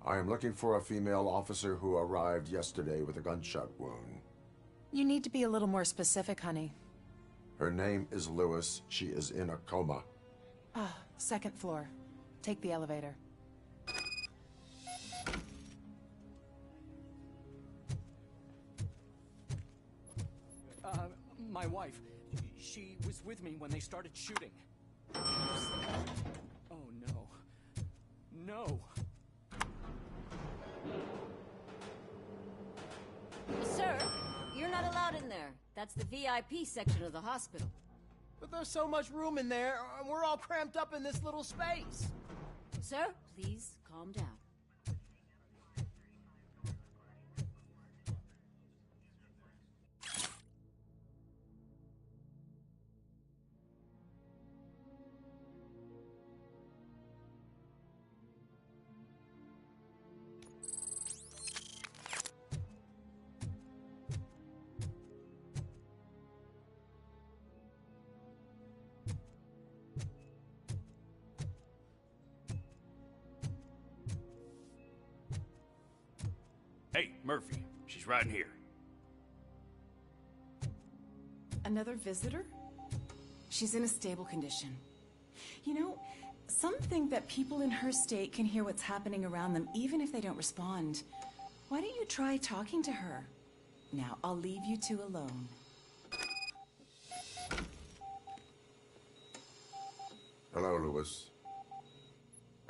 I am looking for a female officer who arrived yesterday with a gunshot wound. You need to be a little more specific, honey. Her name is Lewis. She is in a coma. Ah, second floor. Take the elevator. My wife. She was with me when they started shooting. Oh, no. No! Sir, you're not allowed in there. That's the VIP section of the hospital. But there's so much room in there, and we're all cramped up in this little space. Sir, please calm down. Hey, Murphy. She's right in here. Another visitor? She's in a stable condition. You know, some think that people in her state can hear what's happening around them even if they don't respond. Why don't you try talking to her? Now, I'll leave you two alone. Hello, Lewis.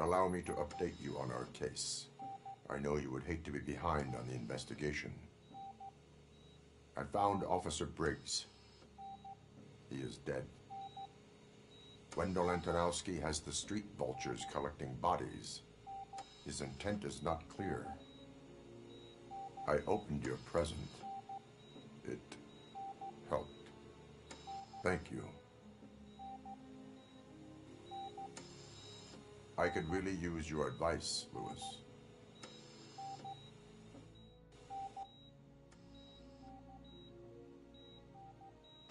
Allow me to update you on our case. I know you would hate to be behind on the investigation. I found Officer Briggs. He is dead. Wendell Antonowski has the street vultures collecting bodies. His intent is not clear. I opened your present. It helped. Thank you. I could really use your advice, Lewis.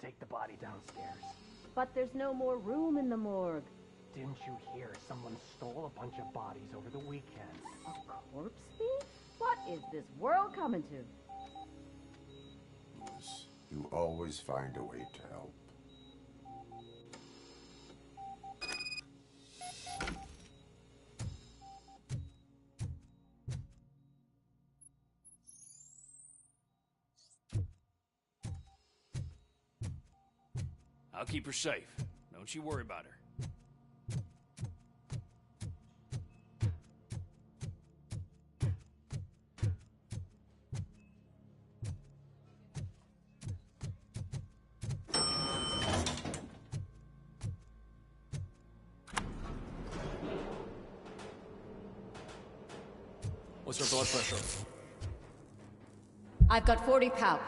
Take the body downstairs. But there's no more room in the morgue. Didn't you hear someone stole a bunch of bodies over the weekend? A corpse thief? What is this world coming to? Lewis, you always find a way to help. I'll keep her safe. Don't you worry about her. What's her blood pressure? I've got 40 pow.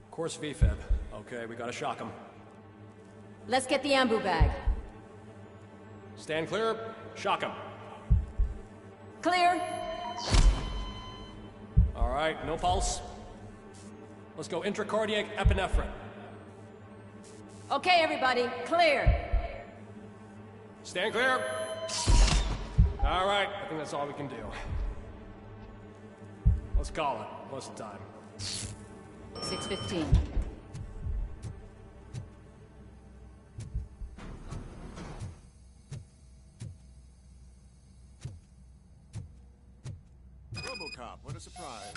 Course VFib. Okay, we gotta shock him. Let's get the ambu bag. Stand clear. Shock him. Clear. All right, no pulse. Let's go intracardiac epinephrine. Okay, everybody, clear. Stand clear. All right, I think that's all we can do. Let's call it. What's the time? 6:15. Robocop, what a surprise.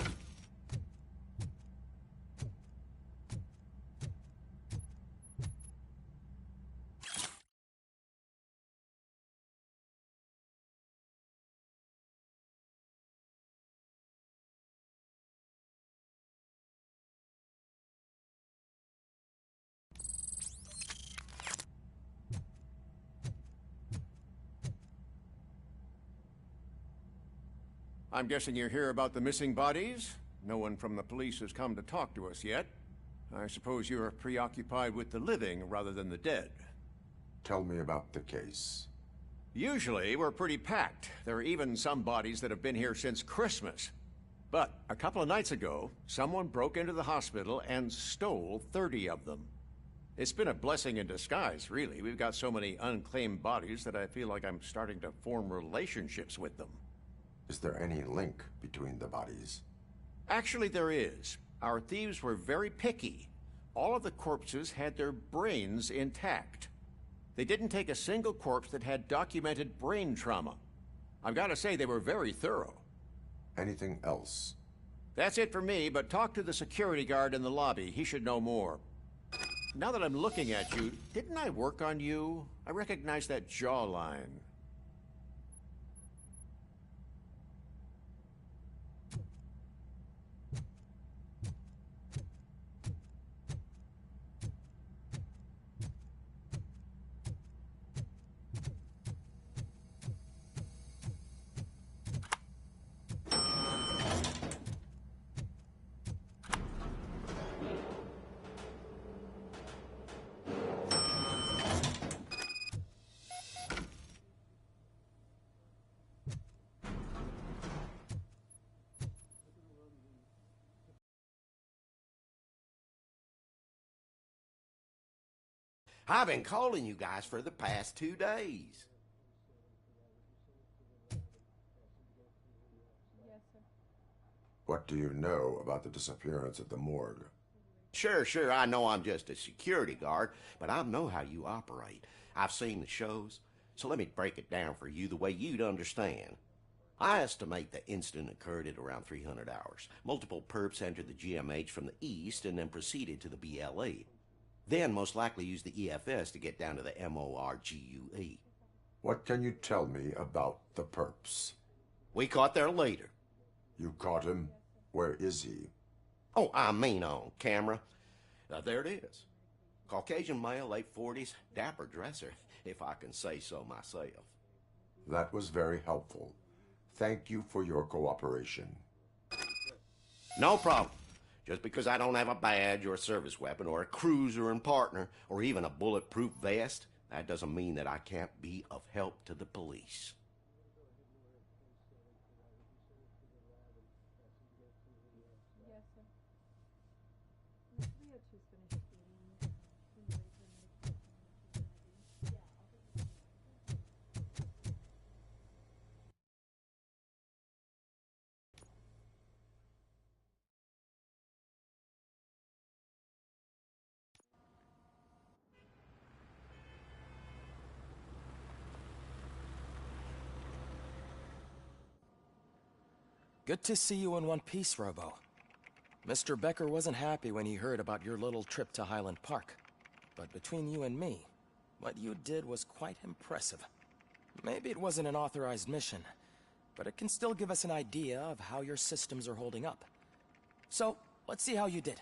I'm guessing you're here about the missing bodies? No one from the police has come to talk to us yet. I suppose you're preoccupied with the living rather than the dead. Tell me about the case. Usually, we're pretty packed. There are even some bodies that have been here since Christmas. But a couple of nights ago, someone broke into the hospital and stole 30 of them. It's been a blessing in disguise, really. We've got so many unclaimed bodies that I feel like I'm starting to form relationships with them. Is there any link between the bodies? Actually, there is. Our thieves were very picky. All of the corpses had their brains intact. They didn't take a single corpse that had documented brain trauma. I've got to say, they were very thorough. Anything else? That's it for me, but talk to the security guard in the lobby. He should know more. Now that I'm looking at you, didn't I work on you? I recognize that jawline. I've been calling you guys for the past 2 days. What do you know about the disappearance at the morgue? Sure, I know I'm just a security guard, but I know how you operate. I've seen the shows, so let me break it down for you the way you'd understand. I estimate the incident occurred at around 300 hours. Multiple perps entered the GMH from the east and then proceeded to the BLE. Then most likely used the EFS to get down to the MORGUE. What can you tell me about the perps? We caught their leader. You caught him? Where is he? Oh, I mean on camera. There it is. Caucasian male, late 40s, dapper dresser, if I can say so myself. That was very helpful. Thank you for your cooperation. No problem. Just because I don't have a badge or a service weapon or a cruiser and partner or even a bulletproof vest, that doesn't mean that I can't be of help to the police. Good to see you in one piece, Robo. Mr. Becker wasn't happy when he heard about your little trip to Highland Park. But between you and me, what you did was quite impressive. Maybe it wasn't an authorized mission, but it can still give us an idea of how your systems are holding up. So, let's see how you did.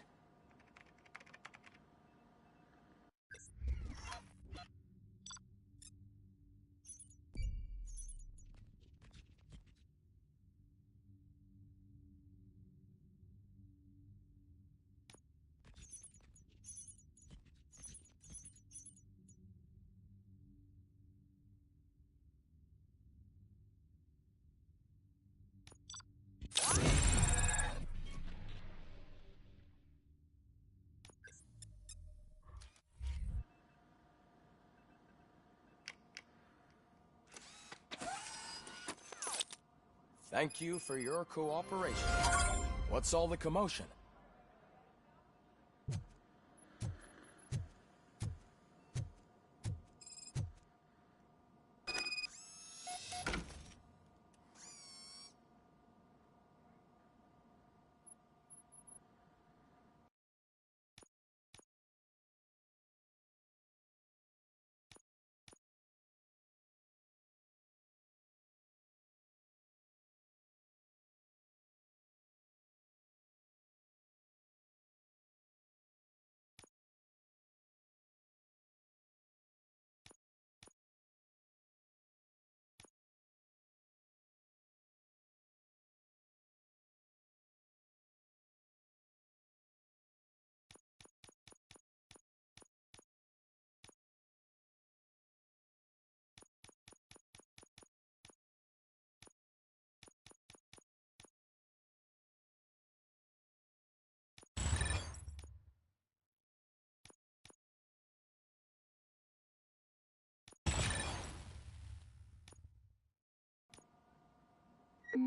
Thank you for your cooperation. What's all the commotion? This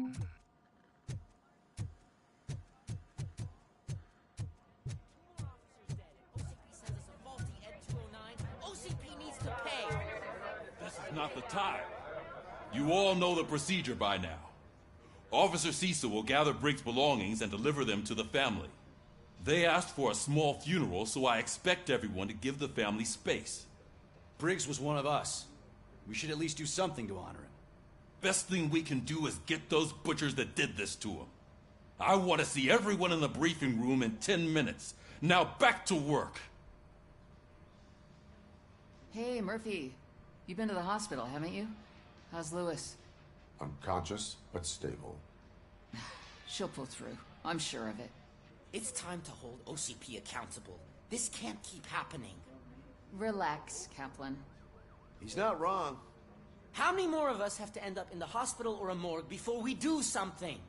is not the time. You all know the procedure by now. Officer Cecil will gather Briggs' belongings and deliver them to the family. They asked for a small funeral, so I expect everyone to give the family space. Briggs was one of us. We should at least do something to honor him. Best thing we can do is get those butchers that did this to him. I want to see everyone in the briefing room in 10 minutes. Now back to work. Hey, Murphy. You've been to the hospital, haven't you? How's Lewis? Unconscious, but stable. She'll pull through. I'm sure of it. It's time to hold OCP accountable. This can't keep happening. Relax, Kaplan. He's not wrong. How many more of us have to end up in the hospital or a morgue before we do something?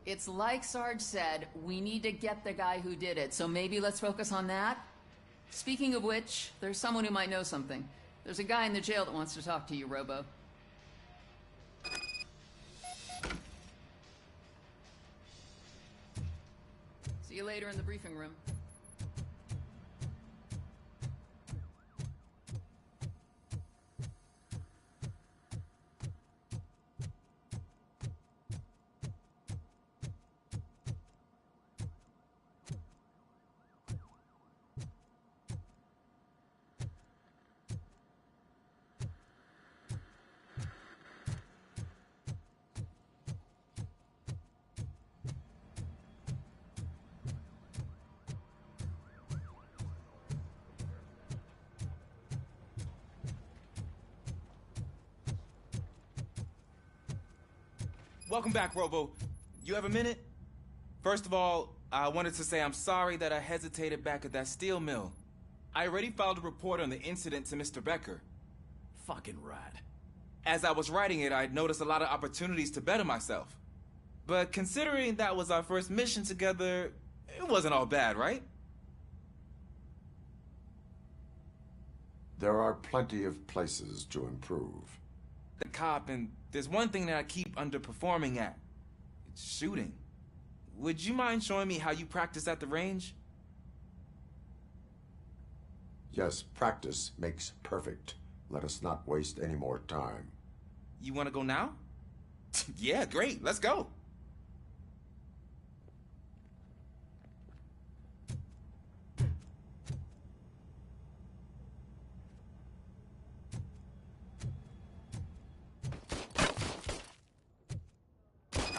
It's like Sarge said, we need to get the guy who did it, so maybe let's focus on that? Speaking of which, there's someone who might know something. There's a guy in the jail that wants to talk to you, Robo. See you later in the briefing room. Welcome back, Robo. You have a minute? First of all, I wanted to say I'm sorry that I hesitated back at that steel mill. I already filed a report on the incident to Mr. Becker. Fucking rad. As I was writing it, I'd noticed a lot of opportunities to better myself. But considering that was our first mission together, it wasn't all bad, right? There are plenty of places to improve. The cop, and there's one thing that I keep underperforming at. It's shooting. Would you mind showing me how you practice at the range? Yes, practice makes perfect. Let us not waste any more time. You want to go now? Yeah, great. Let's go.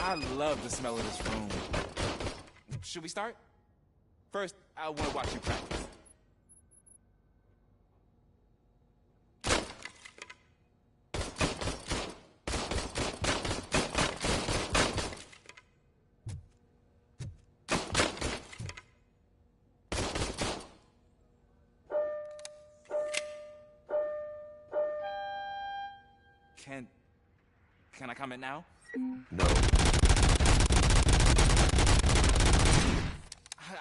I love the smell of this room. Should we start? First, I want to watch you practice. Can I comment now? No.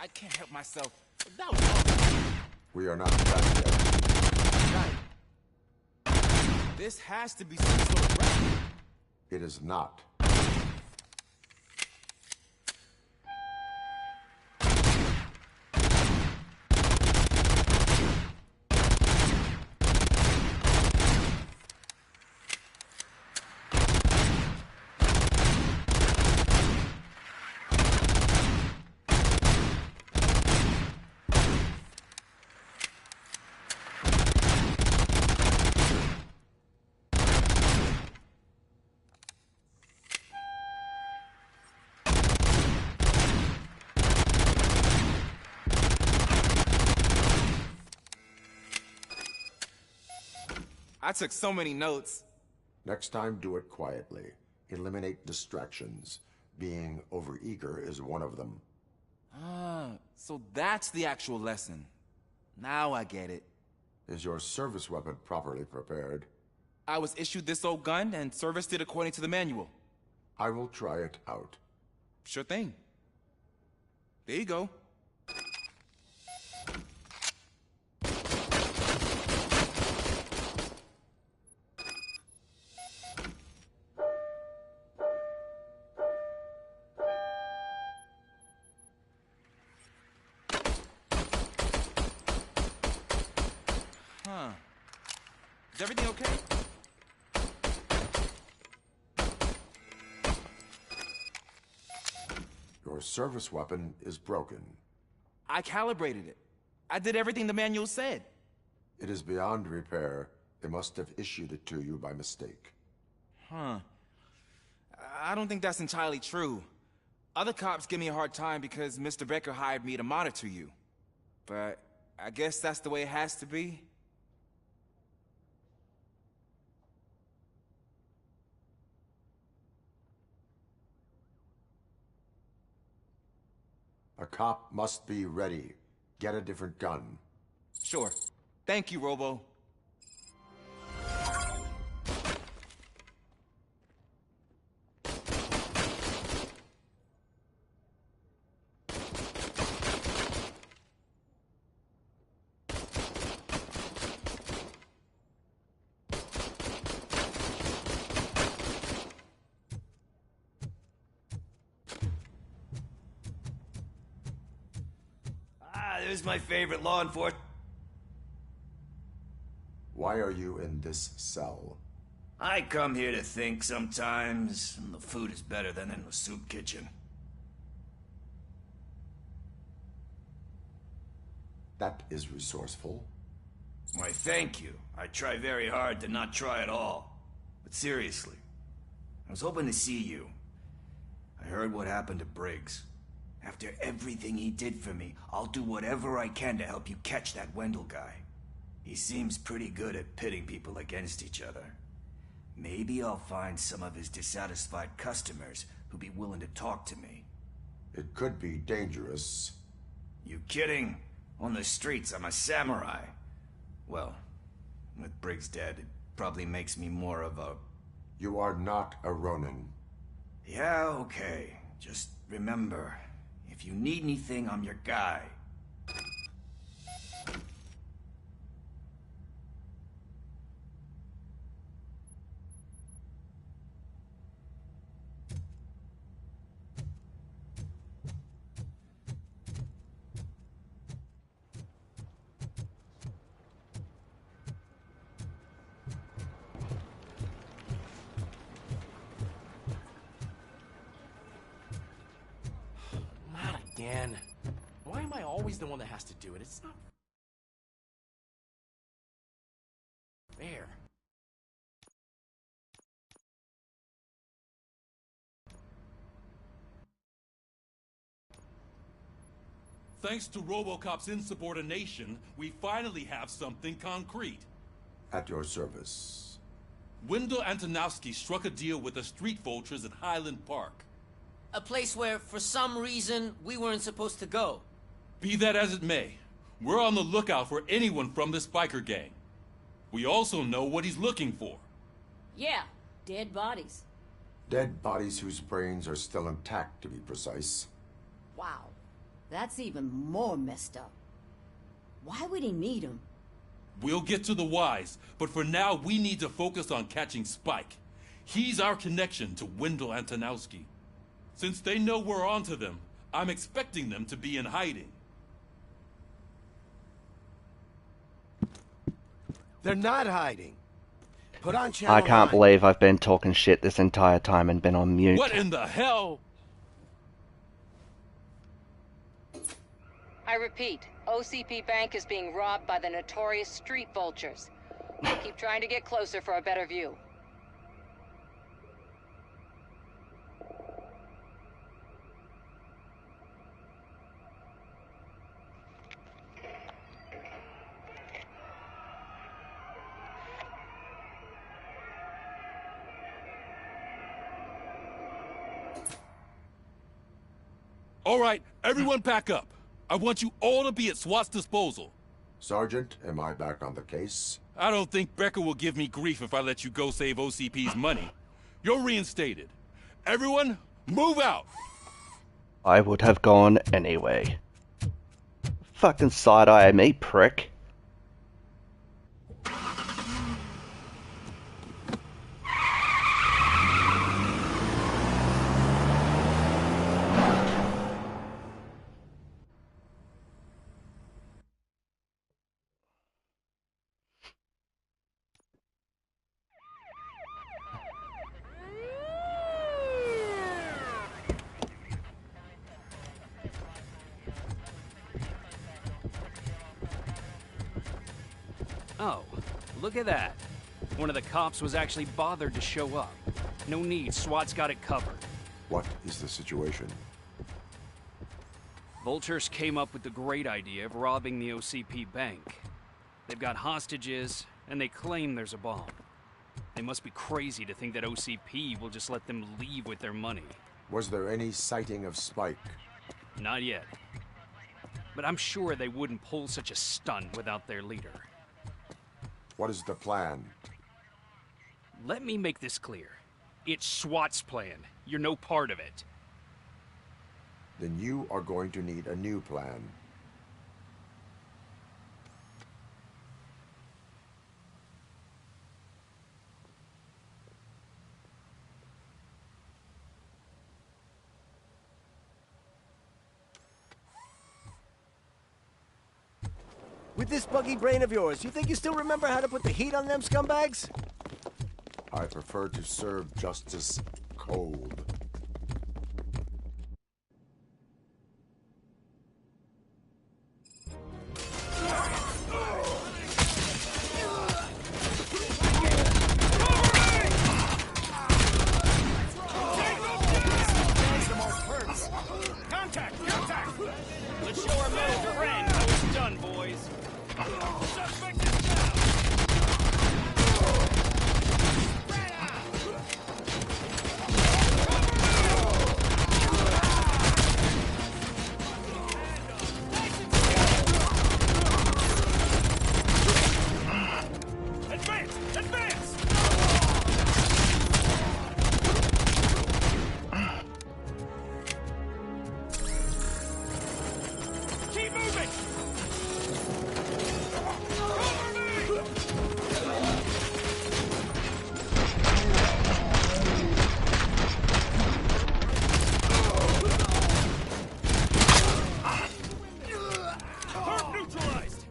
I can't help myself. That was awful. We are not done yet. Right. This has to be some sort of record. It is not. I took so many notes. Next time, do it quietly. Eliminate distractions. Being overeager is one of them. Ah, so that's the actual lesson. Now I get it. Is your service weapon properly prepared? I was issued this old gun and serviced it according to the manual. I will try it out. Sure thing. There you go. Is everything okay? Your service weapon is broken. I calibrated it. I did everything the manual said. It is beyond repair. They must have issued it to you by mistake. Huh. I don't think that's entirely true. Other cops give me a hard time because Mr. Becker hired me to monitor you. But I guess that's the way it has to be. A cop must be ready. Get a different gun. Sure. Thank you, Robo. There's my favorite law enforcement. Why are you in this cell? I come here to think sometimes, and the food is better than in the soup kitchen. That is resourceful. Why, thank you. I try very hard to not try at all. But seriously, I was hoping to see you. I heard what happened to Briggs. After everything he did for me, I'll do whatever I can to help you catch that Wendell guy. He seems pretty good at pitting people against each other. Maybe I'll find some of his dissatisfied customers who'd be willing to talk to me. It could be dangerous. You kidding? On the streets, I'm a samurai. Well, with Briggs dead, it probably makes me more of a... You are not a Ronin. Yeah, okay. Just remember, if you need anything, I'm your guy. Again. Why am I always the one that has to do it? It's not fair. Thanks to Robocop's insubordination, we finally have something concrete. At your service. Wendell Antonowski struck a deal with the street vultures at Highland Park. A place where, for some reason, we weren't supposed to go. Be that as it may, we're on the lookout for anyone from this biker gang. We also know what he's looking for. Yeah, dead bodies. Dead bodies whose brains are still intact, to be precise. Wow, that's even more messed up. Why would he need them? We'll get to the whys, but for now we need to focus on catching Spike. He's our connection to Wendell Antonowski. Since they know we're onto them, I'm expecting them to be in hiding. They're not hiding. Put on channel I can't 9. believe I've been talking shit this entire time and been on mute. What in the hell? I repeat, OCP Bank is being robbed by the notorious street vultures. We'll keep trying to get closer for a better view. All right, everyone pack up. I want you all to be at SWAT's disposal. Sergeant, am I back on the case? I don't think Becker will give me grief if I let you go save OCP's money. You're reinstated. Everyone, move out! I would have gone anyway. Fucking side-eye me, prick. Oh, look at that. One of the cops was actually bothered to show up. No need, SWAT's got it covered. What is the situation? Vultures came up with the great idea of robbing the OCP bank. They've got hostages, and they claim there's a bomb. They must be crazy to think that OCP will just let them leave with their money. Was there any sighting of Spike? Not yet. But I'm sure they wouldn't pull such a stunt without their leader. What is the plan? Let me make this clear. It's SWAT's plan. You're no part of it. Then you are going to need a new plan. With this buggy brain of yours, you think you still remember how to put the heat on them scumbags? I prefer to serve justice cold. Let's show our metal friend how it's done, boys. Suspect is down. Advance! Advance! Keep moving! Tarp neutralized!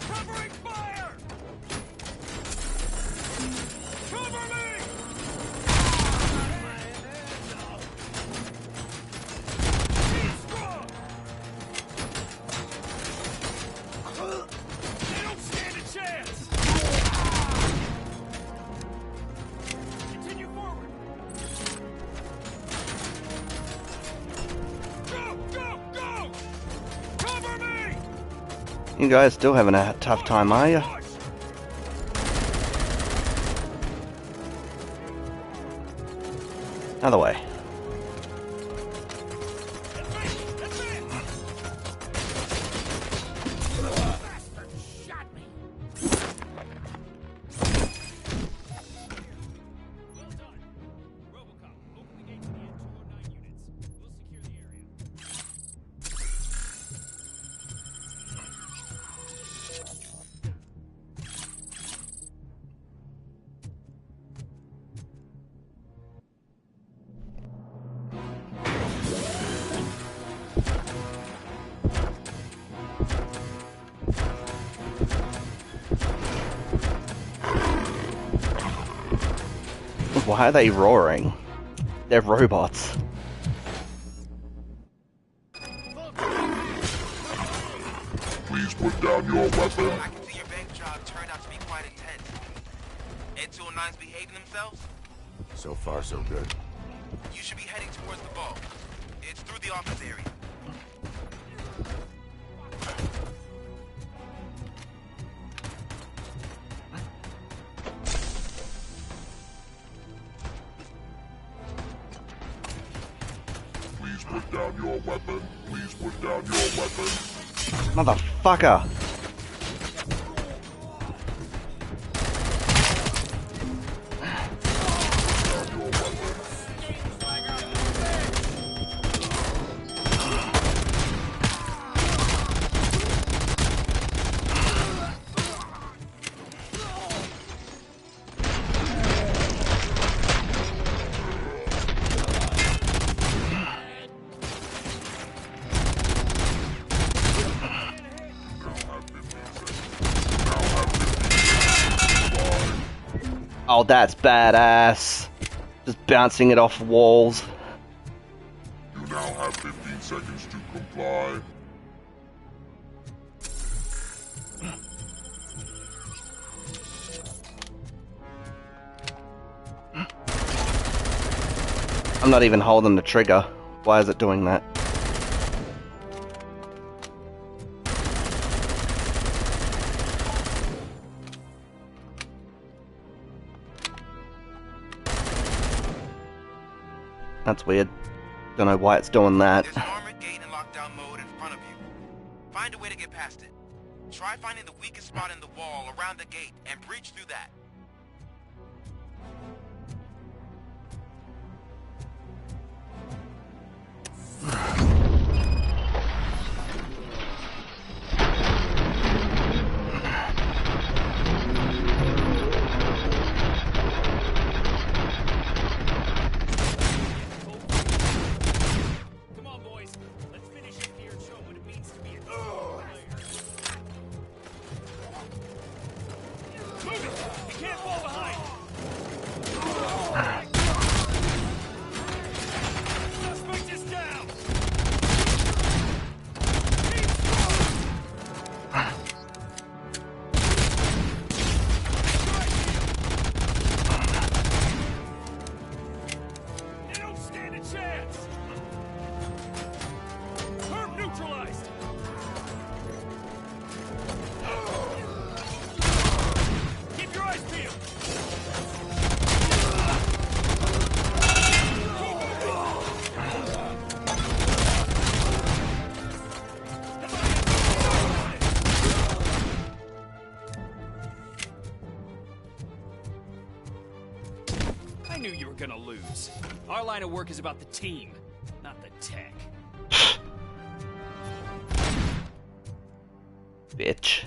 Covering fire! Cover me! Be strong! They don't stand a chance! Continue forward! Go! Go! Go! Cover me! You guys still having a tough time, are you? Another way. Why are they roaring? They're robots. Please put down your weapon. I can see your bank job turned out to be quite intense. Ed 209's behaving themselves? So far, so good. You should be heading towards the vault. It's through the office area. Please put down your weapon. Please put down your weapon. Motherfucker! Oh, that's badass. Just bouncing it off walls. You now have 15 seconds to comply. I'm not even holding the trigger. Why is it doing that? That's weird. Don't know why it's doing that. There's an armored gate in lockdown mode in front of you. Find a way to get past it. Try finding the weakest spot in the wall around the gate and breach through that. I knew you were gonna lose. Our line of work is about the team, not the tech. Bitch.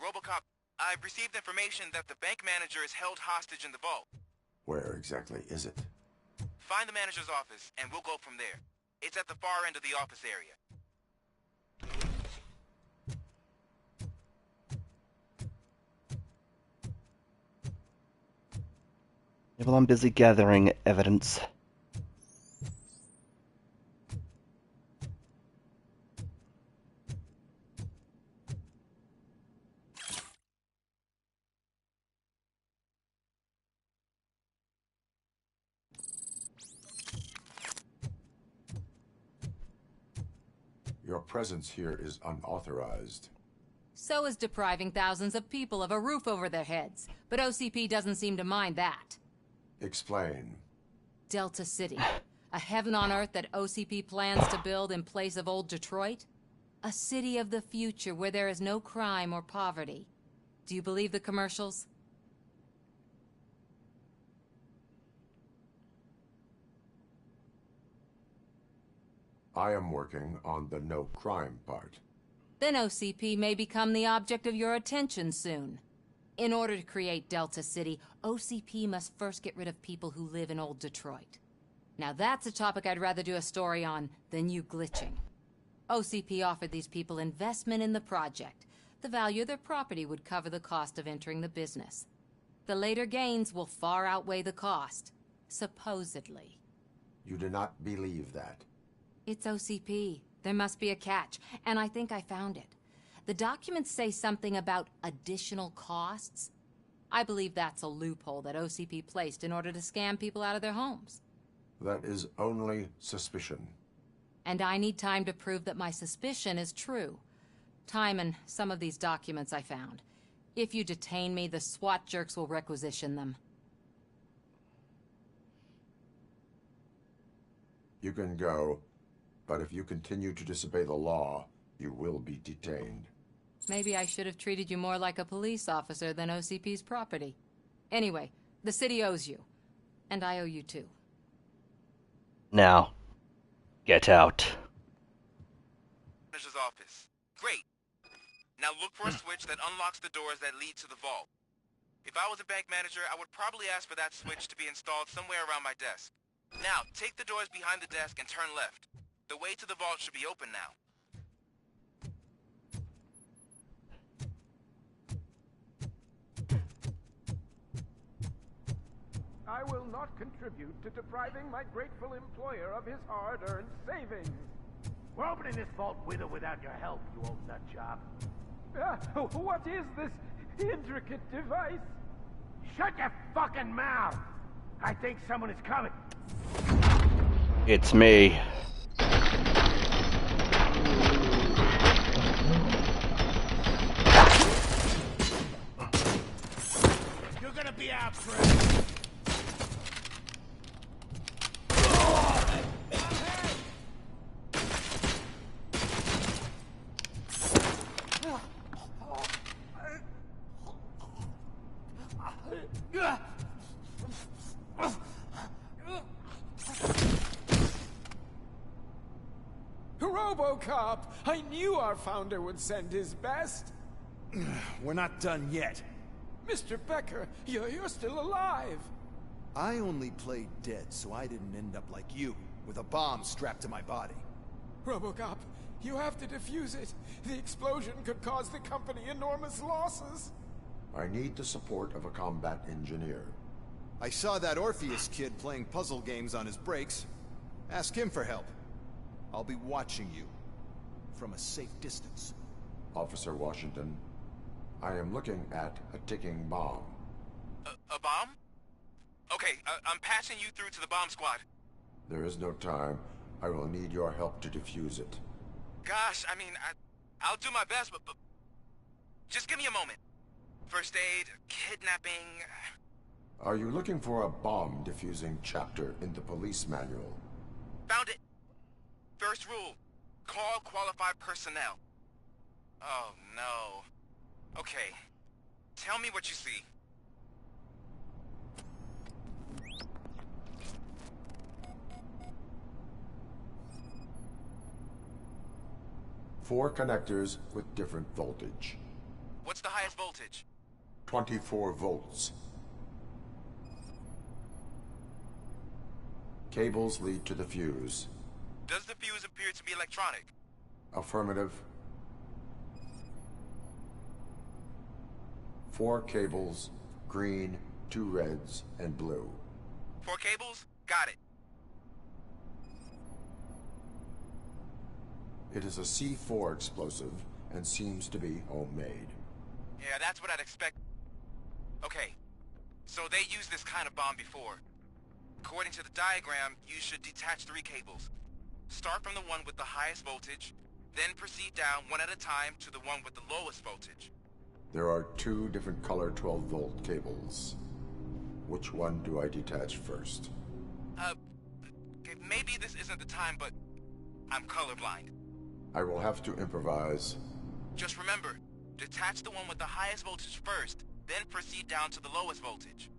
Robocop, I've received information that the bank manager is held hostage in the vault. Where exactly is it? Find the manager's office, and we'll go from there. It's at the far end of the office area. Yeah, well, I'm busy gathering evidence. Your presence here is unauthorized. So is depriving thousands of people of a roof over their heads. But OCP doesn't seem to mind that. Explain. Delta City. A heaven on earth that OCP plans to build in place of old Detroit? A city of the future where there is no crime or poverty. Do you believe the commercials? I am working on the no crime part. Then OCP may become the object of your attention soon. In order to create Delta City, OCP must first get rid of people who live in old Detroit. Now that's a topic I'd rather do a story on than you glitching. OCP offered these people investment in the project. The value of their property would cover the cost of entering the business. The later gains will far outweigh the cost, supposedly. You do not believe that. It's OCP. There must be a catch, and I think I found it. The documents say something about additional costs. I believe that's a loophole that OCP placed in order to scam people out of their homes. That is only suspicion. And I need time to prove that my suspicion is true. Time and some of these documents I found. If you detain me, the SWAT jerks will requisition them. You can go, but if you continue to disobey the law, you will be detained. Maybe I should have treated you more like a police officer than OCP's property. Anyway, the city owes you. And I owe you too. Now, get out. manager's office. Great. Now look for a switch that unlocks the doors that lead to the vault. If I was a bank manager, I would probably ask for that switch to be installed somewhere around my desk. Now, take the doors behind the desk and turn left. The way to the vault should be open now. I will not contribute to depriving my grateful employer of his hard-earned savings. We're opening this vault with or without your help, you old nut job. What is this intricate device? Shut your fucking mouth! I think someone is coming. It's me. You're gonna be out, friend. Robocop! I knew our founder would send his best. We're not done yet. Mr. Becker, you're still alive. I only played dead so I didn't end up like you, with a bomb strapped to my body. Robocop, you have to defuse it. The explosion could cause the company enormous losses. I need the support of a combat engineer. I saw that Orpheus kid playing puzzle games on his breaks. Ask him for help. I'll be watching you from a safe distance. Officer Washington, I am looking at a ticking bomb. A bomb? Okay, I'm passing you through to the bomb squad. There is no time. I will need your help to defuse it. Gosh, I mean, I'll do my best, but just give me a moment. First aid, kidnapping... Are you looking for a bomb defusing chapter in the police manual? Found it. First rule, call qualified personnel. Oh, no. Okay, tell me what you see. Four connectors with different voltage. What's the highest voltage? 24 volts. Cables lead to the fuse. Does the fuse appear to be electronic? Affirmative. 4 cables, green, 2 reds, and blue. 4 cables? Got it. It is a C4 explosive and seems to be homemade. Yeah, that's what I'd expect. Okay, so they used this kind of bomb before. According to the diagram, you should detach 3 cables. Start from the one with the highest voltage, then proceed down one at a time to the one with the lowest voltage. There are 2 different color 12-volt cables. Which one do I detach first? Okay, maybe this isn't the time, but I'm colorblind. I will have to improvise. Just remember, detach the one with the highest voltage first, then proceed down to the lowest voltage.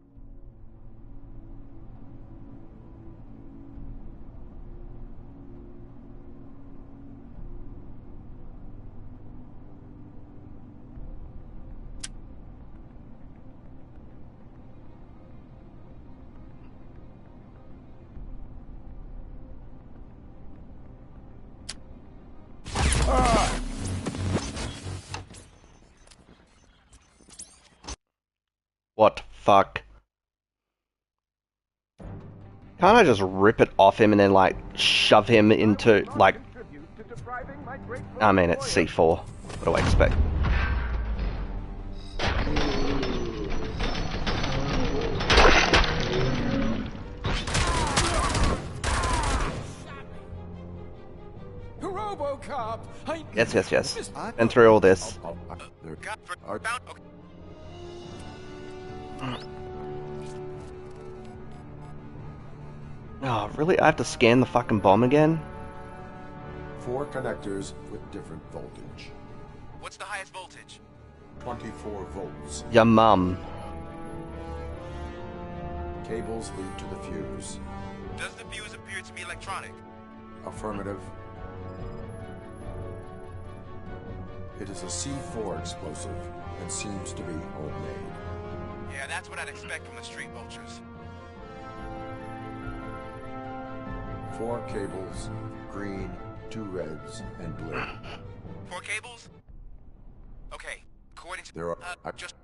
What fuck? Can't I just rip it off him and then, like, shove him into, like... I mean, it's C4. What do I expect? Robocop! Yes, yes, yes. Been through all this. Oh, really? I have to scan the fucking bomb again? 4 connectors with different voltage. What's the highest voltage? 24 volts. Your mum. Cables lead to the fuse. Does the fuse appear to be electronic? Affirmative. It is a C4 explosive and seems to be homemade. Yeah, that's what I'd expect from the street vultures. 4 cables, green, 2 reds, and blue. 4 cables? Okay, according to... There are... just...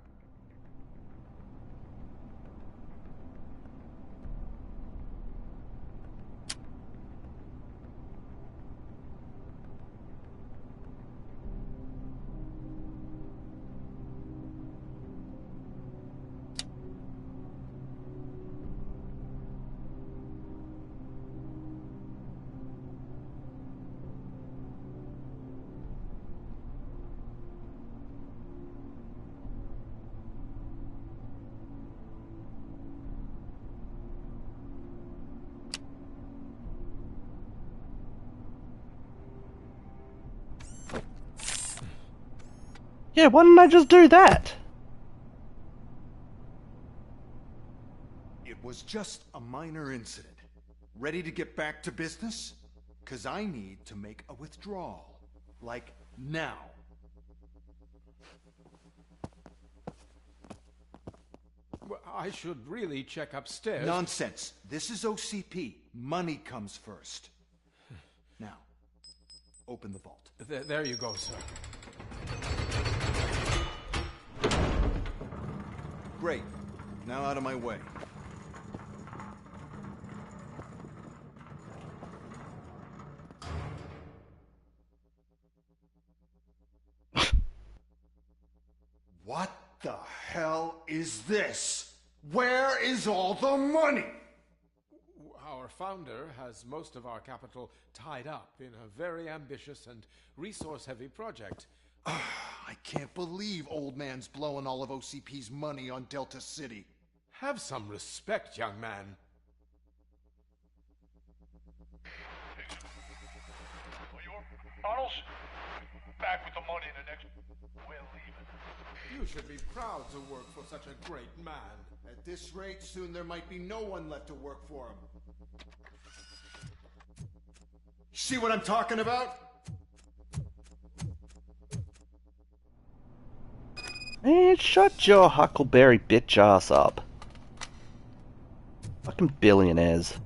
Yeah, why didn't I just do that? It was just a minor incident. Ready to get back to business? 'Cause I need to make a withdrawal. Like, now. Well, I should really check upstairs. Nonsense. This is OCP. Money comes first. Now, open the vault. There you go, sir. Great. Now out of my way. What the hell is this? Where is all the money? Our founder has most of our capital tied up in a very ambitious and resource-heavy project. I can't believe old man's blowing all of OCP's money on Delta City. Have some respect, young man. Arnold, back with the money in the next... We're leaving. You should be proud to work for such a great man. At this rate, soon there might be no one left to work for him. See what I'm talking about? Man, shut your huckleberry bitch ass up. Fucking billionaires.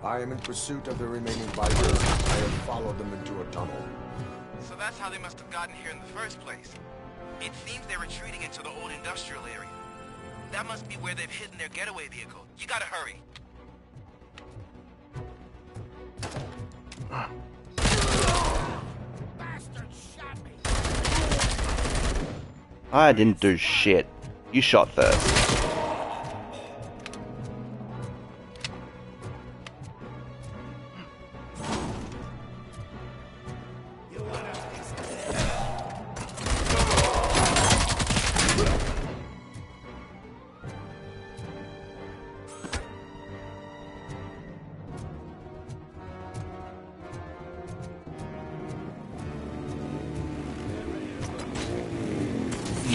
I am in pursuit of the remaining biters. I have followed them into a tunnel. So that's how they must have gotten here in the first place. It seems they're retreating into the old industrial area. That must be where they've hidden their getaway vehicle. You gotta hurry. I didn't do shit. You shot first.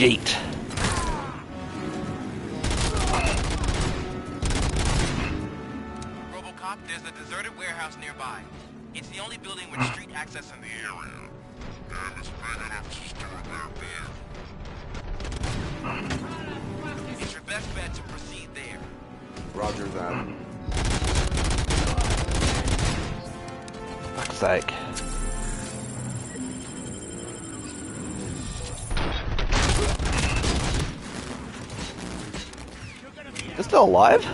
Yeet. Robocop, there's a deserted warehouse nearby. It's the only building with street access in the area. Damn, it's big enough to store their bed. It's your best bet to proceed there. Roger that. Fuck's sake. They're still alive?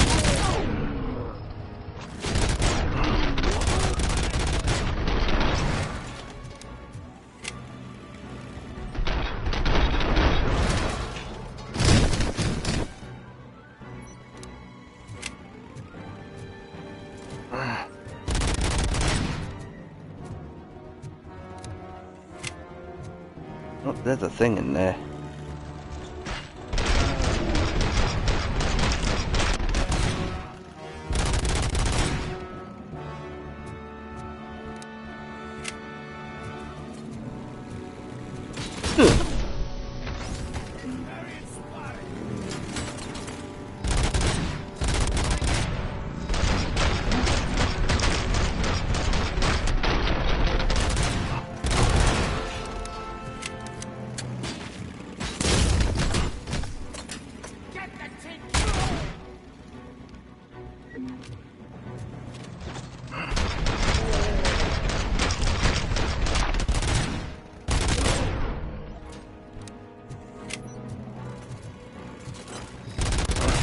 Oh, there's a thing in there.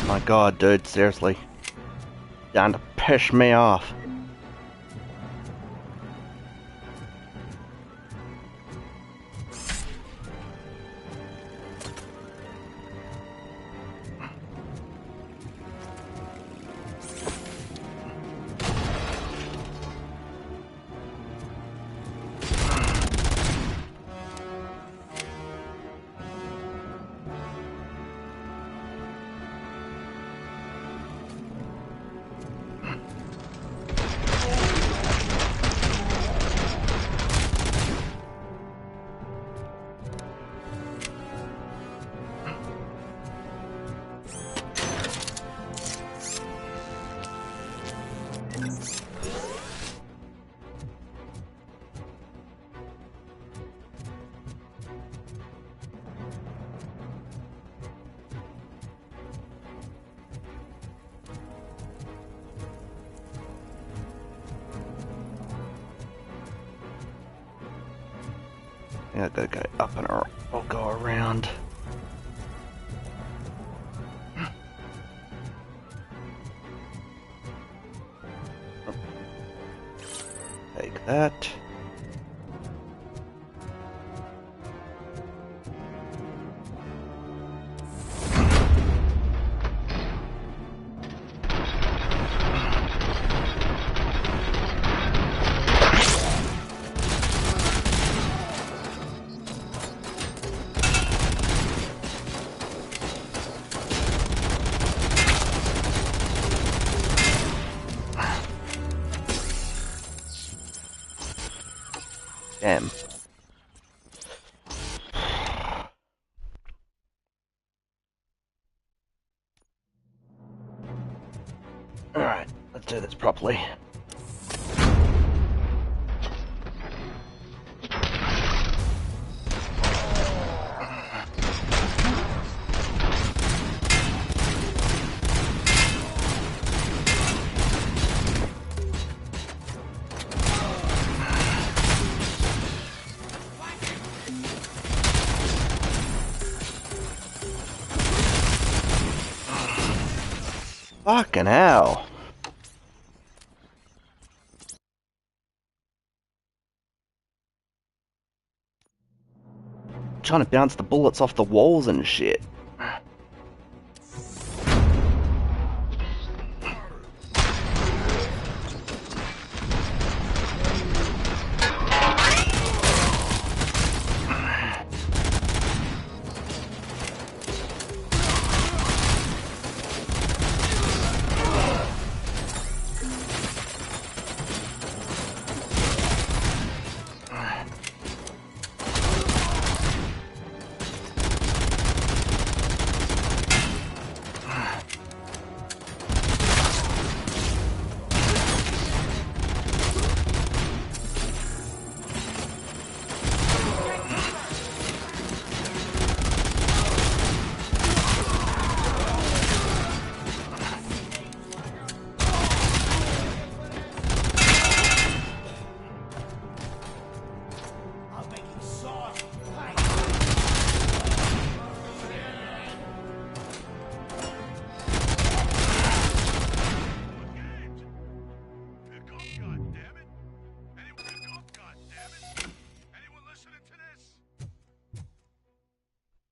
My god, dude, seriously. Down to piss me off. Yeah, I gotta go up and I'll go around. Take that. Damn. Alright, let's do this properly. Fucking hell. Trying to bounce the bullets off the walls and shit.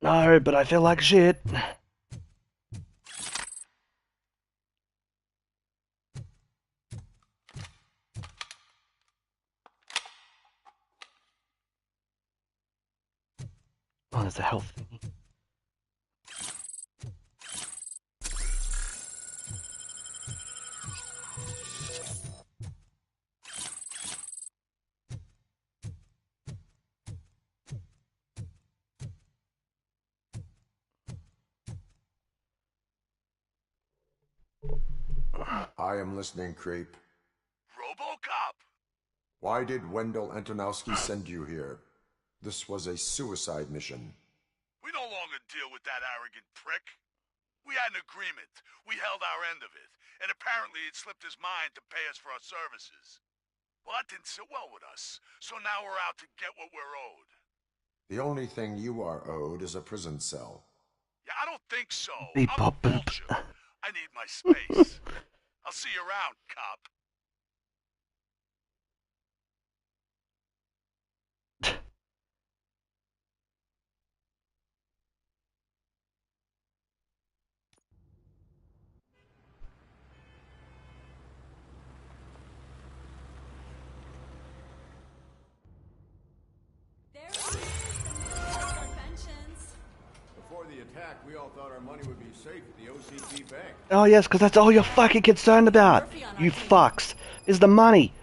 No, but I feel like shit. Oh, there's a health thing. I am listening, creep. Robocop! Why did Wendell Antonowski send you here? This was a suicide mission. We no longer deal with that arrogant prick. We had an agreement. We held our end of it. And apparently it slipped his mind to pay us for our services. Well, that didn't sit well with us. So now we're out to get what we're owed. The only thing you are owed is a prison cell. Yeah, I don't think so. Beep, I'm a bop, boop. vulture. I need my space. I'll see you around, cop. Before the attack, we all thought our money would be safe at the OCP bank. Oh yes, because that's all you're fucking concerned about. You fucks. Is the money.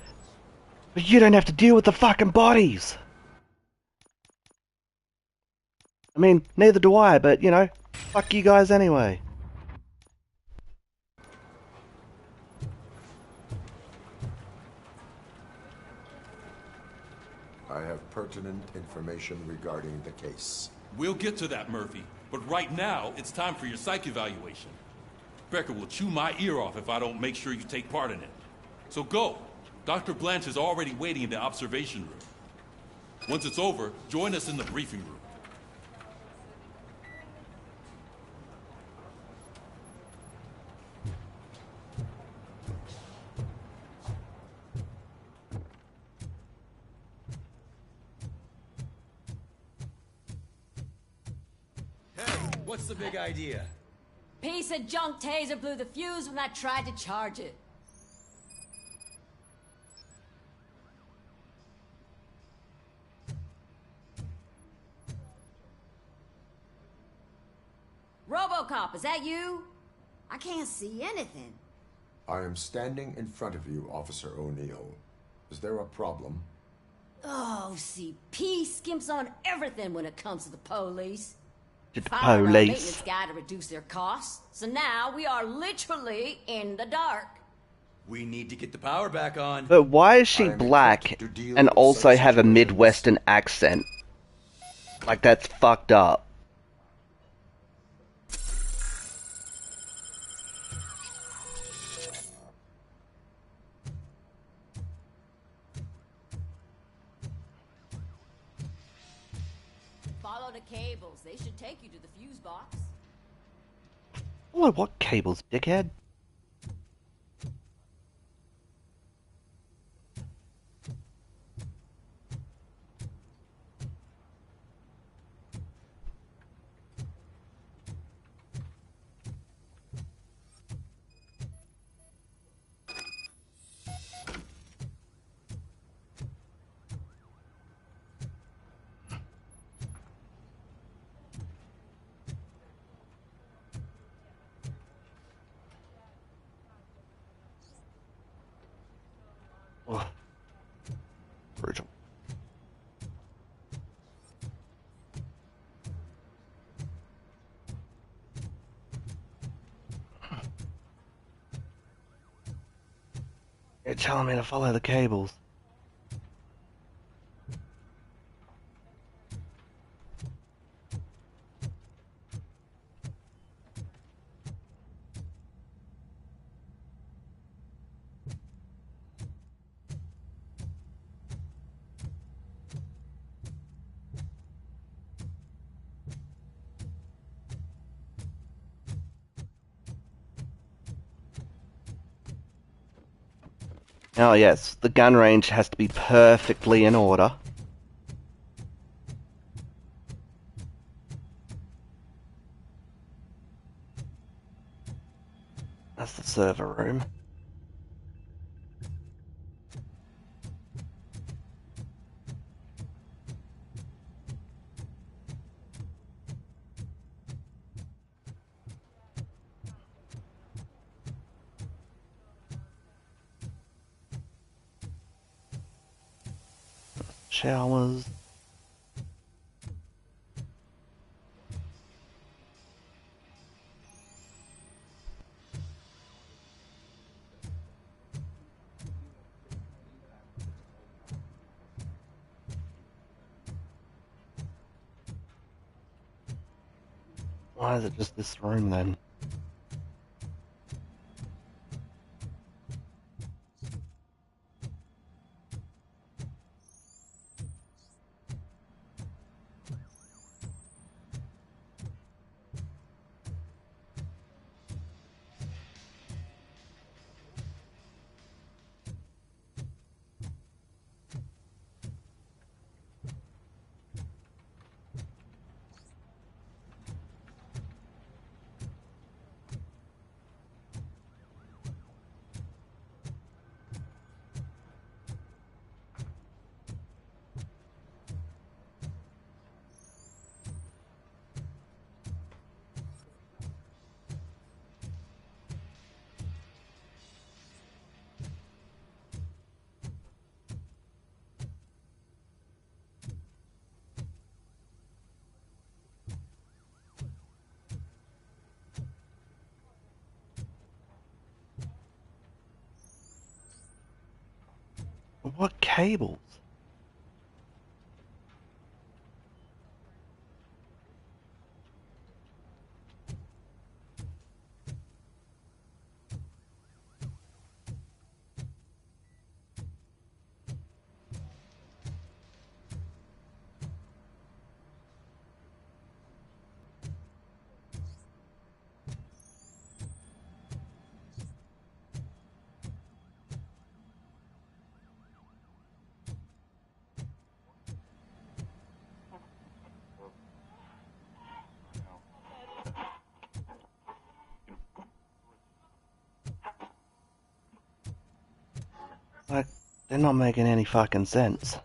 But you don't have to deal with the fucking bodies. I mean, neither do I, but you know, fuck you guys anyway. I have pertinent information regarding the case. We'll get to that, Murphy. But right now, it's time for your psych evaluation. Becker will chew my ear off if I don't make sure you take part in it. So go. Dr. Blanche is already waiting in the observation room. Once it's over, join us in the briefing room. What's the big idea? Piece of junk taser blew the fuse when I tried to charge it. Robocop, is that you? I can't see anything. I am standing in front of you, Officer O'Neill. Is there a problem? Oh, CP skimps on everything when it comes to the police. To the Fired our police. maintenance guy to reduce their costs. So now we are literally in the dark. We need to get the power back on. But why is she black and also have a Midwestern accent? Like, that's fucked up. Follow the cables. They should take you to the fuse box. What cables, dickhead? Oh. Brutal. You're telling me to follow the cables. Oh yes, the gun range has to be perfectly in order. server room. Showers. Why is it just this room then? What cables? Like, they're not making any fucking sense.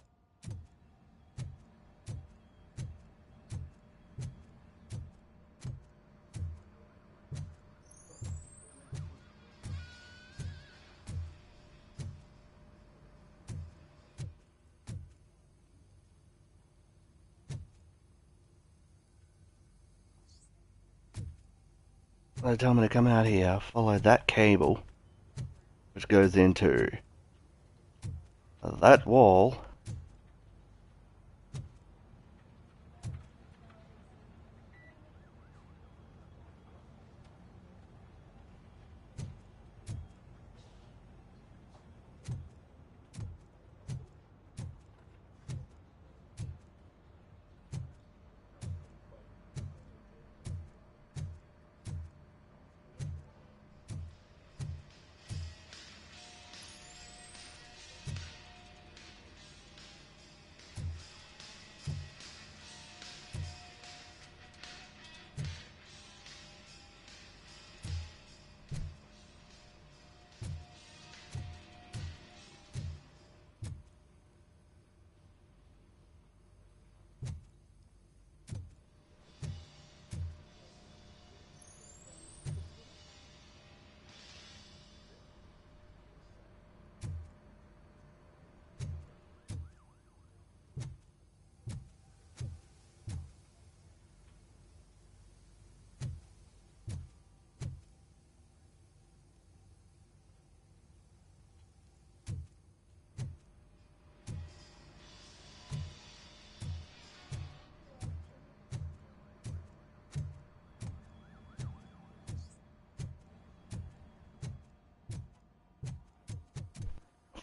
They tell me to come out here, follow that cable, which goes into that wall.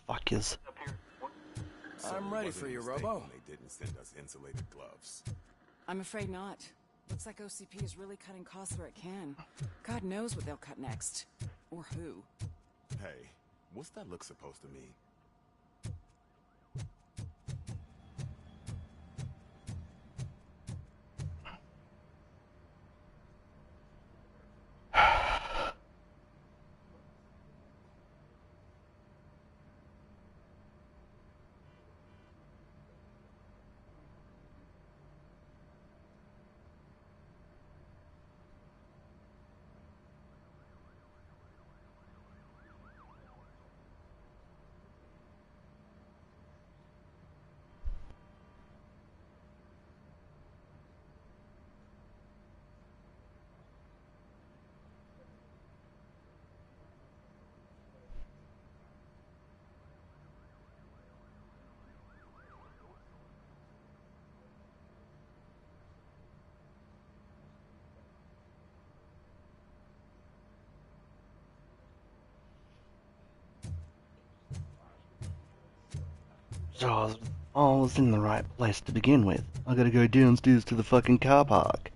Fuckers. I'm ready for you, Robo. They didn't send us insulated gloves. I'm afraid not. Looks like OCP is really cutting costs where it can. God knows what they'll cut next. Or who. Hey, what's that look supposed to mean? Oh, I was in the right place to begin with. I gotta go downstairs to the fucking car park.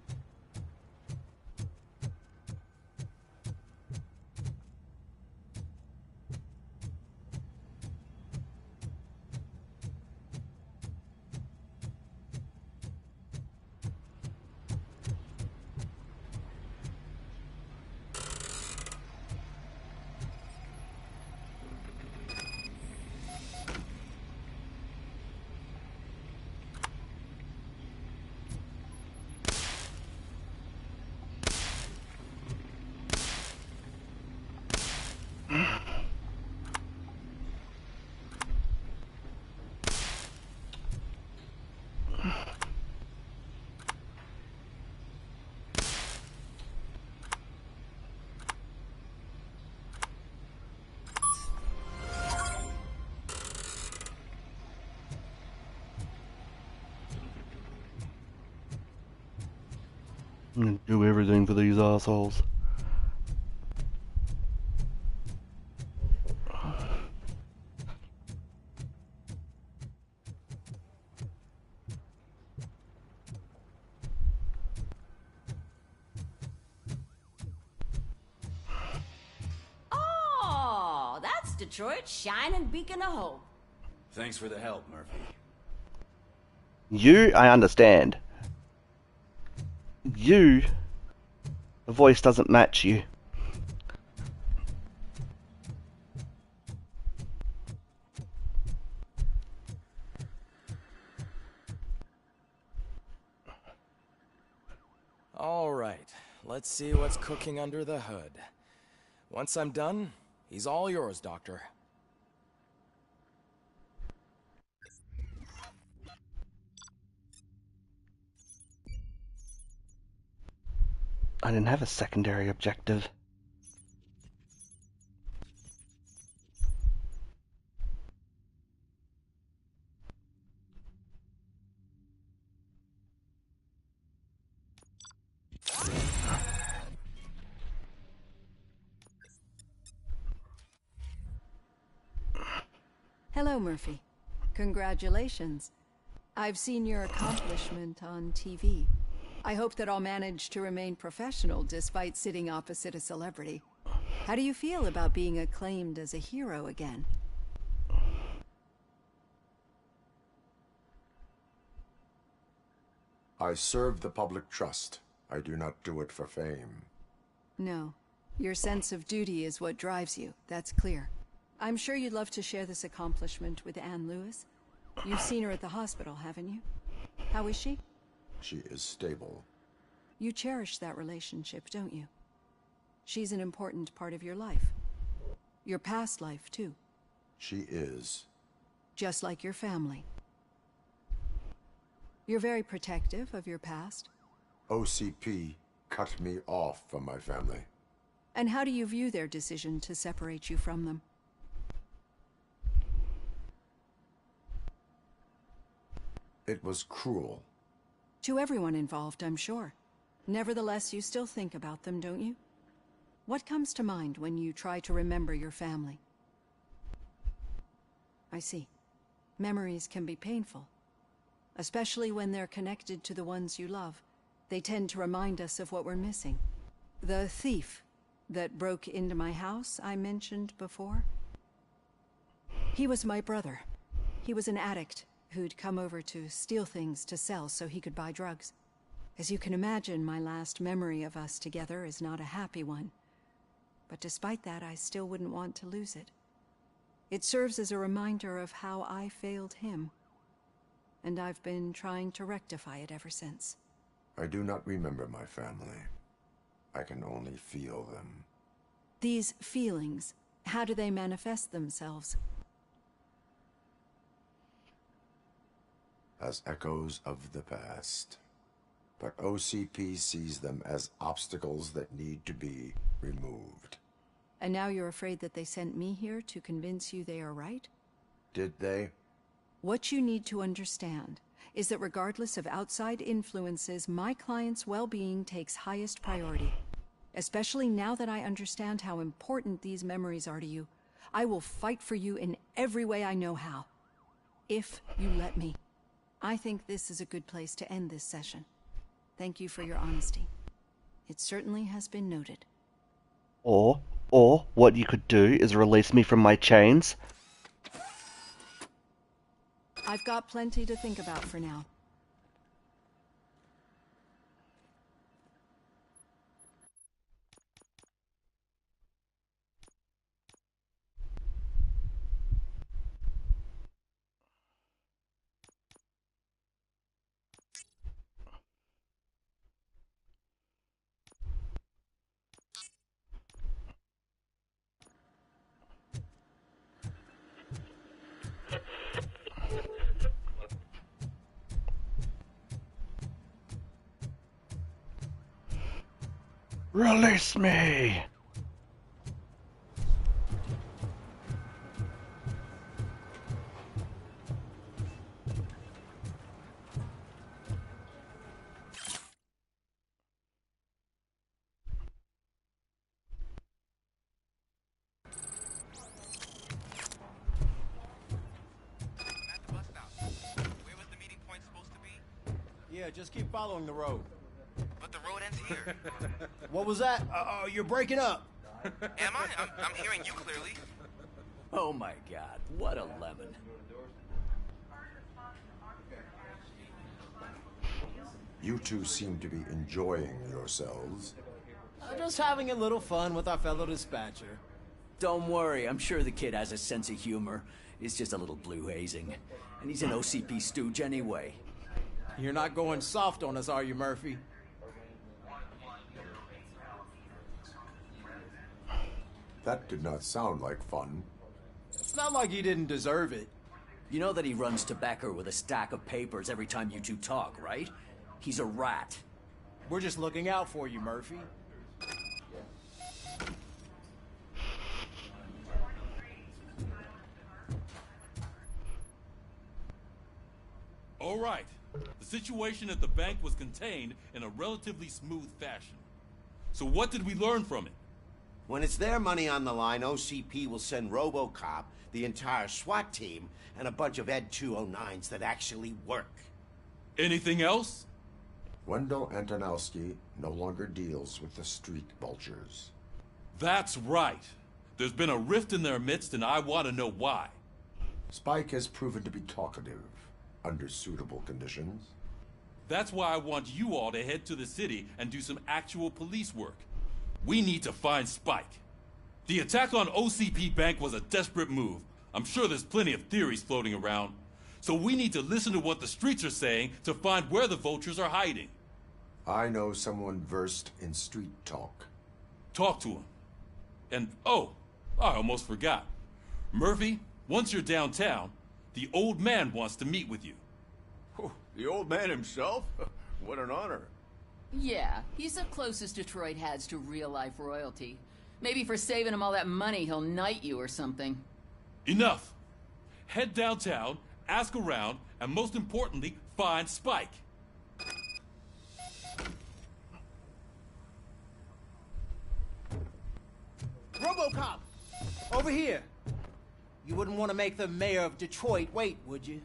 I'm gonna do everything for these assholes. Oh, that's Detroit's shining beacon of hope. Thanks for the help, Murphy. You, I understand. You, the voice doesn't match you. All right, let's see what's cooking under the hood. Once I'm done, he's all yours, Doctor. I didn't have a secondary objective. Hello, Murphy. Congratulations. I've seen your accomplishment on TV. I hope that I'll manage to remain professional despite sitting opposite a celebrity. How do you feel about being acclaimed as a hero again? I serve the public trust. I do not do it for fame. No. Your sense of duty is what drives you. That's clear. I'm sure you'd love to share this accomplishment with Anne Lewis. You've seen her at the hospital, haven't you? How is she? She is stable. You cherish that relationship, don't you? She's an important part of your life. Your past life, too. She is. Just like your family. You're very protective of your past. OCP cut me off from my family. And how do you view their decision to separate you from them? It was cruel. To everyone involved, I'm sure. Nevertheless, you still think about them, don't you? What comes to mind when you try to remember your family? I see. Memories can be painful. Especially when they're connected to the ones you love. They tend to remind us of what we're missing. The thief that broke into my house I mentioned before? He was my brother. He was an addict who'd come over to steal things to sell so he could buy drugs. As you can imagine, my last memory of us together is not a happy one. But despite that, I still wouldn't want to lose it. It serves as a reminder of how I failed him. And I've been trying to rectify it ever since. I do not remember my family. I can only feel them. These feelings, how do they manifest themselves? As echoes of the past. But OCP sees them as obstacles that need to be removed. And now you're afraid that they sent me here to convince you they are right? Did they? What you need to understand is that regardless of outside influences, my client's well-being takes highest priority. Especially now that I understand how important these memories are to you, I will fight for you in every way I know how. If you let me. I think this is a good place to end this session. Thank you for your honesty. It certainly has been noted. Or what you could do is release me from my chains. I've got plenty to think about for now. Release me! Yeah, just keep following the road. But the road ends here. What was that? You're breaking up. Am I? I'm hearing you clearly. Oh my god, what a lemon. You two seem to be enjoying yourselves. Just having a little fun with our fellow dispatcher. Don't worry, I'm sure the kid has a sense of humor. It's just a little blue hazing. And he's an OCP stooge anyway. You're not going soft on us, are you, Murphy? That did not sound like fun. It's not like he didn't deserve it. You know that he runs tobacco with a stack of papers every time you two talk, right? He's a rat. We're just looking out for you, Murphy. All right. The situation at the bank was contained in a relatively smooth fashion. So what did we learn from it? When it's their money on the line, OCP will send Robocop, the entire SWAT team, and a bunch of Ed 209s that actually work. Anything else? Wendell Antonowski no longer deals with the street vultures. That's right. There's been a rift in their midst, and I want to know why. Spike has proven to be talkative under suitable conditions. That's why I want you all to head to the city and do some actual police work. We need to find Spike. The attack on OCP Bank was a desperate move. I'm sure there's plenty of theories floating around. So we need to listen to what the streets are saying to find where the vultures are hiding. I know someone versed in street talk. Talk to him. And, oh, I almost forgot. Murphy, once you're downtown, the old man wants to meet with you. Oh, the old man himself? What an honor. Yeah, he's the closest Detroit has to real-life royalty. Maybe for saving him all that money, he'll knight you or something. Enough. Head downtown, ask around, and most importantly, find Spike. Robocop! Over here! You wouldn't want to make the mayor of Detroit wait, would you?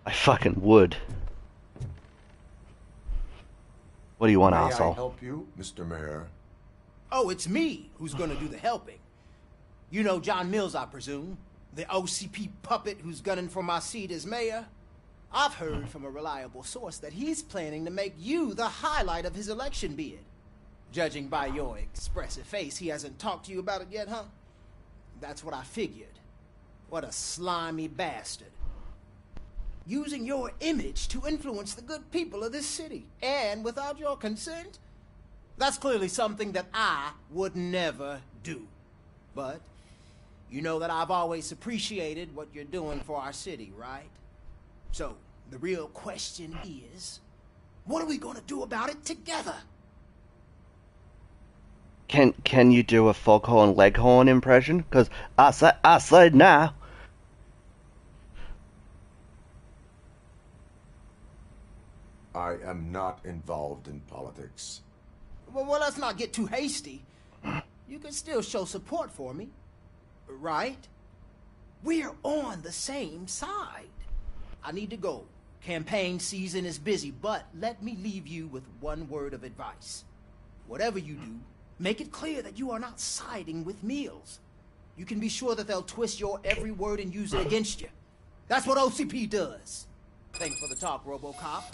I fucking would. What do you want, May asshole? I help you, Mr. Mayor? Oh, it's me who's gonna do the helping. You know John Mills, I presume? The OCP puppet who's gunning for my seat as mayor? I've heard from a reliable source that he's planning to make you the highlight of his election bid. Judging by your expressive face, he hasn't talked to you about it yet, huh? That's what I figured. What a slimy bastard. Using your image to influence the good people of this city, and without your consent? That's clearly something that I would never do. But you know that I've always appreciated what you're doing for our city, right? So, the real question is, what are we gonna do about it together? Can you do a Foghorn Leghorn impression? Because I said now. I am not involved in politics. Well, let's not get too hasty. you can still show support for me, right? We're on the same side. I need to go. Campaign season is busy, but let me leave you with one word of advice. Whatever you do, make it clear that you are not siding with Mills. You can be sure that they'll twist your every word and use it against you. That's what OCP does. Thanks for the talk, Robocop.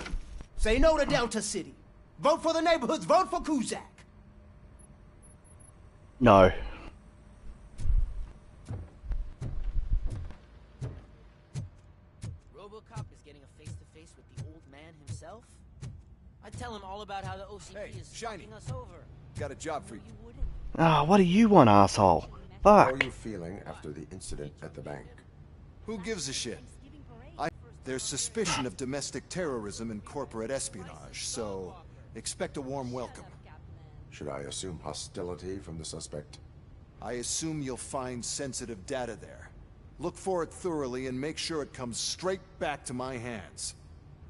Say no to Delta City. Vote for the neighborhoods. Vote for Kuzak. No. Robocop is getting a face-to-face with the old man himself? I'd tell him all about how the OCP is fucking us over. Got a job for you. Ah, what do you want, asshole? Fuck. How are you feeling after the incident at the bank? Who gives a shit? There's suspicion of domestic terrorism and corporate espionage, so expect a warm welcome. Should I assume hostility from the suspect? I assume you'll find sensitive data there. Look for it thoroughly and make sure it comes straight back to my hands.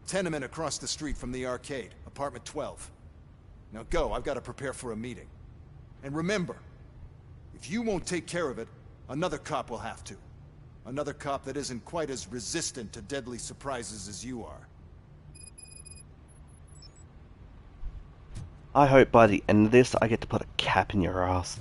Tenement across the street from the arcade, apartment 12. Now go, I've got to prepare for a meeting. And remember, if you won't take care of it, another cop will have to. Another cop that isn't quite as resistant to deadly surprises as you are. I hope by the end of this I get to put a cap in your ass.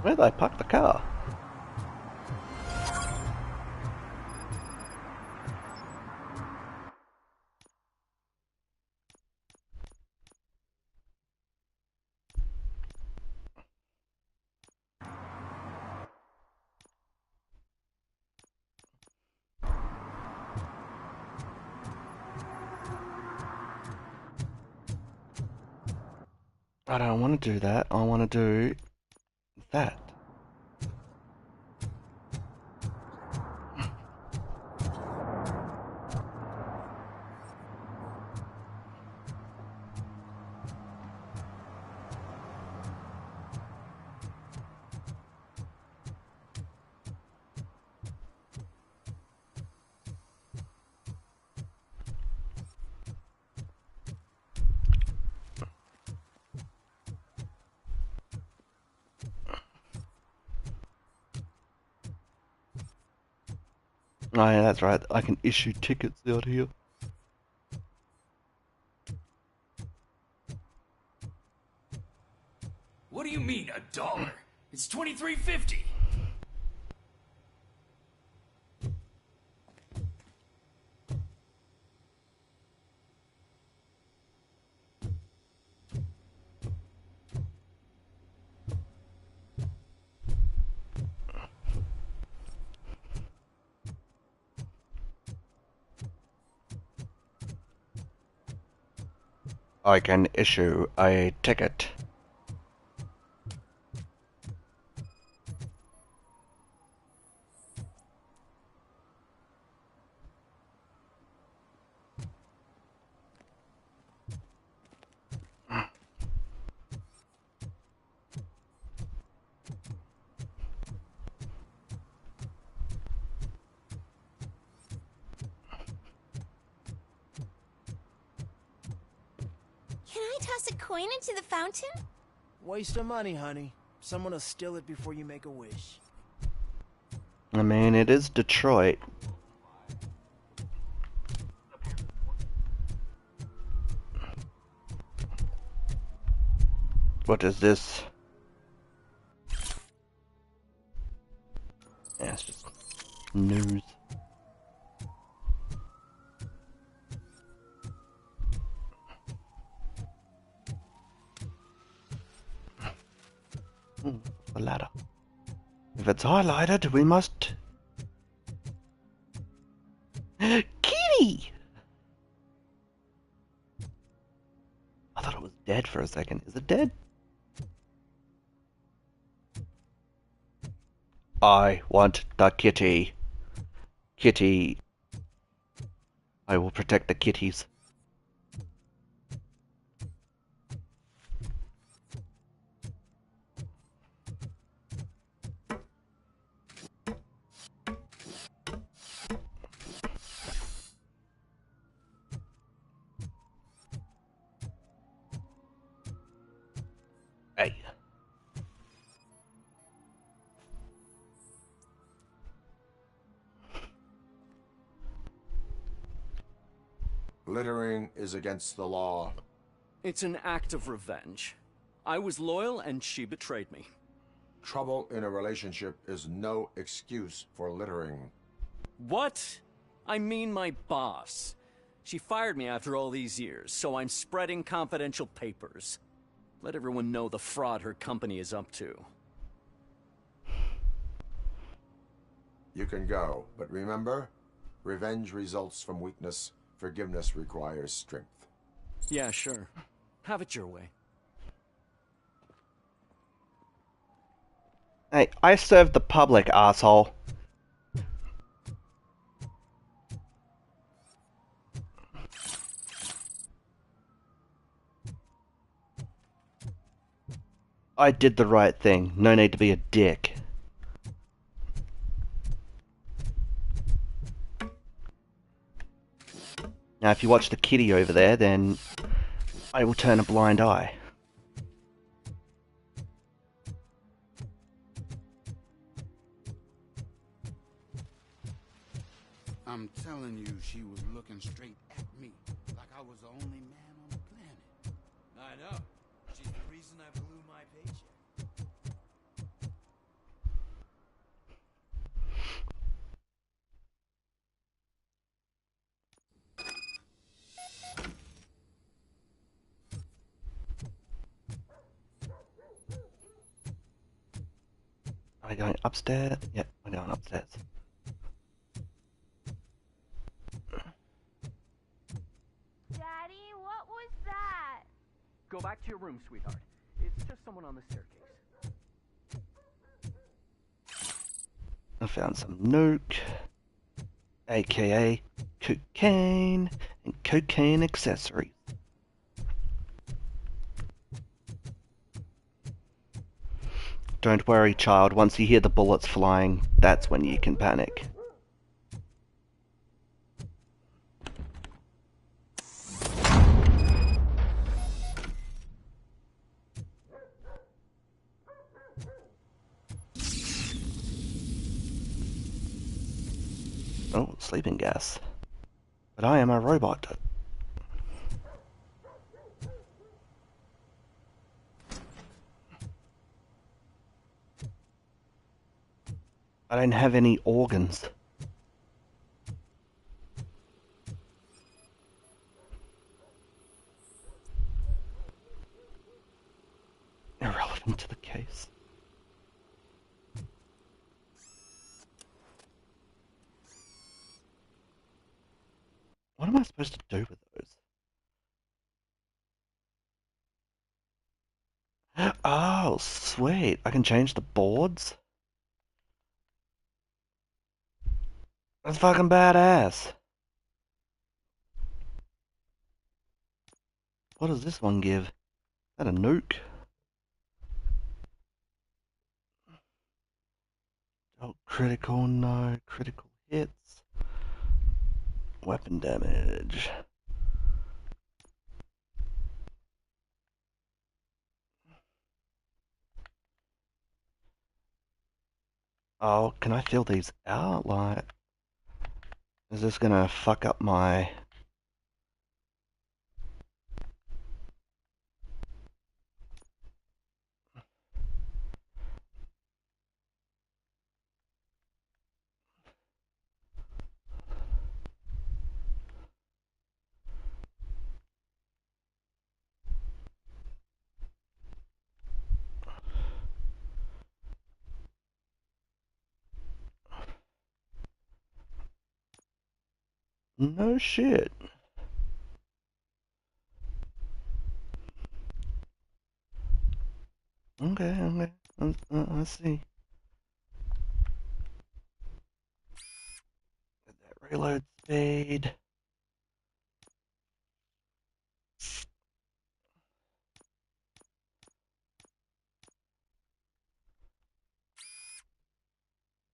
Where did I park the car? I don't want to do that. I want to do that. Oh yeah, that's right. I can issue tickets out here. What do you mean, $1? It's $23.50. I can issue a ticket. Can I toss a coin into the fountain? Waste of money, honey. Someone will steal it before you make a wish. I mean, it is Detroit. What is this? Yeah, it's just news. The ladder. If it's highlighted, we must... Kitty! I thought it was dead for a second. Is it dead? I want the kitty. Kitty. I will protect the kitties. Hey. Littering is against the law. It's an act of revenge. I was loyal and she betrayed me. Trouble in a relationship is no excuse for littering. What? I mean my boss. She fired me after all these years, so I'm spreading confidential papers. Let everyone know the fraud her company is up to. You can go, but remember, revenge results from weakness. Forgiveness requires strength. Yeah, sure. Have it your way. Hey, I serve the public, asshole. I did the right thing. No need to be a dick. Now, if you watch the kitty over there, then I will turn a blind eye. I'm telling you, she was looking straight at me, like I was the only man on the planet. I know. She's the reason I blew my paycheck. Are we going upstairs? Yep, we're going upstairs. Daddy, what was that? Go back to your room, sweetheart. It's just someone on the staircase. I found some nuke, aka cocaine and cocaine accessories. Don't worry, child. Once you hear the bullets flying, that's when you can panic. Oh, sleeping gas. But I am a robot. I don't have any organs. Irrelevant to the case. What am I supposed to do with those? Oh, sweet. I can change the boards? That's fucking badass. What does this one give? Is that a nuke? Oh, critical, no. Critical hits. Weapon damage. Oh, can I fill these out? Like, is this gonna fuck up my... No shit. Okay, okay. I see. Get that reload speed.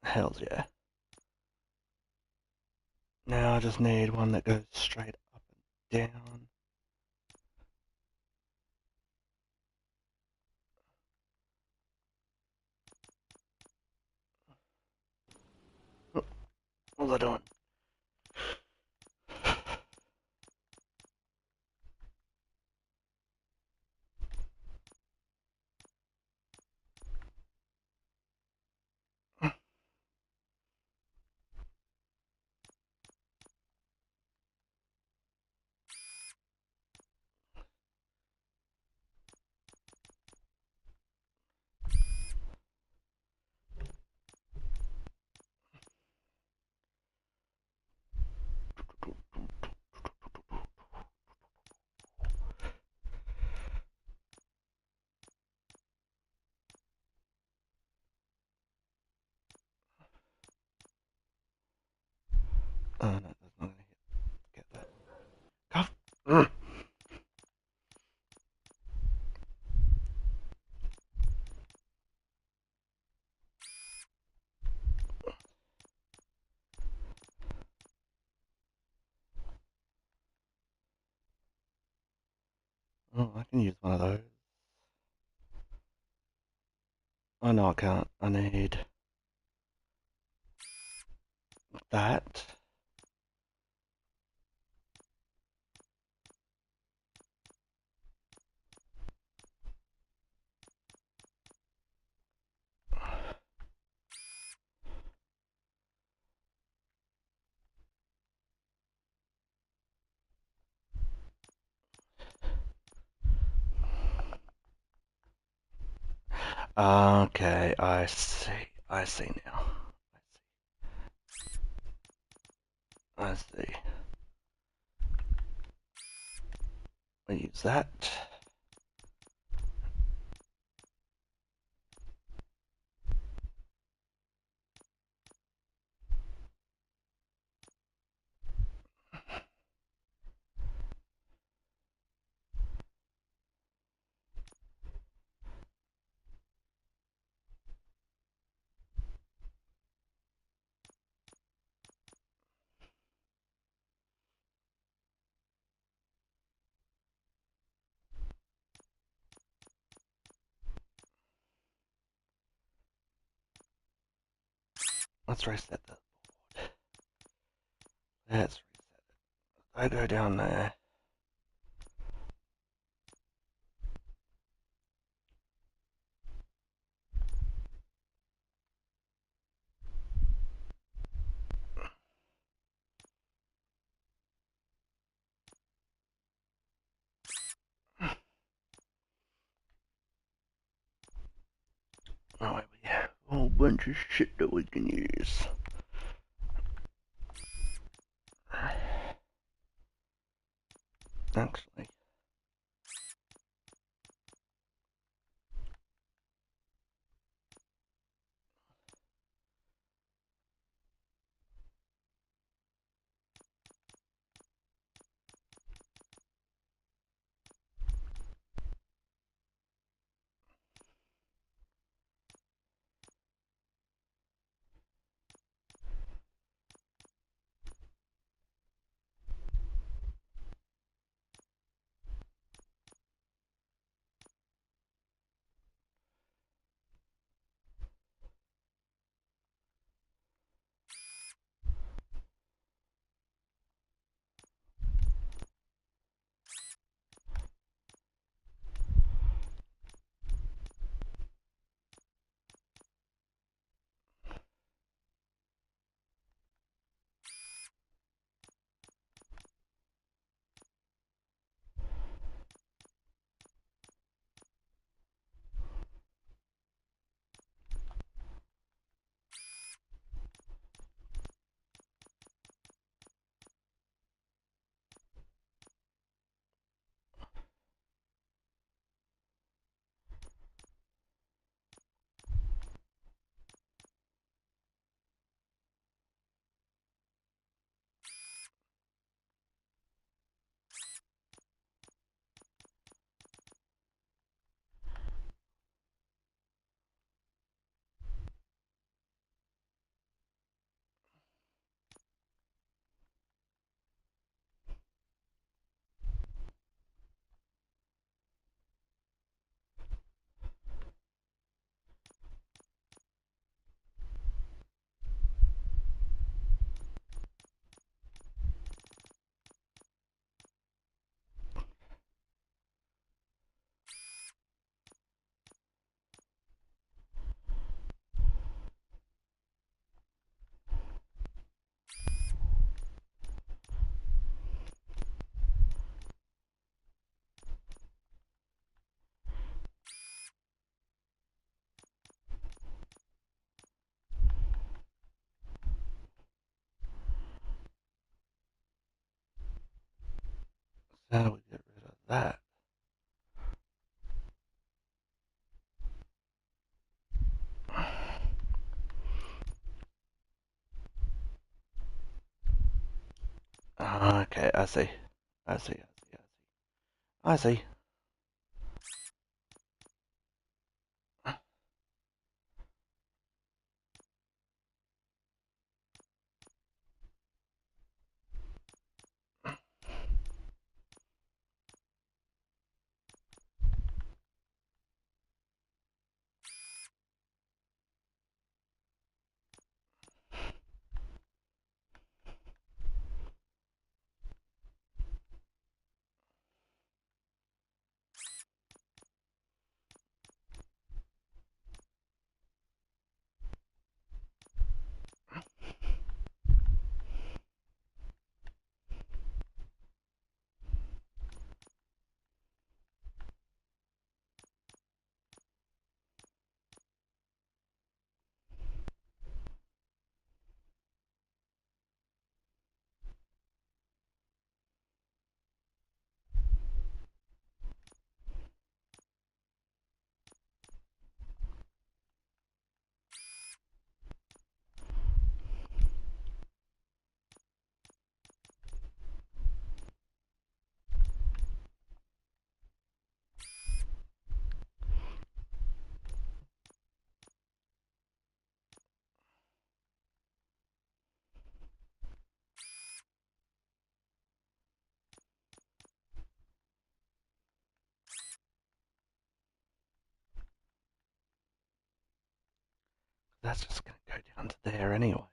Hells yeah. Now I just need one that goes straight up and down. Oh, what was I doing? Oh no, that's not gonna get that. Cough. Oh, I can use one of those. Oh no, I can't. I need that. Okay, I see. I see now. I see. I use that. Let's reset that board. Let's reset it. I go down there. Oh, we have a whole bunch of shit that we can use. Actually. Now we get rid of that. Okay, I see. I see. I see. That's just going to go down to there anyway.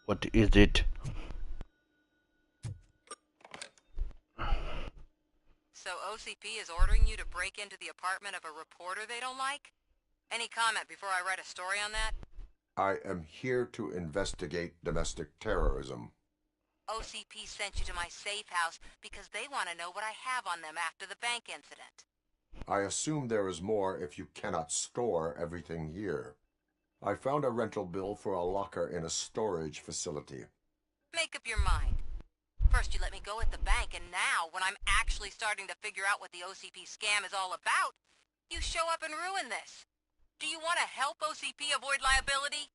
What is it? So OCP is ordering you to break into the apartment of a reporter they don't like? Any comment before I write a story on that? I am here to investigate domestic terrorism. OCP sent you to my safe house because they want to know what I have on them after the bank incident. I assume there is more if you cannot store everything here. I found a rental bill for a locker in a storage facility. Make up your mind. First you let me go at the bank, and now, when I'm actually starting to figure out what the OCP scam is all about, you show up and ruin this. Do you want to help OCP avoid liability?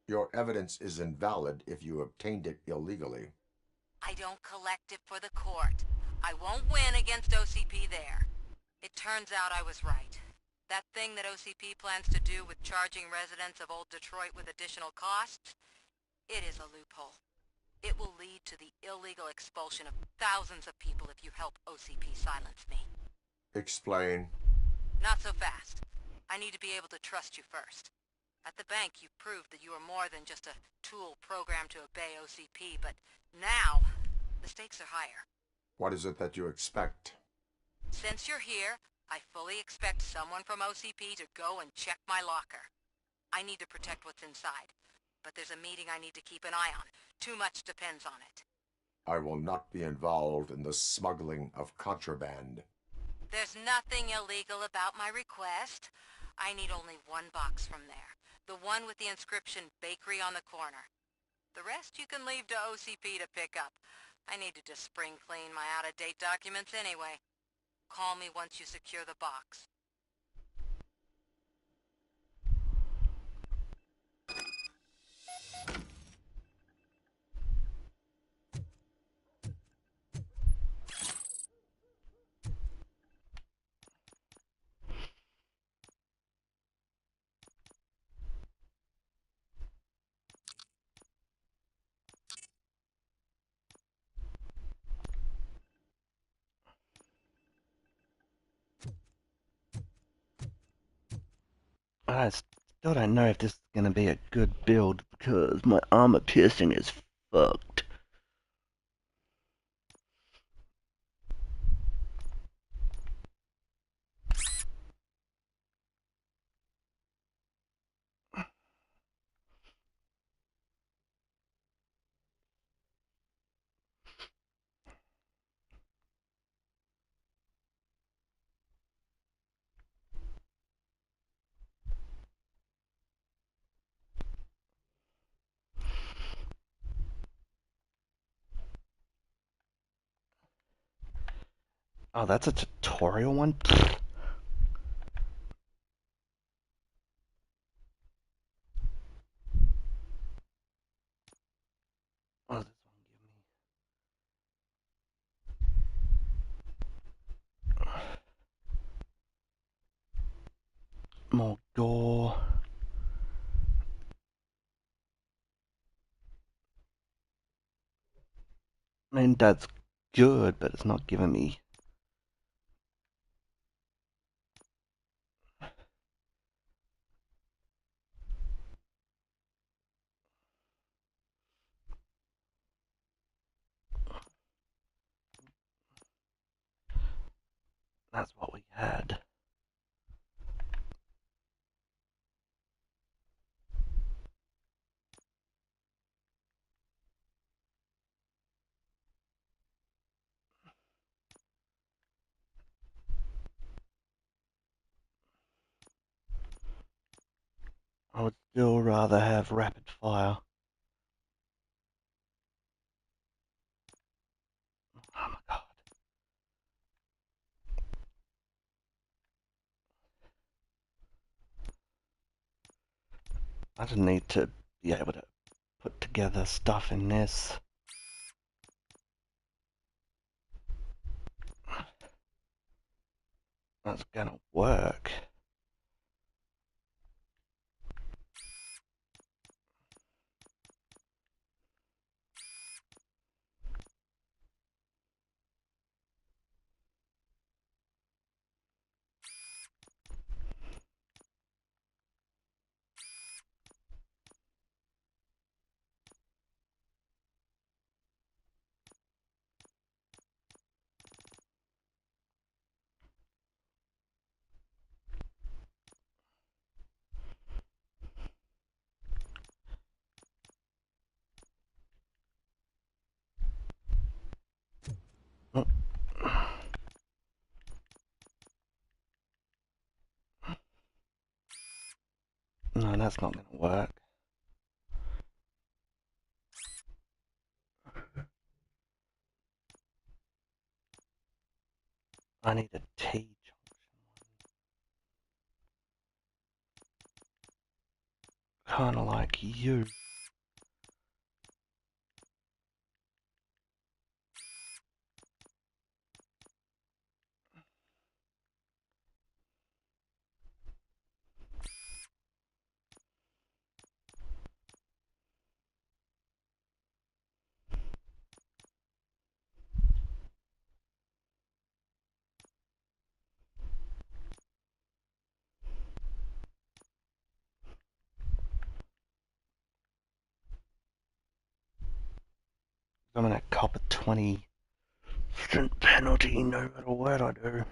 Your evidence is invalid if you obtained it illegally. I don't collect it for the court. I won't win against OCP there. It turns out I was right. That thing that OCP plans to do with charging residents of Old Detroit with additional costs, it is a loophole. It will lead to the illegal expulsion of thousands of people if you help OCP silence me. Explain. Not so fast. I need to be able to trust you first. At the bank, you proved that you are more than just a tool programmed to obey OCP, but now, the stakes are higher. What is it that you expect? Since you're here, I fully expect someone from OCP to go and check my locker. I need to protect what's inside, but there's a meeting I need to keep an eye on. Too much depends on it. I will not be involved in the smuggling of contraband. There's nothing illegal about my request. I need only one box from there. The one with the inscription Bakery on the corner. The rest you can leave to OCP to pick up. I need to just spring clean my out-of-date documents anyway. Call me once you secure the box. I still don't know if this is going to be a good build because my armor piercing is fucked. Oh, that's a tutorial one? Oh, this one give me more gore. I mean, that's good, but it's not giving me. That's what we had. I would still rather have rapid fire. Oh my god. I just need to be able to put together stuff in this. That's gonna work. Oh. No, that's not gonna work. I need a T junction. Kinda like you. I'm gonna cop a 20% penalty no matter what I do.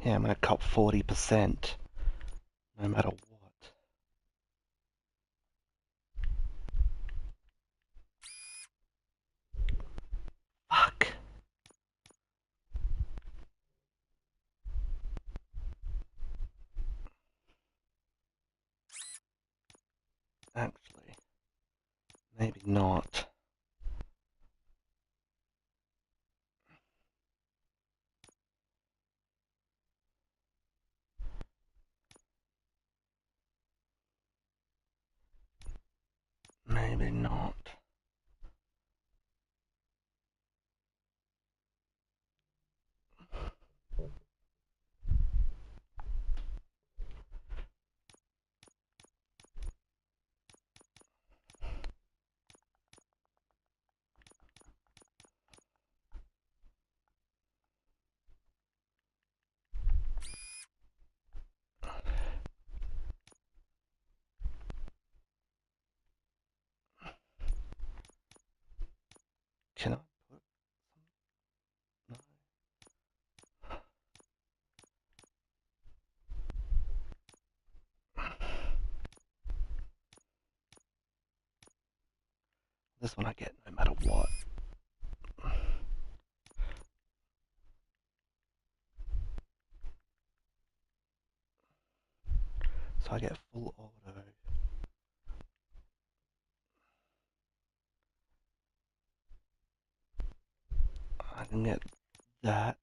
Yeah, I'm gonna cop 40% no matter what. Fuck. Actually, maybe not. Maybe not. Can I put... No. This one I get no matter what. So I get full auto. I can get that.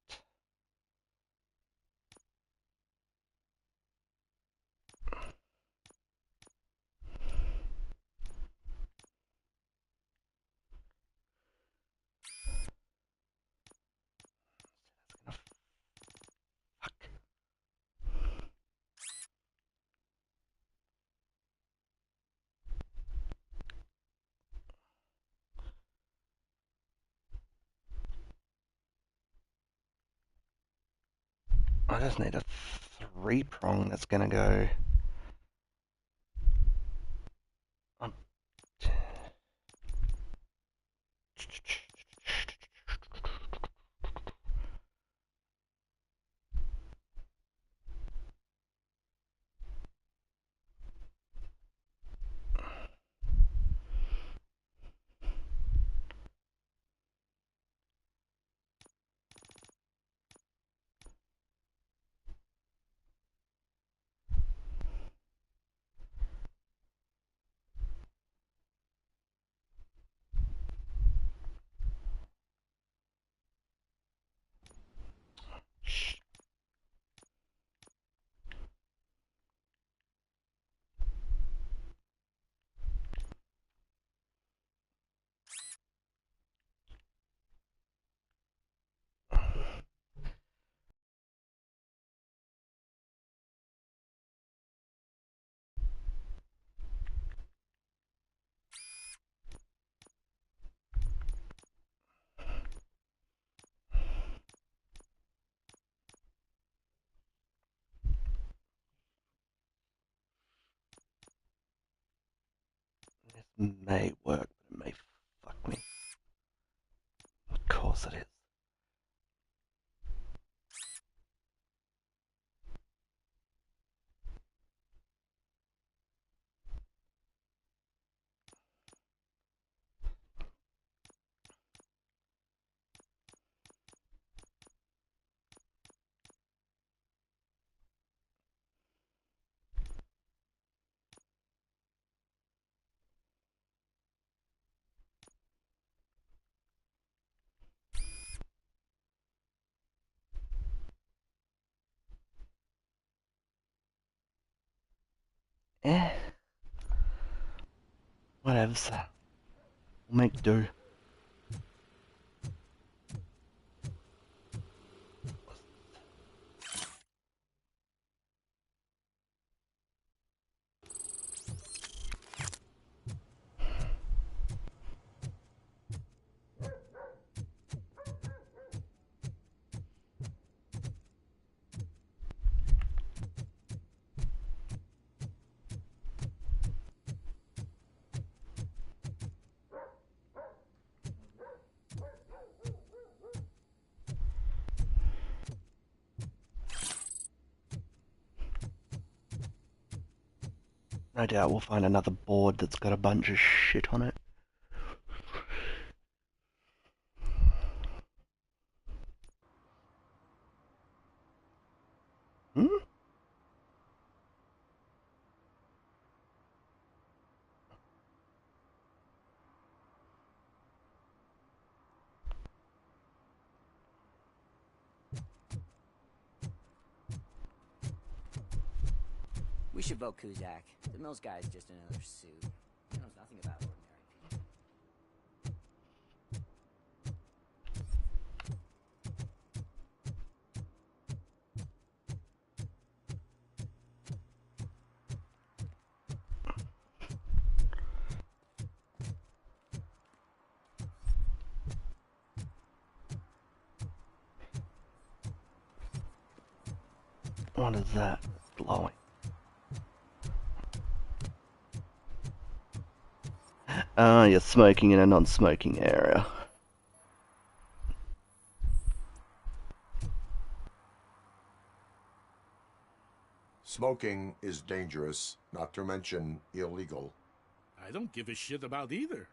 I just need a 3-prong that's gonna go. This may work, but it may fuck me. Of course it is. Eh. Whatevs. We'll make do. No doubt we'll find another board that's got a bunch of shit on it. Hmm? We should vote Kuzak. The Mills guy is just another suit. He knows nothing about ordinary people. What is that glowing? Ah, you're smoking in a non-smoking area. Smoking is dangerous, not to mention illegal. I don't give a shit about either.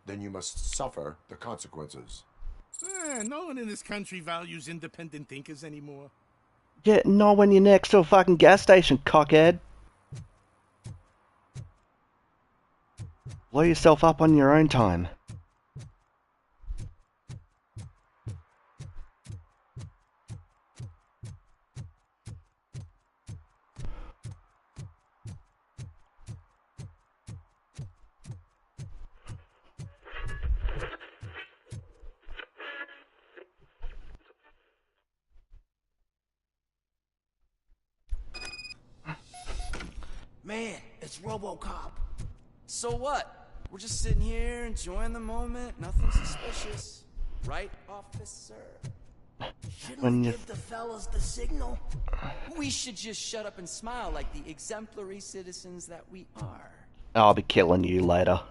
Then you must suffer the consequences. No one in this country values independent thinkers anymore. Yeah, not when you're next to a fucking gas station, cockhead. Blow yourself up on your own time. Man, it's Robocop. So what? We're just sitting here enjoying the moment. Nothing suspicious. Right, officer? Shouldn't When we you- give the fellas the signal? We should just shut up and smile like the exemplary citizens that we are. I'll be killing you later.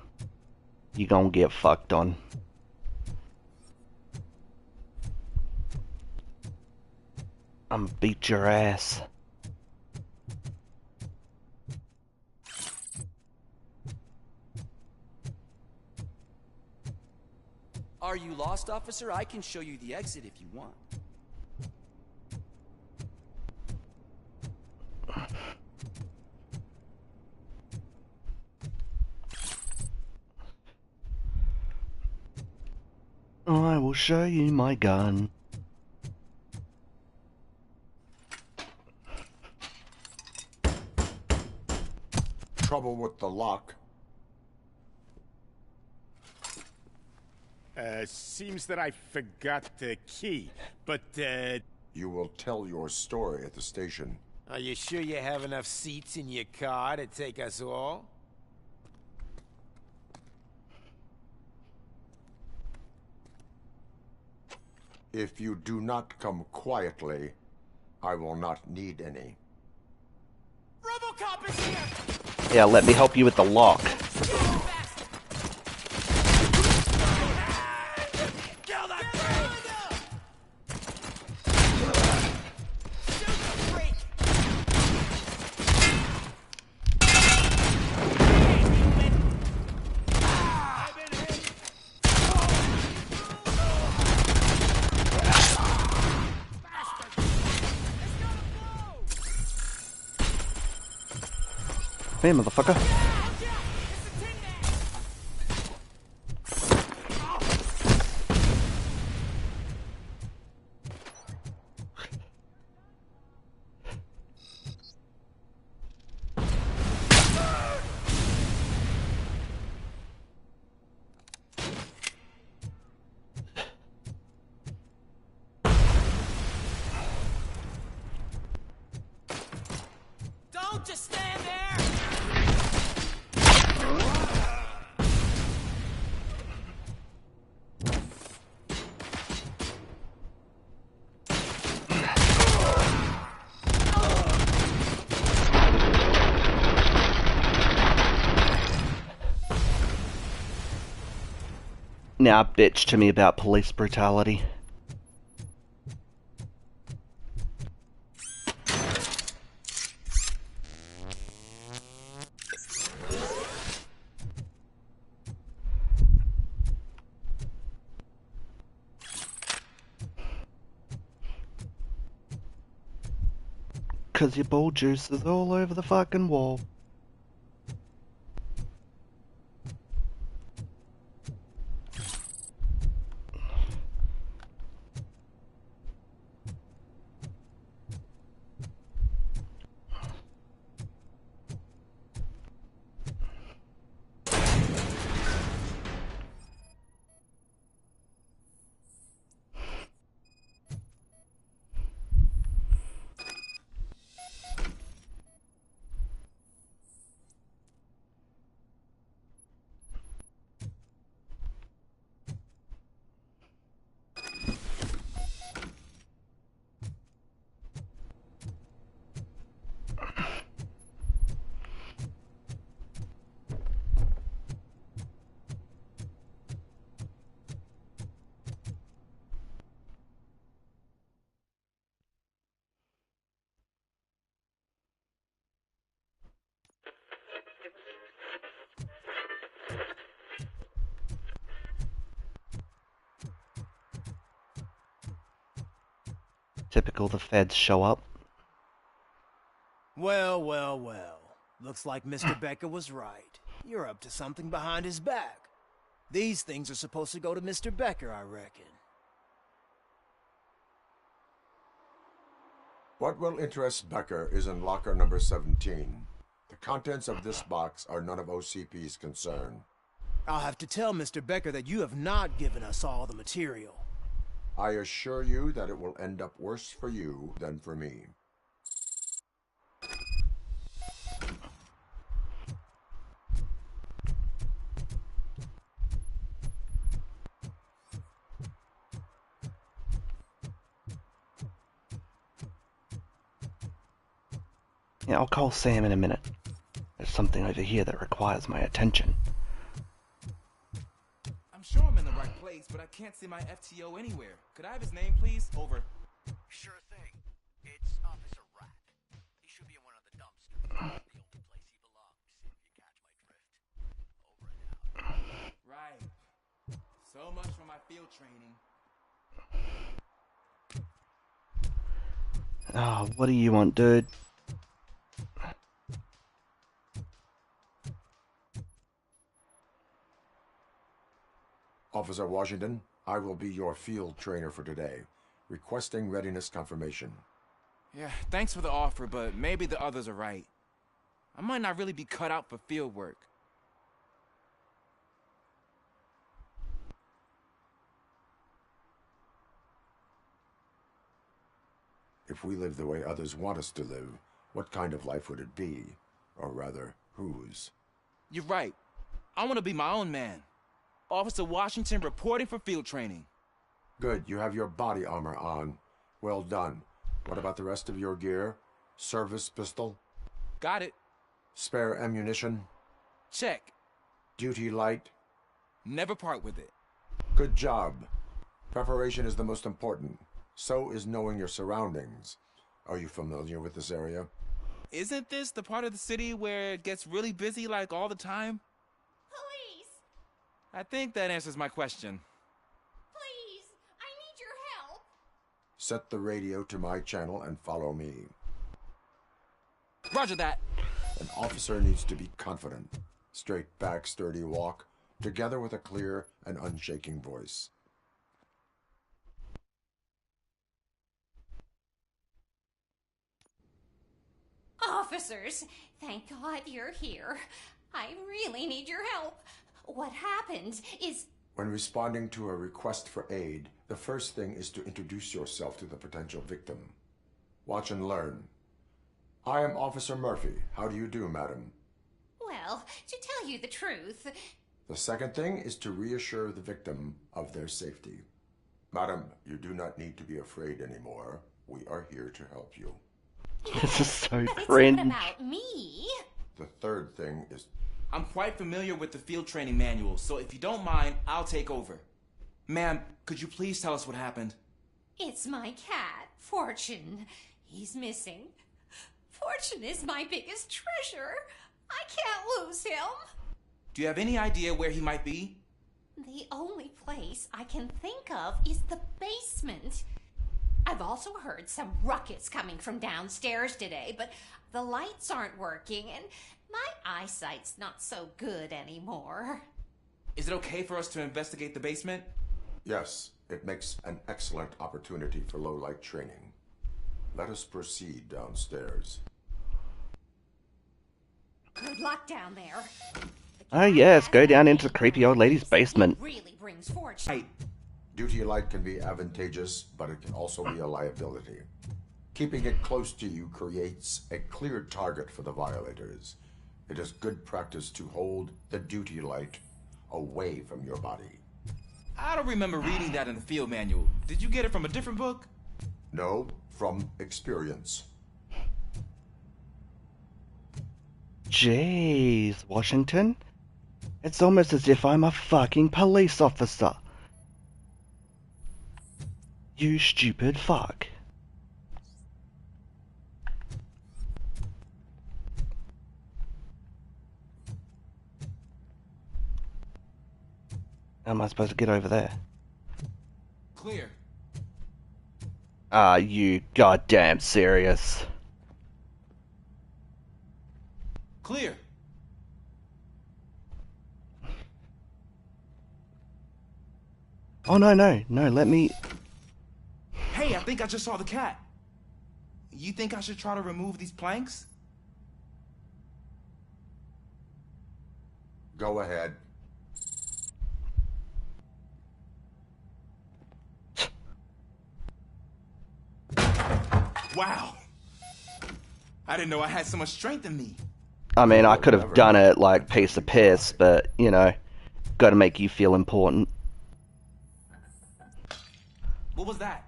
You gonna get fucked on. I'm beat your ass. Are you lost, officer? I can show you the exit if you want. I will show you my gun. Trouble with the lock. Seems that I forgot the key, but, You will tell your story at the station. Are you sure you have enough seats in your car to take us all? If you do not come quietly, I will not need any. Robocop is here! Yeah, let me help you with the lock. Kill that freak! Shoot the freak! Hey, motherfucker. Don't just stand there! Now bitch to me about police brutality. Cause your ball juice is all over the fucking wall. Typical the feds show up. Well, well, well. Looks like Mr. Becker was right. You're up to something behind his back. These things are supposed to go to Mr. Becker, I reckon. What will interest Becker is in locker number 17. The contents of this box are none of OCP's concern. I'll have to tell Mr. Becker that you have not given us all the material. I assure you that it will end up worse for you than for me. Yeah, I'll call Sam in a minute. There's something over here that requires my attention. I'm sure I'm in the right place, but I can't see my FTO anywhere. Could I have his name, please? Over. Sure thing. It's Officer Rat. He should be in one of the dumpsters. The only place he belongs, if you catch my drift. Over and out. Right. So much for my field training. Oh, what do you want, dude? Officer Washington, I will be your field trainer for today. Requesting readiness confirmation. Yeah, thanks for the offer, but maybe the others are right. I might not really be cut out for field work. If we live the way others want us to live, what kind of life would it be? Or rather, whose? You're right. I want to be my own man. Officer Washington reporting for field training. Good, you have your body armor on. Well done. What about the rest of your gear? Service pistol? Got it. Spare ammunition? Check. Duty light? Never part with it. Good job. Preparation is the most important. So is knowing your surroundings. Are you familiar with this area? Isn't this the part of the city where it gets really busy like all the time? Police! I think that answers my question. Please! I need your help! Set the radio to my channel and follow me. Roger that. An officer needs to be confident. Straight back, sturdy walk, together with a clear and unshaking voice. Officers, thank God you're here. I really need your help. What happened is... When responding to a request for aid, the first thing is to introduce yourself to the potential victim. Watch and learn. I am Officer Murphy. How do you do, madam? Well, to tell you the truth... The second thing is to reassure the victim of their safety. Madam, you do not need to be afraid anymore. We are here to help you. This is so But cringe. it's not about me. The third thing is... I'm quite familiar with the field training manual, so if you don't mind, I'll take over. Ma'am, could you please tell us what happened? It's my cat, Fortune. He's missing. Fortune is my biggest treasure. I can't lose him. Do you have any idea where he might be? The only place I can think of is the basement. I've also heard some ruckus coming from downstairs today, but the lights aren't working and my eyesight's not so good anymore. Is it okay for us to investigate the basement? Yes, it makes an excellent opportunity for low-light training. Let us proceed downstairs. Good luck down there. Oh yes, go down into the creepy old lady's basement. Really brings fortune. Duty light can be advantageous, but it can also be a liability. Keeping it close to you creates a clear target for the violators. It is good practice to hold the duty light away from your body. I don't remember reading that in the field manual. Did you get it from a different book? No, from experience. Jeez, Washington? It's almost as if I'm a fucking police officer. You stupid fuck. How am I supposed to get over there? Clear. Are you goddamn serious? Clear. Oh no, let me... Hey, I think I just saw the cat. You think I should try to remove these planks? Go ahead. Wow. I didn't know I had so much strength in me. I mean, I could have done it like piece of piss, but, you know, gotta make you feel important. What was that?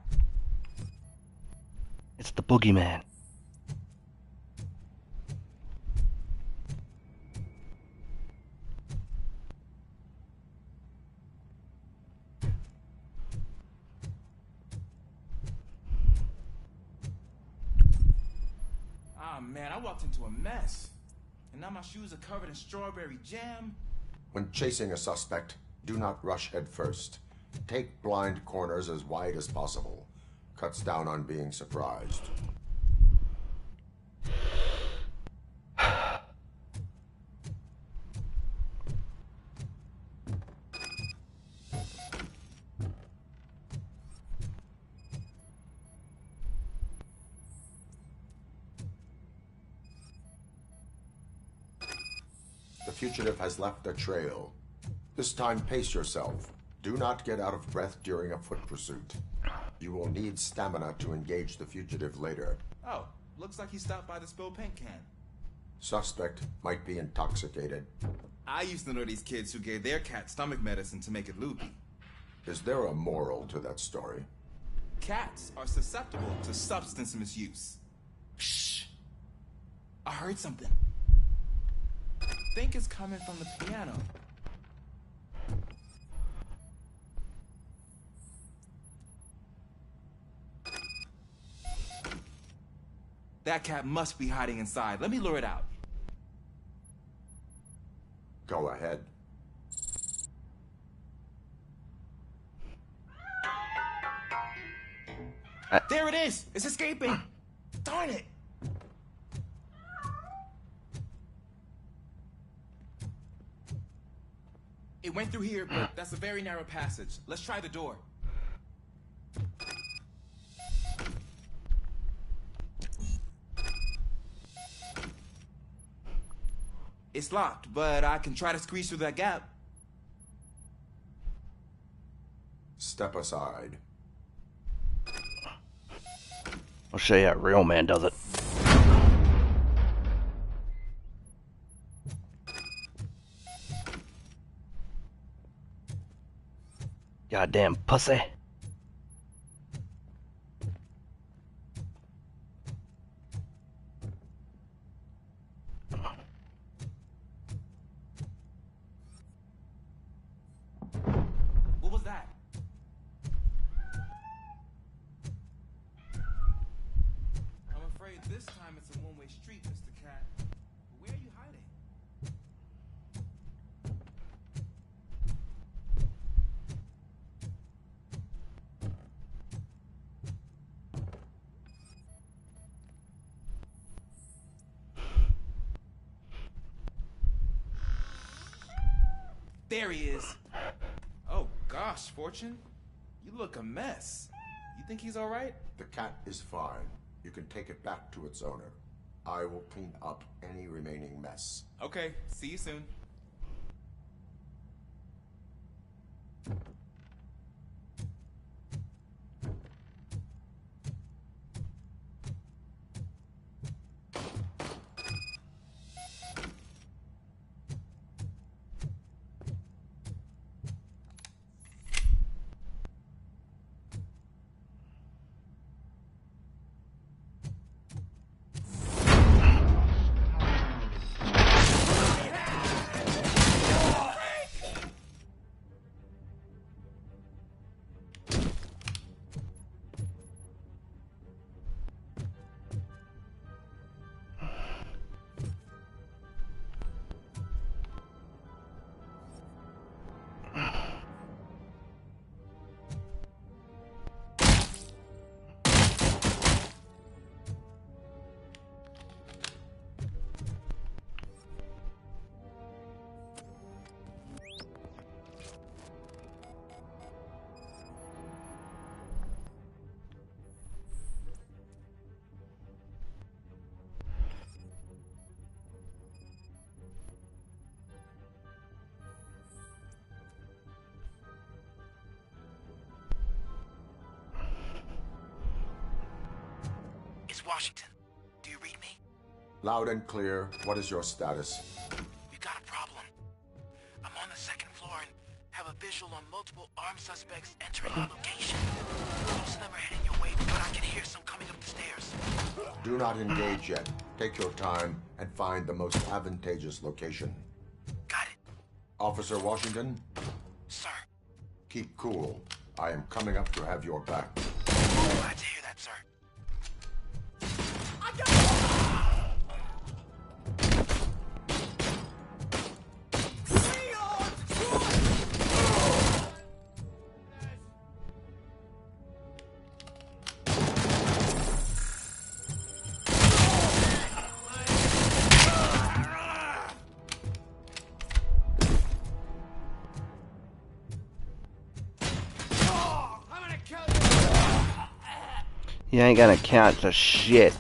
It's the boogeyman. Ah, man, I walked into a mess. And now my shoes are covered in strawberry jam. When chasing a suspect, do not rush head first. Take blind corners as wide as possible. Cuts down on being surprised. The fugitive has left a trail. This time, pace yourself. Do not get out of breath during a foot pursuit. You will need stamina to engage the fugitive later. Oh, looks like he stopped by the spilled paint can. Suspect might be intoxicated. I used to know these kids who gave their cat stomach medicine to make it loopy. Is there a moral to that story? Cats are susceptible to substance misuse. Shh. I heard something. I think it's coming from the piano. That cat must be hiding inside. Let me lure it out. Go ahead. There it is! It's escaping! Darn it! It went through here, but that's a very narrow passage. Let's try the door. It's locked, but I can try to squeeze through that gap. Step aside. I'll show you how a real man does it. Goddamn pussy. What was that? I'm afraid this time it's a one-way street, Mr. Cat. Where are you hiding? There he is. Oh gosh, Fortune. You look a mess. You think he's alright? The cat is fine. You can take it back to its owner. I will clean up any remaining mess. Okay, see you soon. Washington, do you read me? Loud and clear. What is your status? We got a problem. I'm on the second floor and have a visual on multiple armed suspects entering our location. Most of them are heading your way, but I can hear some coming up the stairs. Do not engage yet. Take your time and find the most advantageous location. Got it. Officer Washington? Sir. Keep cool. I am coming up to have your back. Glad to hear that, sir. You ain't gonna count to shit.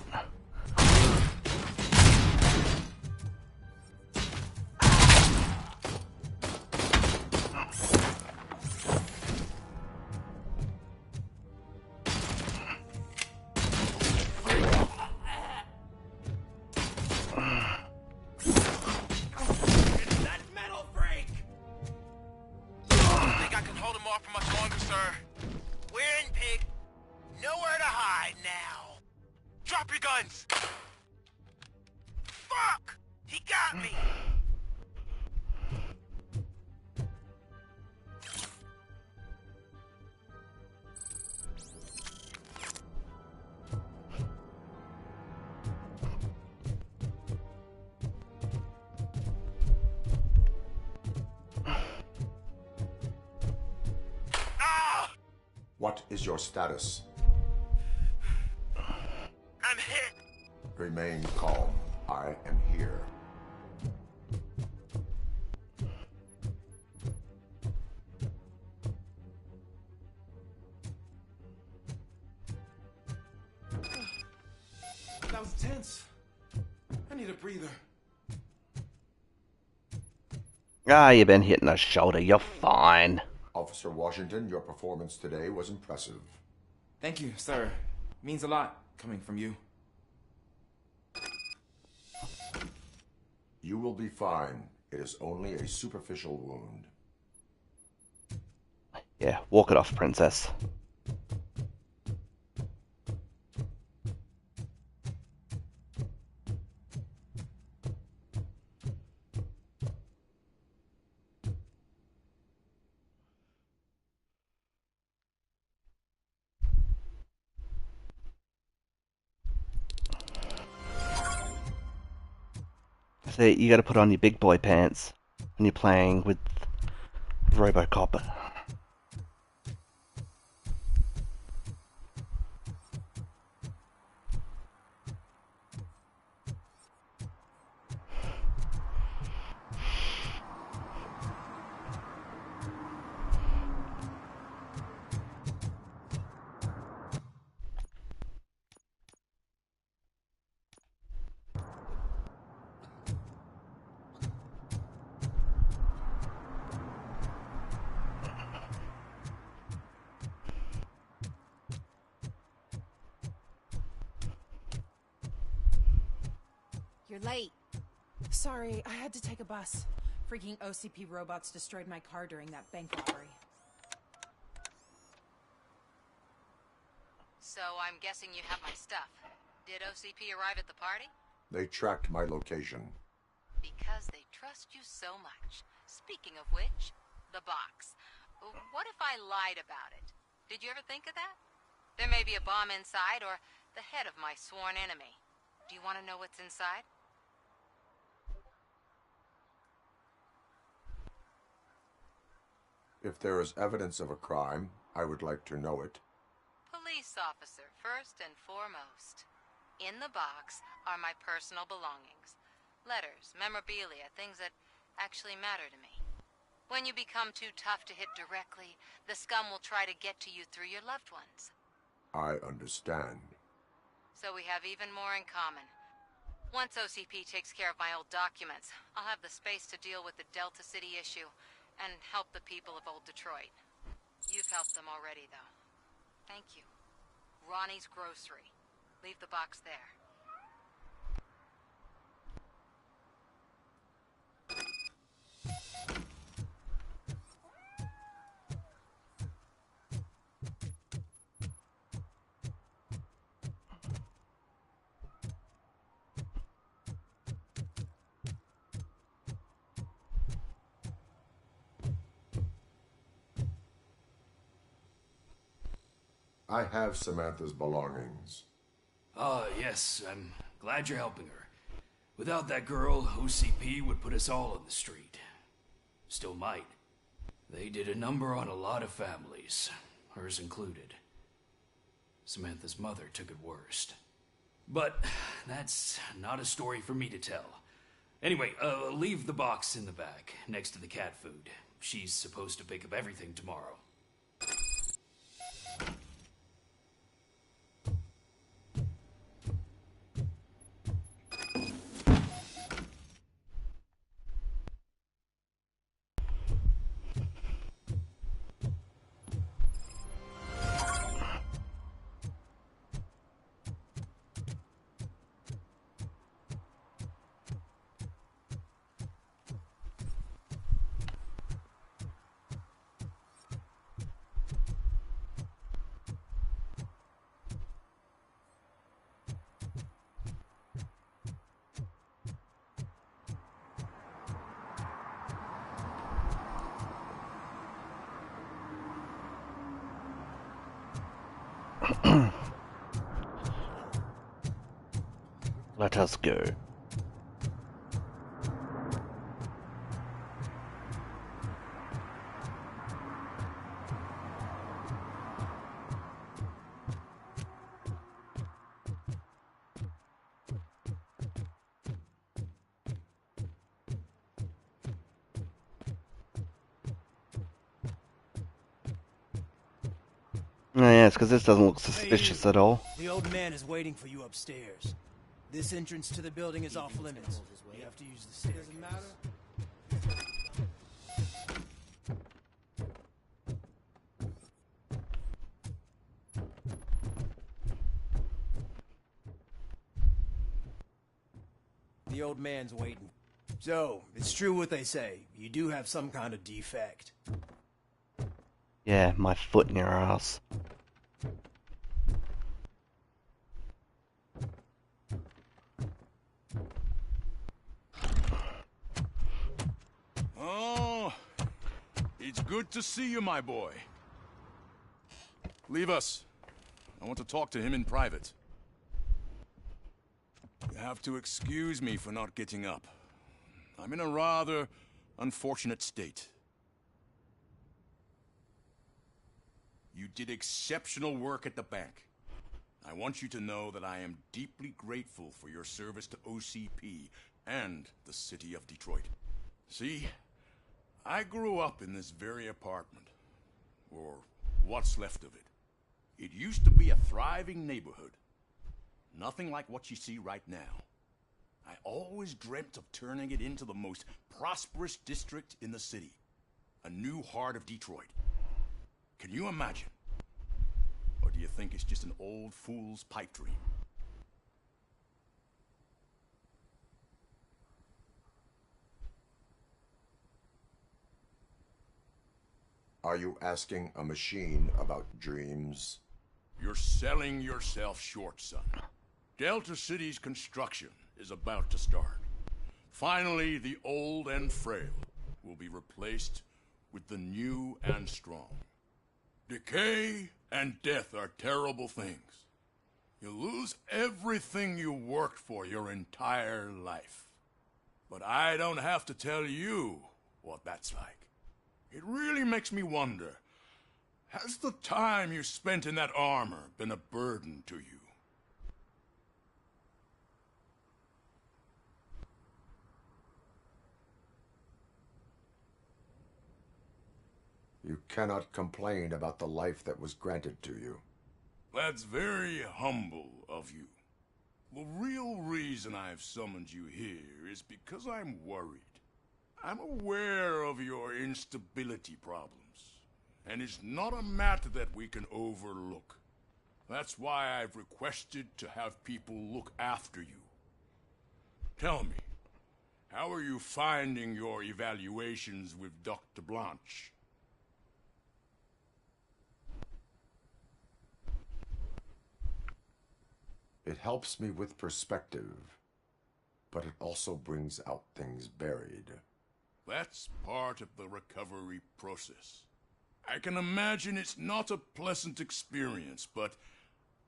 What is your status? I'm hit. Remain calm. I am here. That was tense. I need a breather. Ah, you've been hit in the shoulder. You're fine. Officer Washington, your performance today was impressive. Thank you, sir. Means a lot coming from you. You will be fine. It is only a superficial wound. Yeah, walk it off, princess. So you gotta put on your big boy pants when you're playing with Robocop. You're late. Sorry, I had to take a bus. Freaking OCP robots destroyed my car during that bank robbery. So I'm guessing you have my stuff. Did OCP arrive at the party? They tracked my location. Because they trust you so much. Speaking of which, the box. What if I lied about it? Did you ever think of that? There may be a bomb inside or the head of my sworn enemy. Do you want to know what's inside? If there is evidence of a crime, I would like to know it. Police officer, first and foremost. In the box are my personal belongings. Letters, memorabilia, things that actually matter to me. When you become too tough to hit directly, the scum will try to get to you through your loved ones. I understand. So we have even more in common. Once OCP takes care of my old documents, I'll have the space to deal with the Delta City issue and help the people of Old Detroit. You've helped them already, though. Thank you. Ronnie's Grocery. Leave the box there. I have Samantha's belongings. Ah, yes, I'm glad you're helping her. Without that girl, OCP would put us all on the street. Still might. They did a number on a lot of families, hers included. Samantha's mother took it worst. But that's not a story for me to tell. Anyway, leave the box in the back, next to the cat food. She's supposed to pick up everything tomorrow. Let us go. Oh yes, because this doesn't look suspicious at all. The old man is waiting for you upstairs. This entrance to the building is off limits. You have to use the stairs. Doesn't matter. The old man's waiting. So, it's true what they say. You do have some kind of defect. Yeah, my foot in your ass. Oh, it's good to see you, my boy. Leave us. I want to talk to him in private. You have to excuse me for not getting up. I'm in a rather unfortunate state. You did exceptional work at the bank. I want you to know that I am deeply grateful for your service to OCP and the city of Detroit. See, I grew up in this very apartment, or what's left of it. It used to be a thriving neighborhood. Nothing like what you see right now. I always dreamt of turning it into the most prosperous district in the city. A new heart of Detroit. Can you imagine? Or do you think it's just an old fool's pipe dream? Are you asking a machine about dreams? You're selling yourself short, son. Delta City's construction is about to start. Finally, the old and frail will be replaced with the new and strong. Decay and death are terrible things. You lose everything you worked for your entire life. But I don't have to tell you what that's like. It really makes me wonder, has the time you spent in that armor been a burden to you? You cannot complain about the life that was granted to you. That's very humble of you. The real reason I've summoned you here is because I'm worried. I'm aware of your instability problems, and it's not a matter that we can overlook. That's why I've requested to have people look after you. Tell me, how are you finding your evaluations with Dr. Blanche? It helps me with perspective, but it also brings out things buried. That's part of the recovery process. I can imagine it's not a pleasant experience, but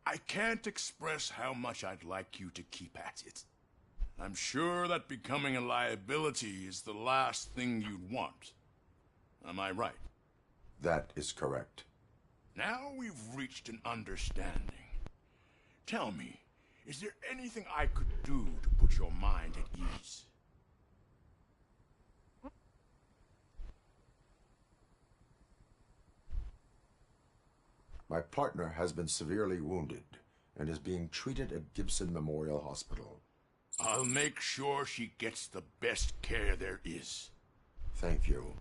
I can't express how much I'd like you to keep at it. I'm sure that becoming a liability is the last thing you'd want. Am I right? That is correct. Now we've reached an understanding. Tell me, is there anything I could do to put your mind at ease? My partner has been severely wounded and is being treated at Gibson Memorial Hospital. I'll make sure she gets the best care there is. Thank you.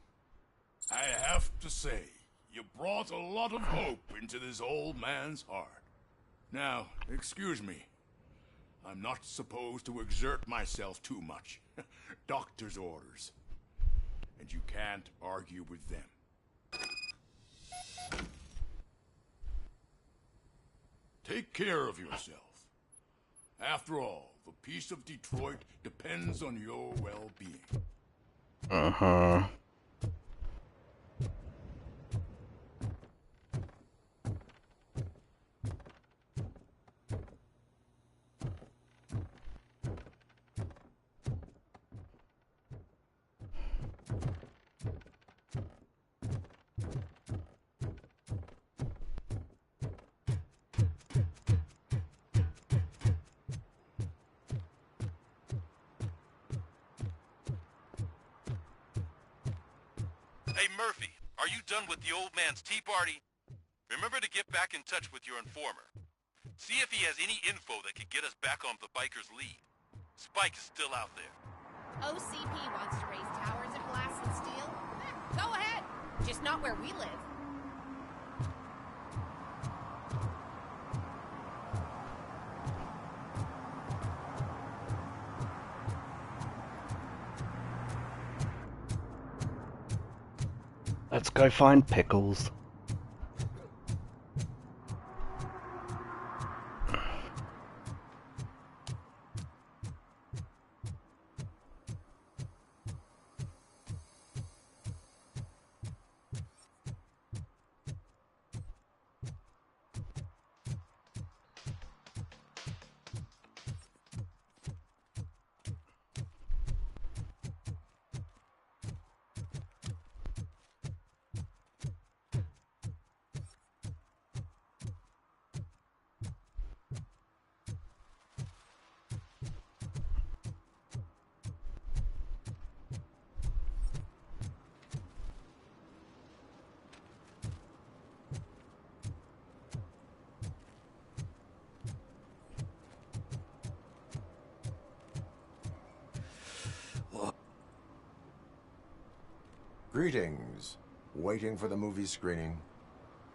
I have to say, you brought a lot of hope into this old man's heart. Now, excuse me. I'm not supposed to exert myself too much. Doctor's orders. And you can't argue with them. Take care of yourself. After all, the peace of Detroit depends on your well-being. Uh-huh. Hey, Murphy, are you done with the old man's tea party? Remember to get back in touch with your informer. See if he has any info that could get us back on the biker's lead. Spike is still out there. OCP wants to raise towers of glass and steel? Go ahead. Just not where we live. Let's go find Pickles. Greetings. Waiting for the movie screening.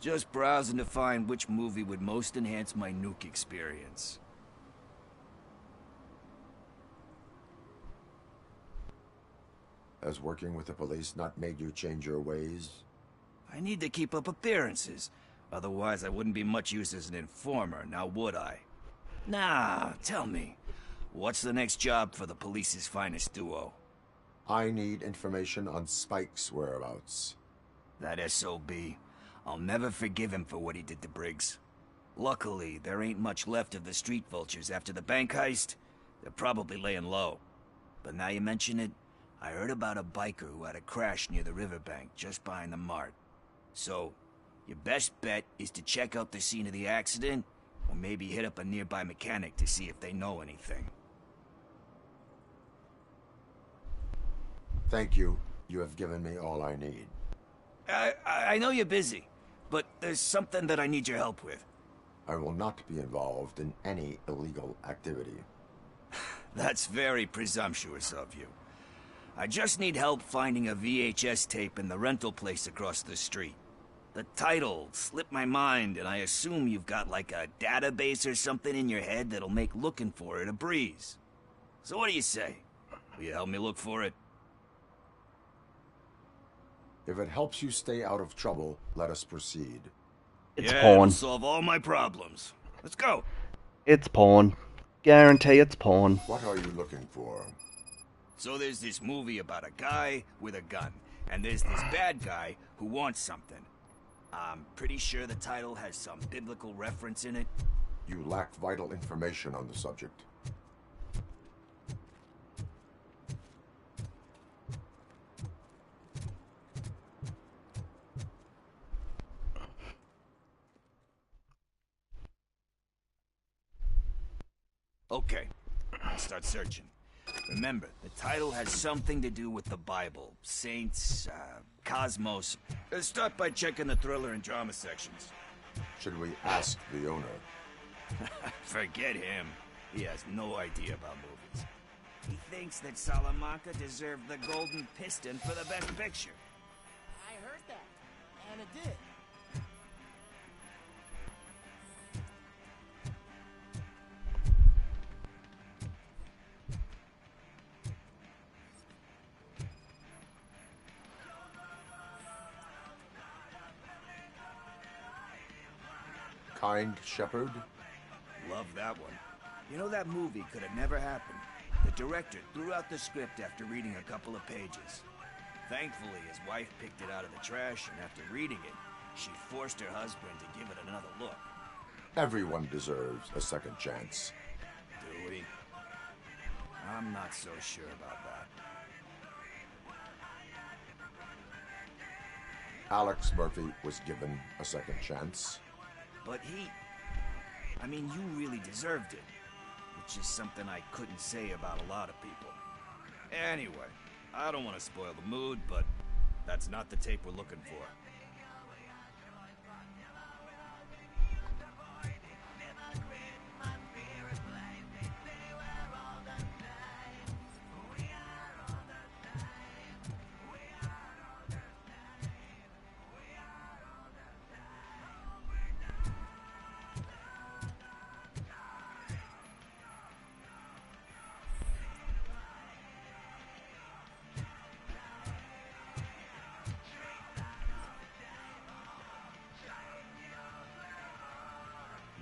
Just browsing to find which movie would most enhance my nuke experience. Has working with the police not made you change your ways? I need to keep up appearances. Otherwise, I wouldn't be much use as an informer, now would I? Nah, tell me. What's the next job for the police's finest duo? I need information on Spike's whereabouts. That SOB. I'll never forgive him for what he did to Briggs. Luckily, there ain't much left of the street vultures after the bank heist. They're probably laying low. But now you mention it, I heard about a biker who had a crash near the riverbank just behind the mart. So, your best bet is to check out the scene of the accident, or maybe hit up a nearby mechanic to see if they know anything. Thank you. You have given me all I need. I know you're busy, but there's something that I need your help with. I will not be involved in any illegal activity. That's very presumptuous of you. I just need help finding a VHS tape in the rental place across the street. The title slipped my mind, and I assume you've got like a database or something in your head that'll make looking for it a breeze. So what do you say? Will you help me look for it? If it helps you stay out of trouble, let us proceed. It's yeah, porn. it'll solve all my problems. Let's go. It's porn. Guarantee it's porn. What are you looking for? So there's this movie about a guy with a gun, and there's this bad guy who wants something. I'm pretty sure the title has some biblical reference in it. You lack vital information on the subject. Okay, let's start searching. Remember, the title has something to do with the Bible, saints, cosmos. Let's start by checking the thriller and drama sections. Should we ask the owner? Forget him. He has no idea about movies. He thinks that Salamanca deserved the Golden Piston for the Best Picture. I heard that, and it did. Kind Shepherd? Love that one. You know, that movie could have never happened. The director threw out the script after reading a couple of pages. Thankfully, his wife picked it out of the trash, and after reading it, she forced her husband to give it another look. Everyone deserves a second chance. Do we? I'm not so sure about that. Alex Murphy was given a second chance. But I mean, you really deserved it. Which is something I couldn't say about a lot of people. Anyway, I don't want to spoil the mood, but that's not the tape we're looking for.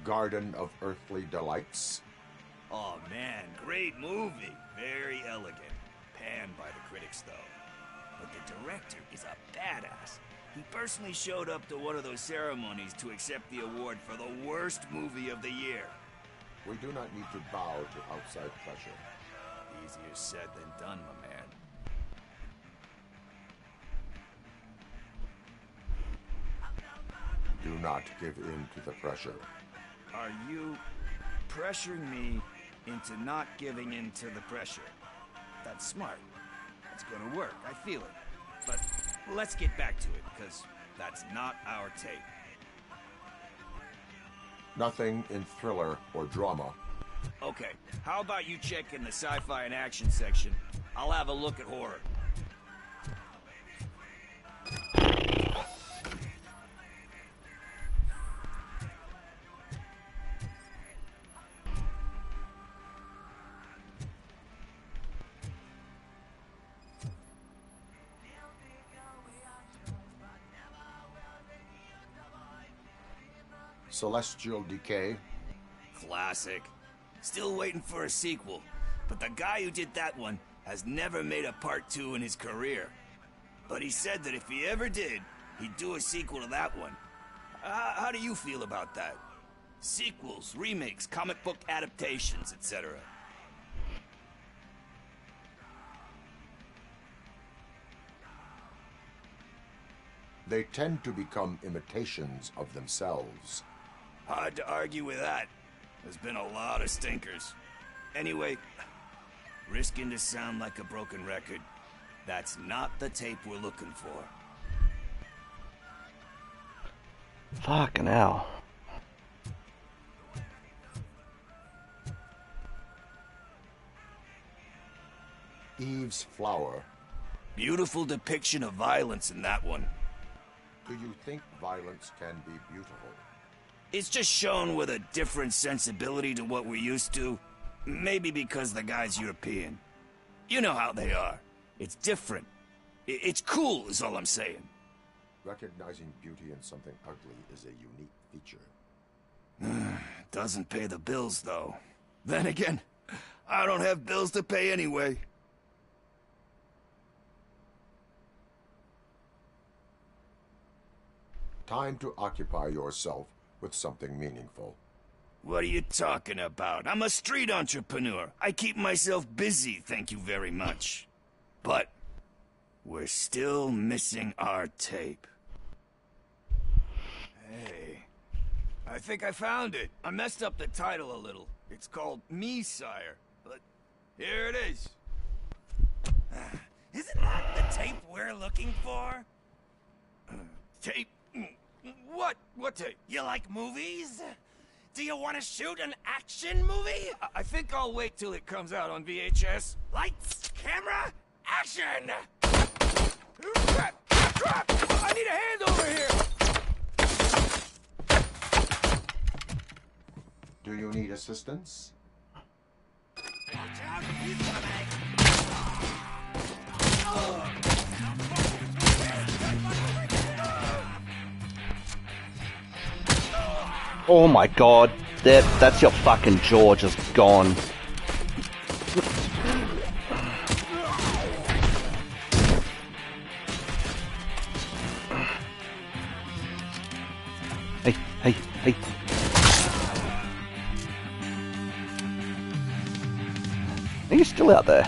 Garden of Earthly Delights. Oh man, great movie. Very elegant. Panned by the critics, though. But the director is a badass. He personally showed up to one of those ceremonies to accept the award for the worst movie of the year. We do not need to bow to outside pressure. Easier said than done, my man. Do not give in to the pressure. Are you pressuring me into not giving in to the pressure? That's smart. That's gonna work. I feel it. But let's get back to it, because that's not our tape. Nothing in thriller or drama. Okay, how about you check in the sci-fi and action section? I'll have a look at horror. Celestial Decay. Classic. Still waiting for a sequel, but the guy who did that one has never made a part 2 in his career. But he said that if he ever did, he'd do a sequel to that one. How do you feel about that? Sequels, remakes, comic book adaptations, etc. They tend to become imitations of themselves. Hard to argue with that. There's been a lot of stinkers. Anyway, risking to sound like a broken record, that's not the tape we're looking for. Fucking hell. Eve's Flower. Beautiful depiction of violence in that one. Do you think violence can be beautiful? It's just shown with a different sensibility to what we're used to. Maybe because the guy's European. You know how they are. It's different. It's cool, is all I'm saying. Recognizing beauty in something ugly is a unique feature. Doesn't pay the bills, though. Then again, I don't have bills to pay anyway. Time to occupy yourself with something meaningful. What are you talking about? I'm a street entrepreneur. I keep myself busy, thank you very much. But we're still missing our tape. Hey, I think I found it. I messed up the title a little. It's called Me, Sire. But here it is. Isn't that the tape we're looking for? Tape? What tape? You like movies? Do you want to shoot an action movie? I think I'll wait till it comes out on VHS. Lights, camera, action! Crap! I need a hand over here! Do you need assistance? Watch out, he's coming! Oh my god, that's your fucking jaw just gone. Hey. Are you still out there?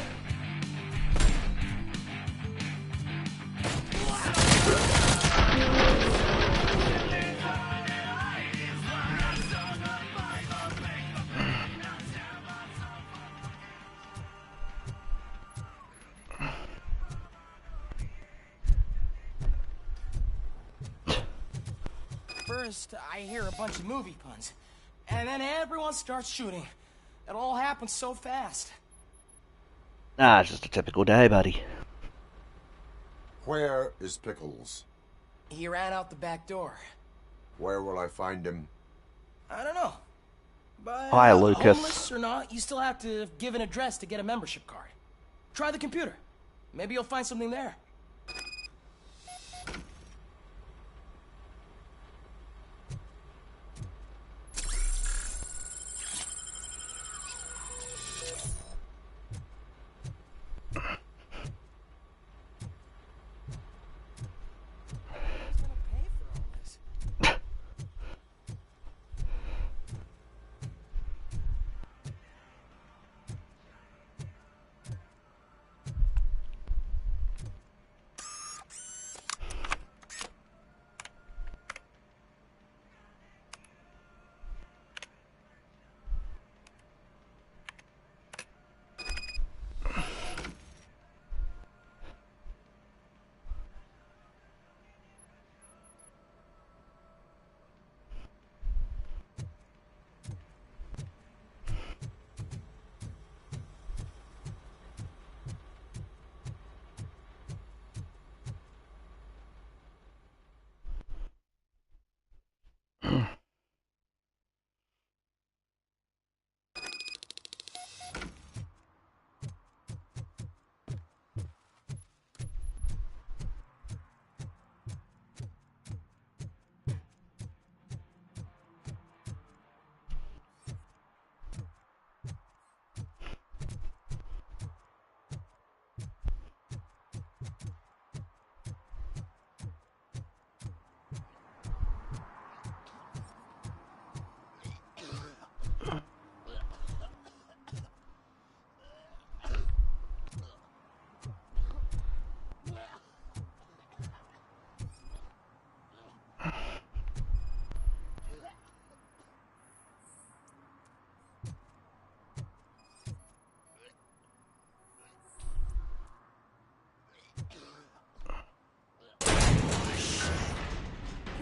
First, I hear a bunch of movie puns, and then everyone starts shooting. It all happens so fast. Ah, it's just a typical day, buddy. Where is Pickles? He ran out the back door. Where will I find him? I don't know. But Hi, Lucas. Homeless or not, you still have to give an address to get a membership card. Try the computer. Maybe you'll find something there.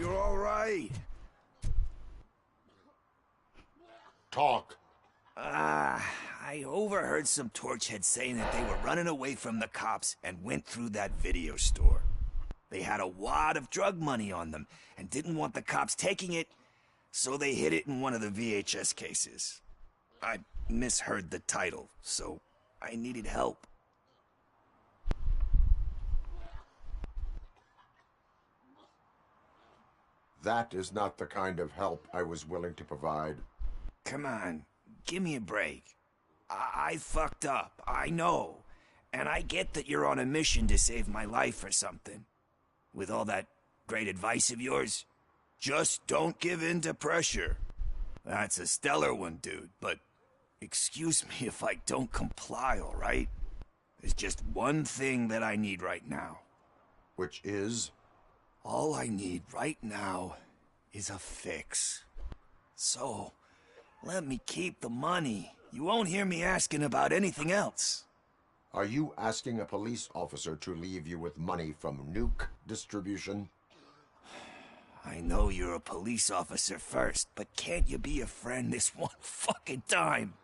you're all right. Talk. I overheard some torchheads saying that they were running away from the cops and went through that video store. They had a wad of drug money on them and didn't want the cops taking it, so they hid it in one of the VHS cases. I misheard the title, so I needed help. That is not the kind of help I was willing to provide. Come on, give me a break. I fucked up, I know. And I get that you're on a mission to save my life or something. With all that great advice of yours, just don't give in to pressure. That's a stellar one, dude, but excuse me if I don't comply, all right? There's just one thing that I need right now. Which is? All I need right now is a fix. So, let me keep the money. You won't hear me asking about anything else. Are you asking a police officer to leave you with money from nuke distribution? I know you're a police officer first, but can't you be a friend this one fucking time?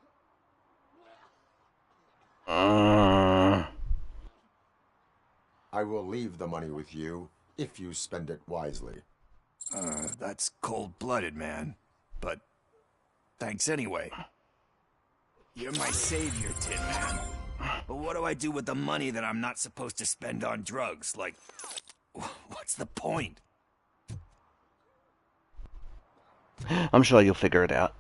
I will leave the money with you if you spend it wisely. That's cold-blooded, man. But thanks anyway. You're my savior, Tin Man. But what do I do with the money that I'm not supposed to spend on drugs? Like, what's the point? I'm sure you'll figure it out.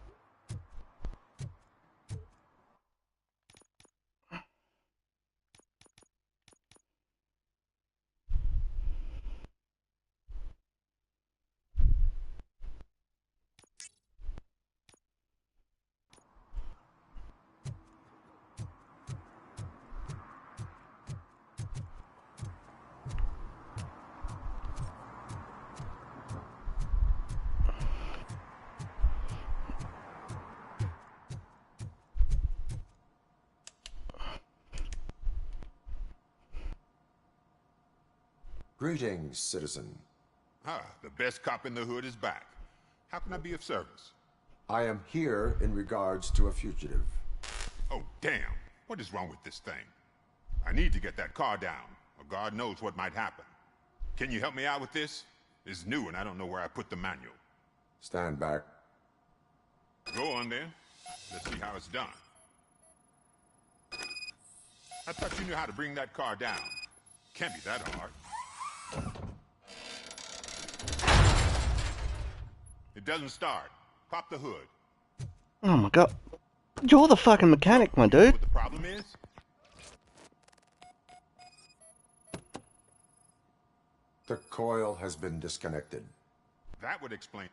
Greetings, citizen. The best cop in the hood is back. How can I be of service? I am here in regards to a fugitive. Oh, damn. What is wrong with this thing? I need to get that car down, or God knows what might happen. Can you help me out with this? It's new and I don't know where I put the manual. Stand back. Go on then. Let's see how it's done. I thought you knew how to bring that car down. Can't be that hard. It doesn't start. Pop the hood. Oh my god. You're the fucking mechanic, my dude. What the problem is? The coil has been disconnected. That would explain.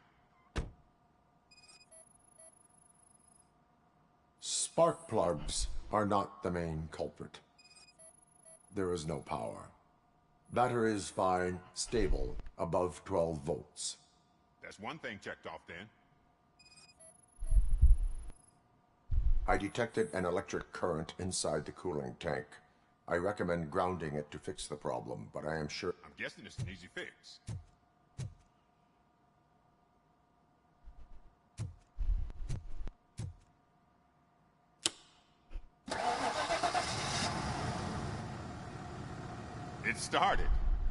Spark plugs are not the main culprit. There is no power. Battery is fine, stable, above 12 volts. That's one thing checked off then. I detected an electric current inside the cooling tank. I recommend grounding it to fix the problem, but I am sure... I'm guessing it's an easy fix. It started.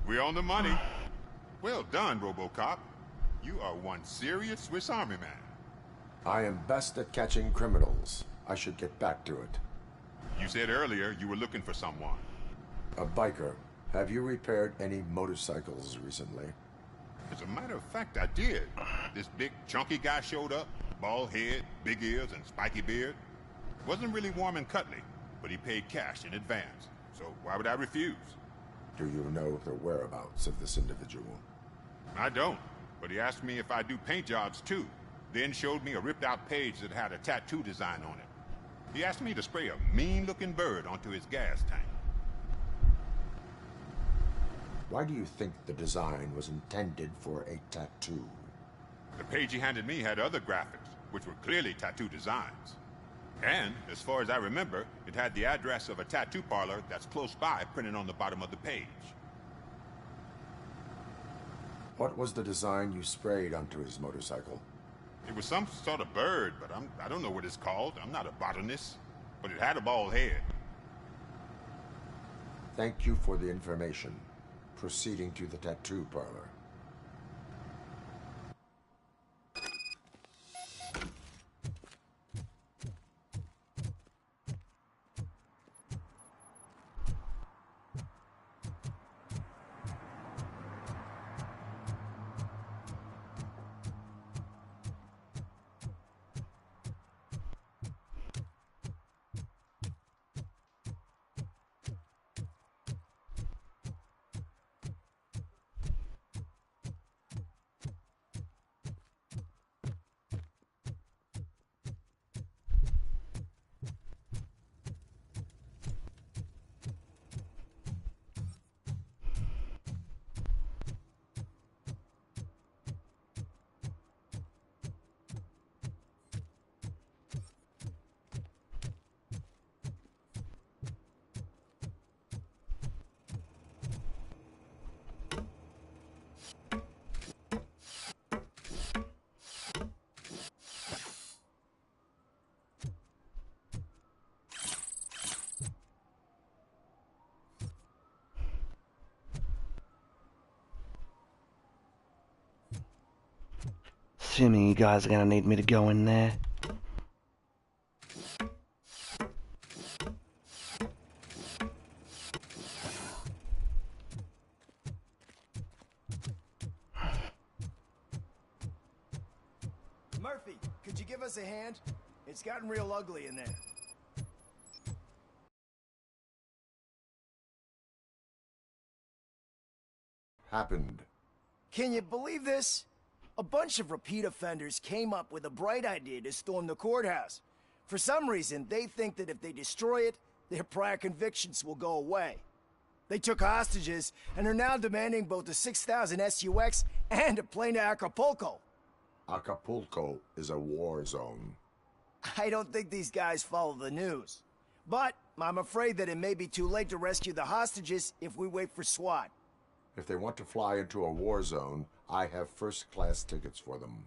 We're on the money. Well done, Robocop. You are one serious Swiss Army man. I am best at catching criminals. I should get back to it. You said earlier you were looking for someone. A biker. Have you repaired any motorcycles recently? As a matter of fact, I did. This big, chunky guy showed up. Bald head, big ears, and spiky beard. Wasn't really warm and cuddly, but he paid cash in advance. So why would I refuse? Do you know the whereabouts of this individual? I don't, but he asked me if I do paint jobs too. Then showed me a ripped-out page that had a tattoo design on it. He asked me to spray a mean-looking bird onto his gas tank. Why do you think the design was intended for a tattoo? The page he handed me had other graphics, which were clearly tattoo designs. And, as far as I remember, it had the address of a tattoo parlor that's close by printed on the bottom of the page. What was the design you sprayed onto his motorcycle? It was some sort of bird, but I don't know what it's called. I'm not a botanist. But it had a bald head. Thank you for the information. Proceeding to the tattoo parlor. Assuming you guys are gonna need me to go in there. Murphy, could you give us a hand? It's gotten real ugly in there. Happened. Can you believe this? A bunch of repeat offenders came up with a bright idea to storm the courthouse. For some reason, they think that if they destroy it, their prior convictions will go away. They took hostages and are now demanding both a 6,000 SUX and a plane to Acapulco. Acapulco is a war zone. I don't think these guys follow the news. But I'm afraid that it may be too late to rescue the hostages if we wait for SWAT. If they want to fly into a war zone, I have first-class tickets for them.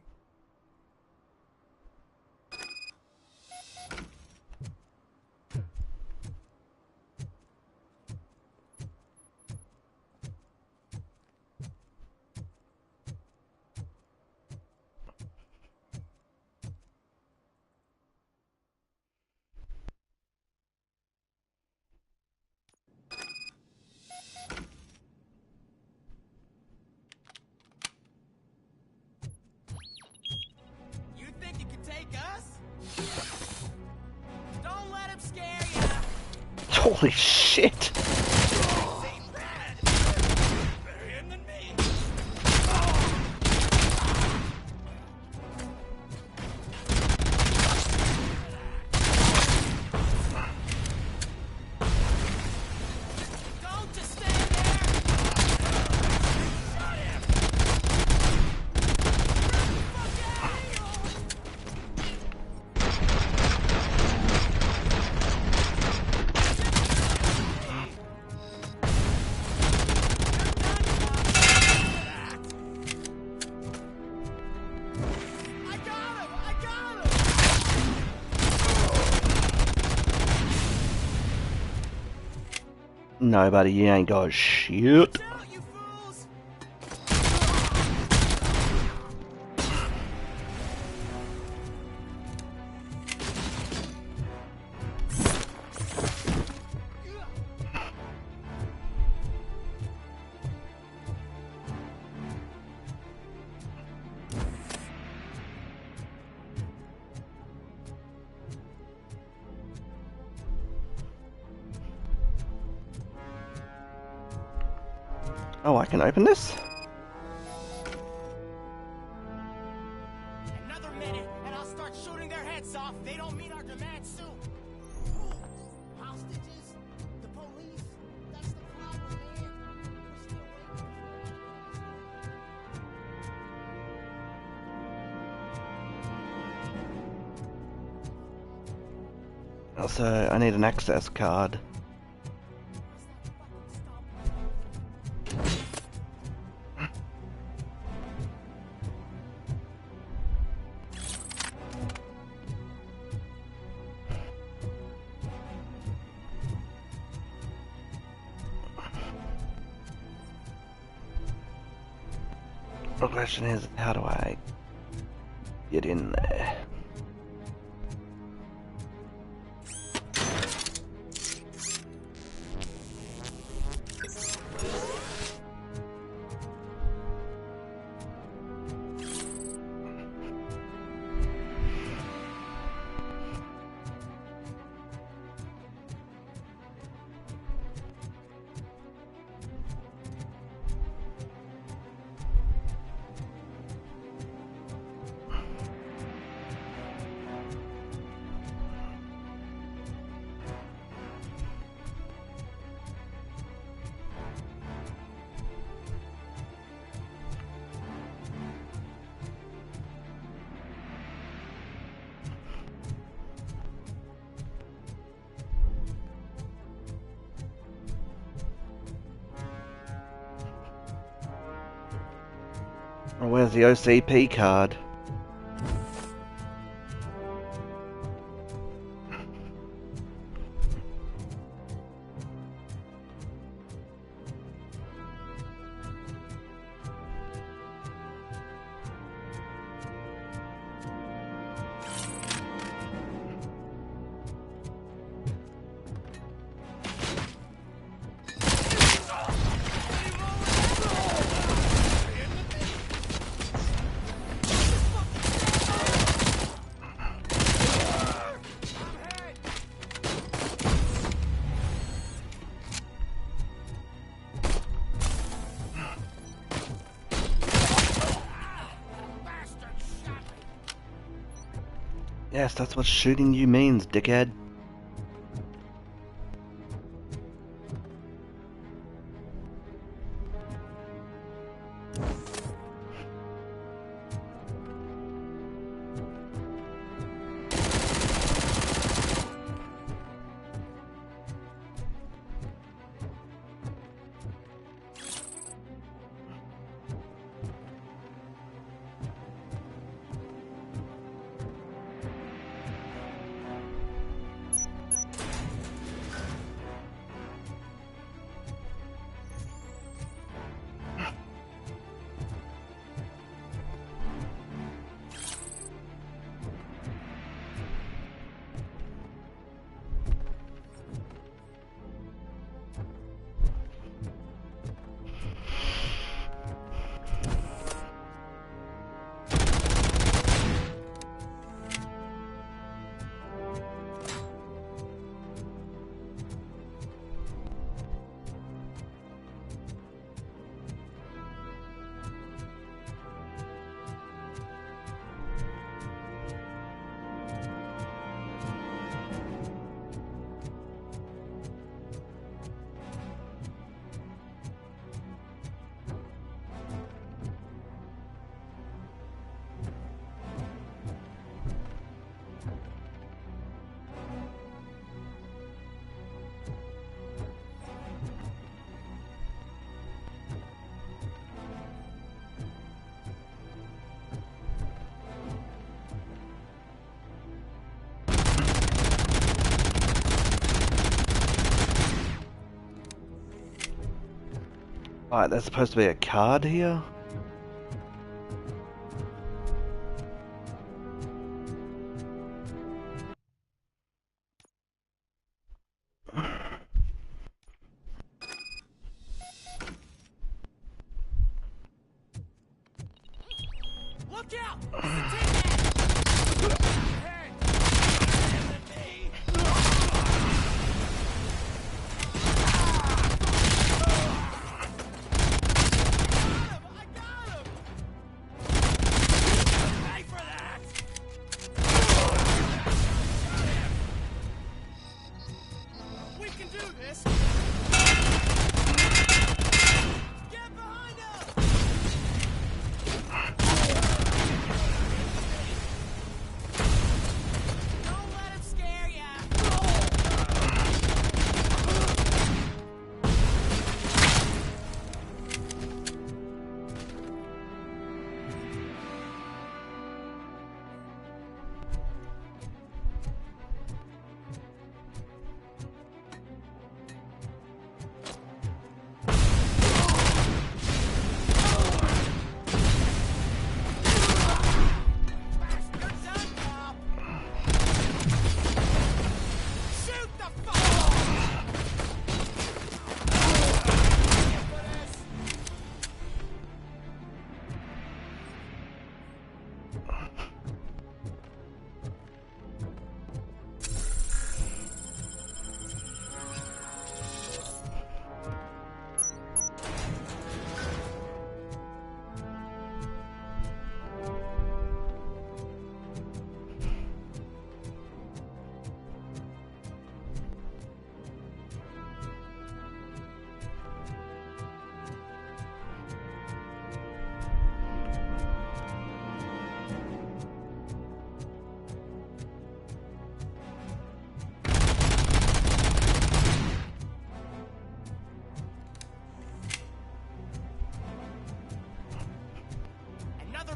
You think you can take us? Don't let him scare you. Holy shit! Don't just stand there. Shut him. No, buddy, you ain't got shit. Oh, I can open this? Another minute, and I'll start shooting their heads off. They don't meet our demands soon. Hostages? The police? That's the problem, man. Also, I need an access card. The question is, how do I get in there? Where's the OCP card? Yes, that's what shooting you means, dickhead. Alright, there's supposed to be a card here? Look out!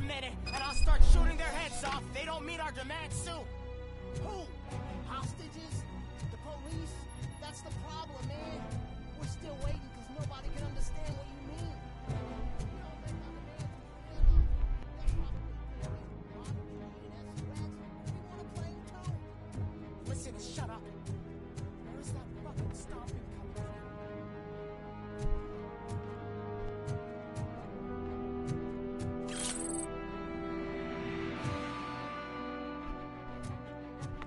minute, and I'll start shooting their heads off if they don't meet our demands soon. Who? Hostages? The police? That's the problem, man. We're still waiting because nobody can understand what you mean. Listen, shut up. Where's that fucking stomping coming from?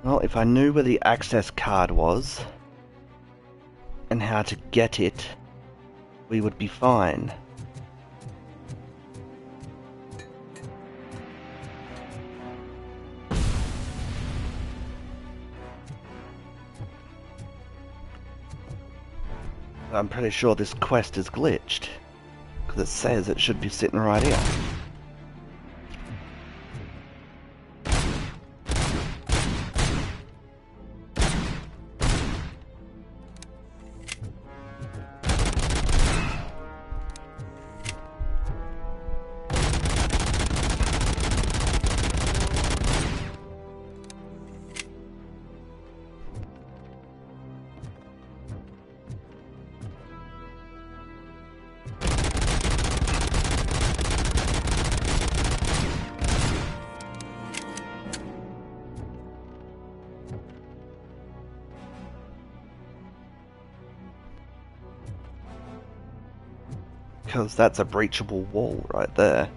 Well, if I knew where the access card was and how to get it, we would be fine. I'm pretty sure this quest is glitched, because it says it should be sitting right here. Because that's a breachable wall right there.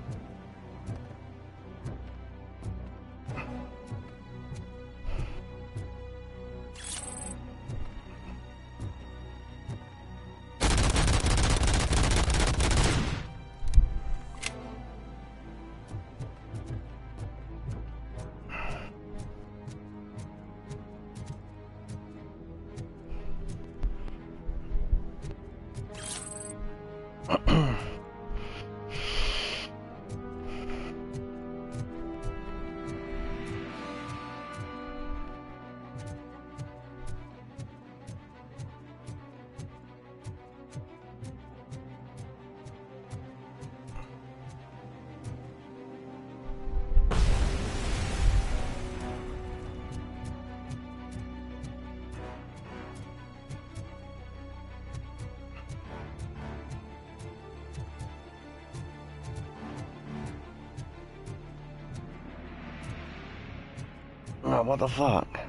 Oh, what the fuck?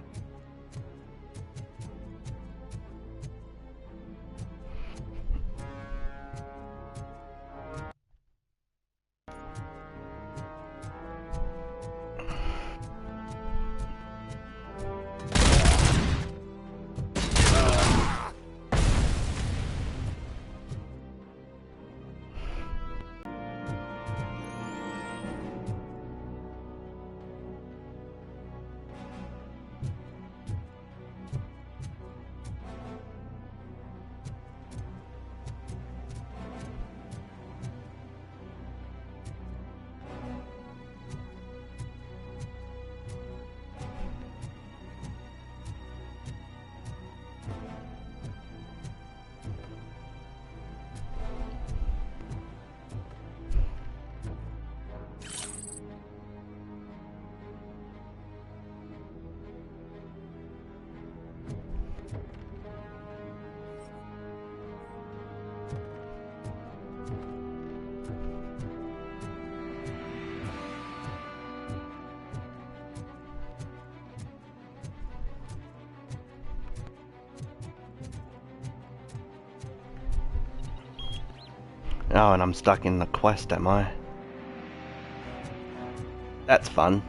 Oh, and I'm stuck in the quest, am I? That's fun.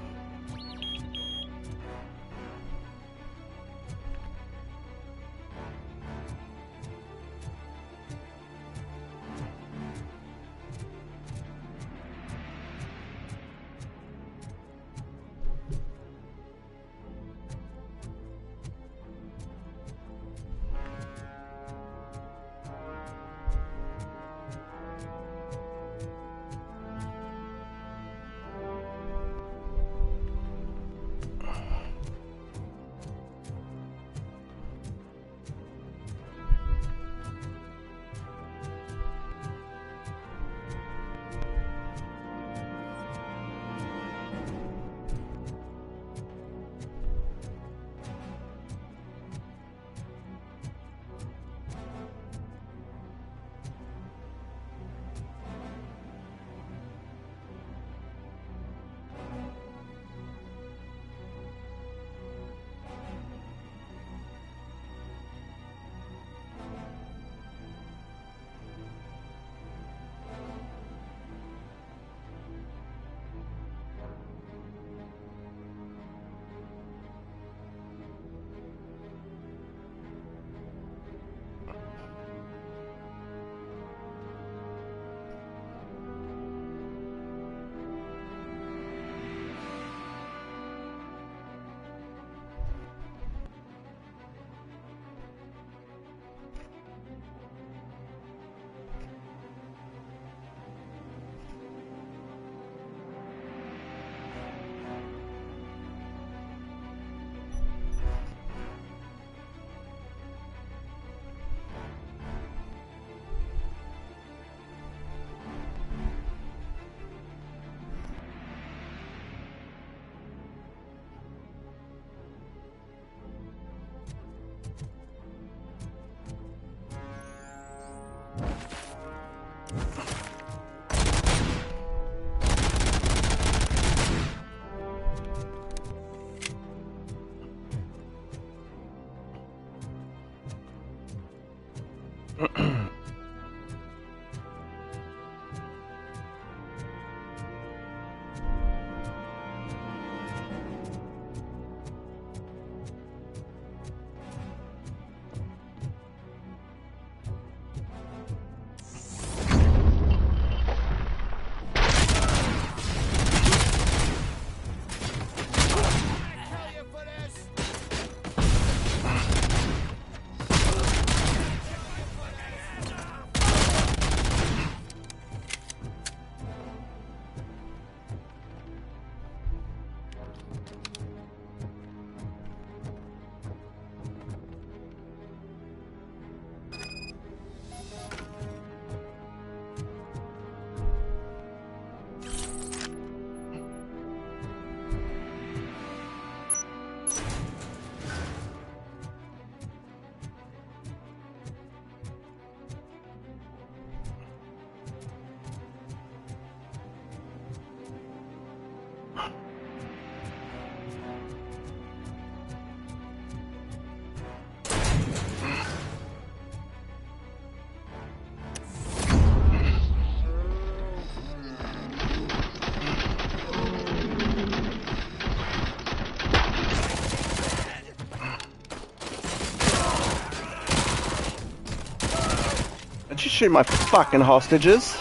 Did you shoot my fucking hostages?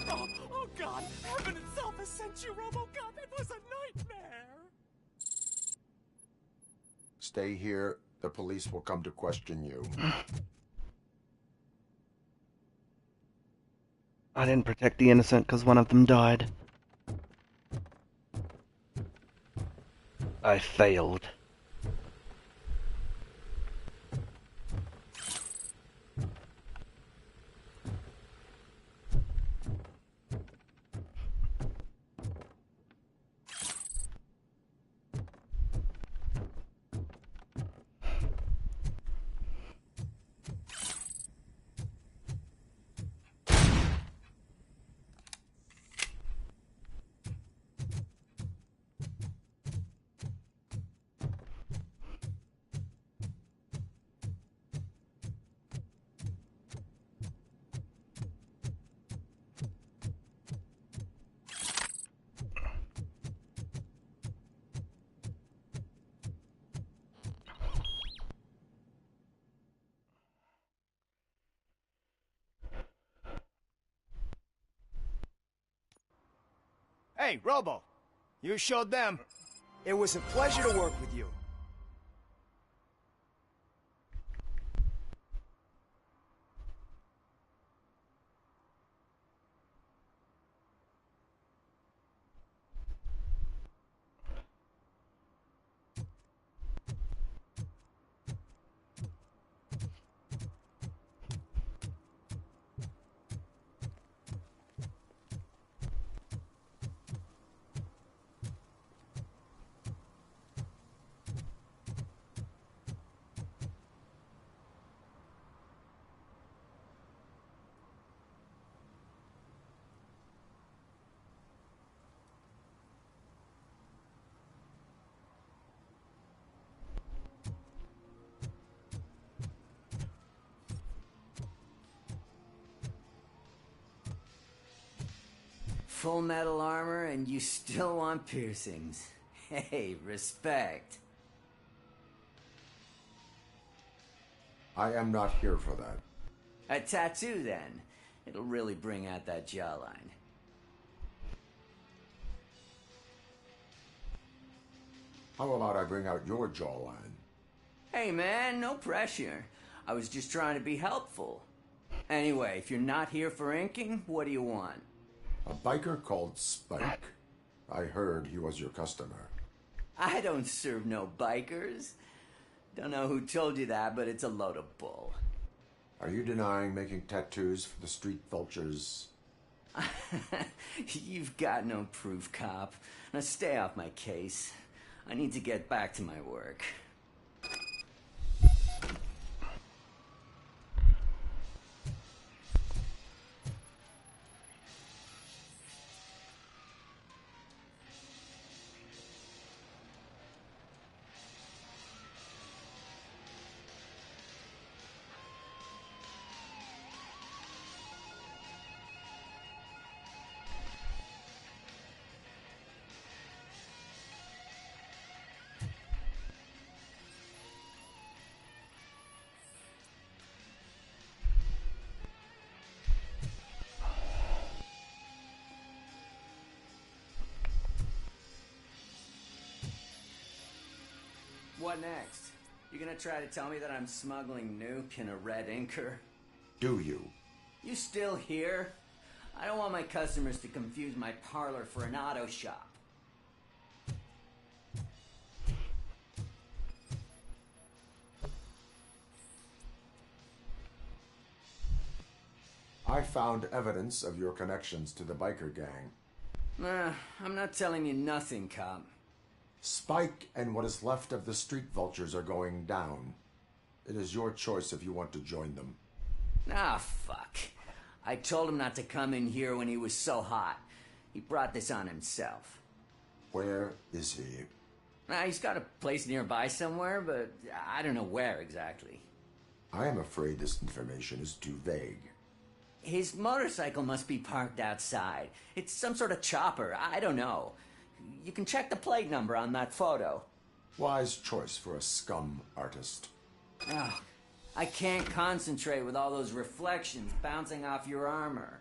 Oh God! Heaven itself has sent you, Robocop! It was a nightmare! Stay here. The police will come to question you. I didn't protect the innocent because one of them died. I failed. Hey, Robo. You showed them. It was a pleasure to work with you. Full metal armor and you still want piercings. Hey, respect. I am not here for that. A tattoo, then. It'll really bring out that jawline. How about I bring out your jawline? Hey, man, no pressure. I was just trying to be helpful. Anyway, if you're not here for inking, what do you want? A biker called Spike. I heard he was your customer. I don't serve no bikers. Don't know who told you that, but it's a load of bull. Are you denying making tattoos for the street vultures? You've got no proof, cop. Now stay off my case. I need to get back to my work. What next? You gonna try to tell me that I'm smuggling nuke in a red inker? Do you? You still here? I don't want my customers to confuse my parlor for an auto shop. I found evidence of your connections to the biker gang. I'm not telling you nothing, cop. Spike and what is left of the street vultures are going down. It is your choice if you want to join them. Ah, fuck. I told him not to come in here when he was so hot. He brought this on himself. Where is he? He's got a place nearby somewhere, but I don't know where exactly. I am afraid this information is too vague. His motorcycle must be parked outside. It's some sort of chopper. I don't know. You can check the plate number on that photo. Wise choice for a scum artist. Oh, I can't concentrate with all those reflections bouncing off your armor.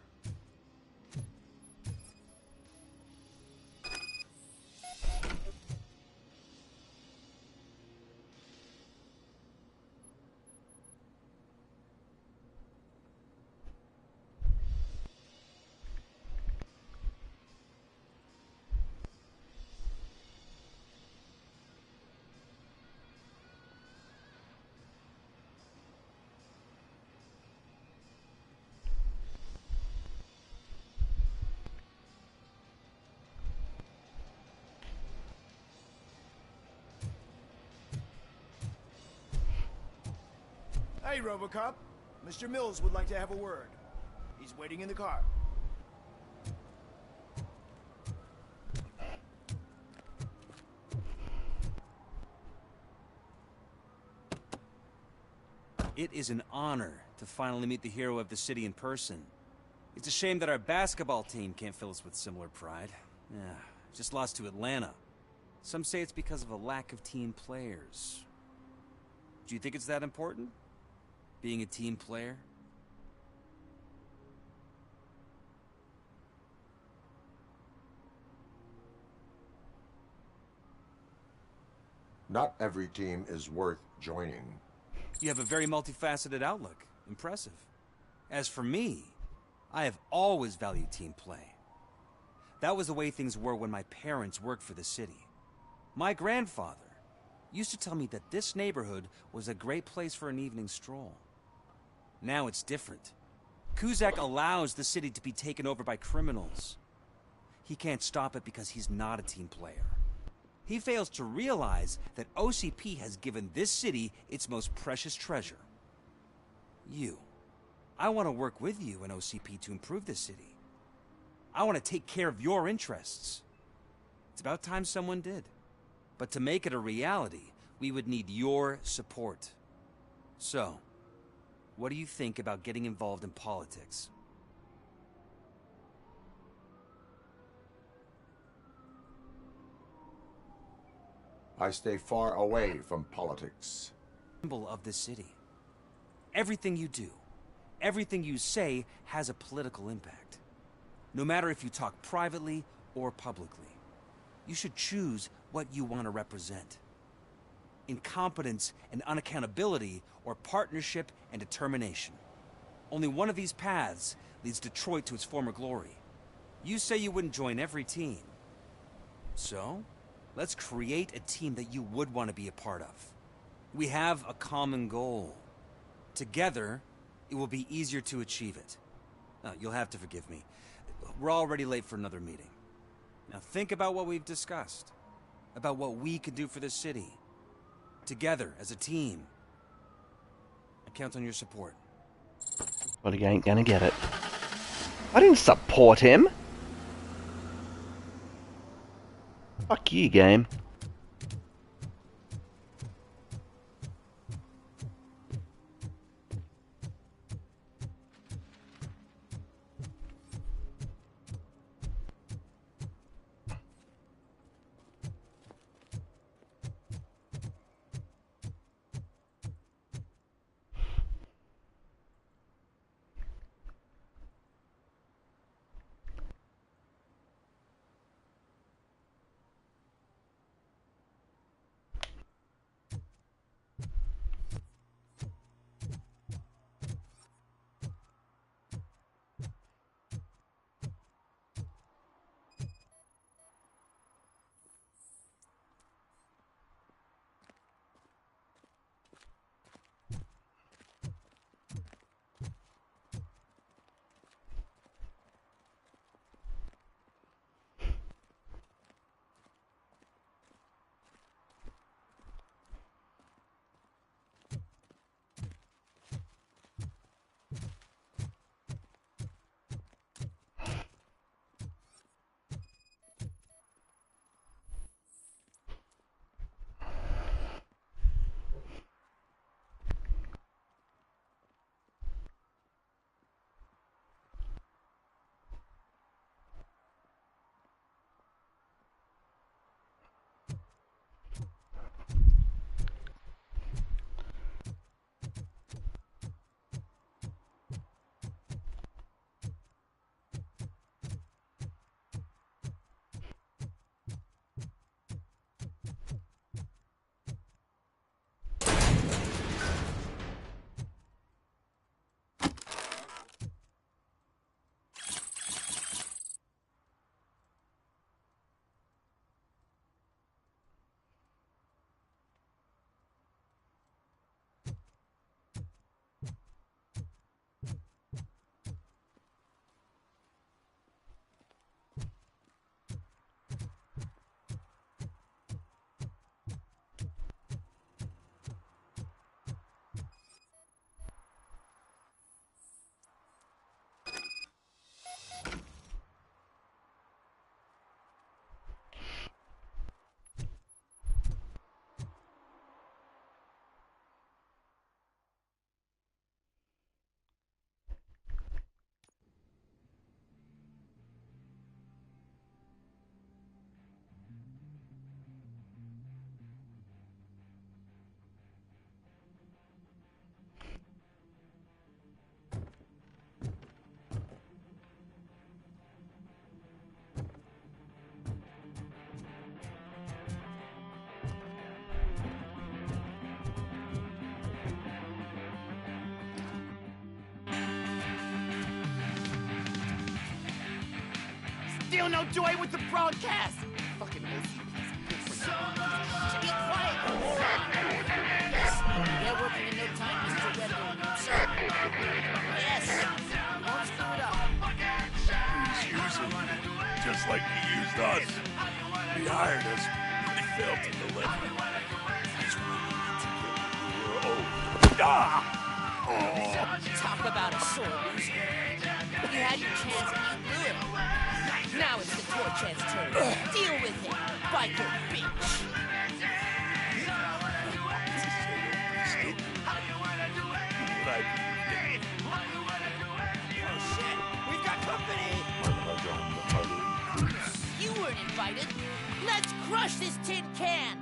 Hey, Robocop. Mr. Mills would like to have a word. He's waiting in the car. It is an honor to finally meet the hero of the city in person. It's a shame that our basketball team can't fill us with similar pride. Yeah, just lost to Atlanta. Some say it's because of a lack of team players. Do you think it's that important? Being a team player? Not every team is worth joining. You have a very multifaceted outlook. Impressive. As for me, I have always valued team play. That was the way things were when my parents worked for the city. My grandfather used to tell me that this neighborhood was a great place for an evening stroll. Now it's different. Kuzak allows the city to be taken over by criminals. He can't stop it because he's not a team player. He fails to realize that OCP has given this city its most precious treasure. You. I want to work with you and OCP to improve this city. I want to take care of your interests. It's about time someone did. But to make it a reality, we would need your support. So, what do you think about getting involved in politics? I stay far away from politics. Symbol of this city. Everything you do, everything you say has a political impact. No matter if you talk privately or publicly. You should choose what you want to represent. Incompetence and unaccountability, or partnership and determination. Only one of these paths leads Detroit to its former glory. You say you wouldn't join every team. So, let's create a team that you would want to be a part of. We have a common goal. Together, it will be easier to achieve it. You'll have to forgive me. We're already late for another meeting. Now think about what we've discussed. About what we can do for this city. Together, as a team. I count on your support. Well, he ain't gonna get it. I didn't support him! Fuck you, game. feel no joy with the broadcast. Fucking OCP's good for nothing. Should be quiet, you moron. Yes, get working in no time, Mr. Redwood, sir. Yes, won't screw it up. He's using me, just like he used us. He hired us, but he failed to deliver. He's willing to get what we were owed. Ah! Talk about a sore loser. You had your chance and you blew it. Now it's the Torchhead's turn. Deal with him, biker bitch. Oh shit, we've got company. You weren't invited. Let's crush this tin can.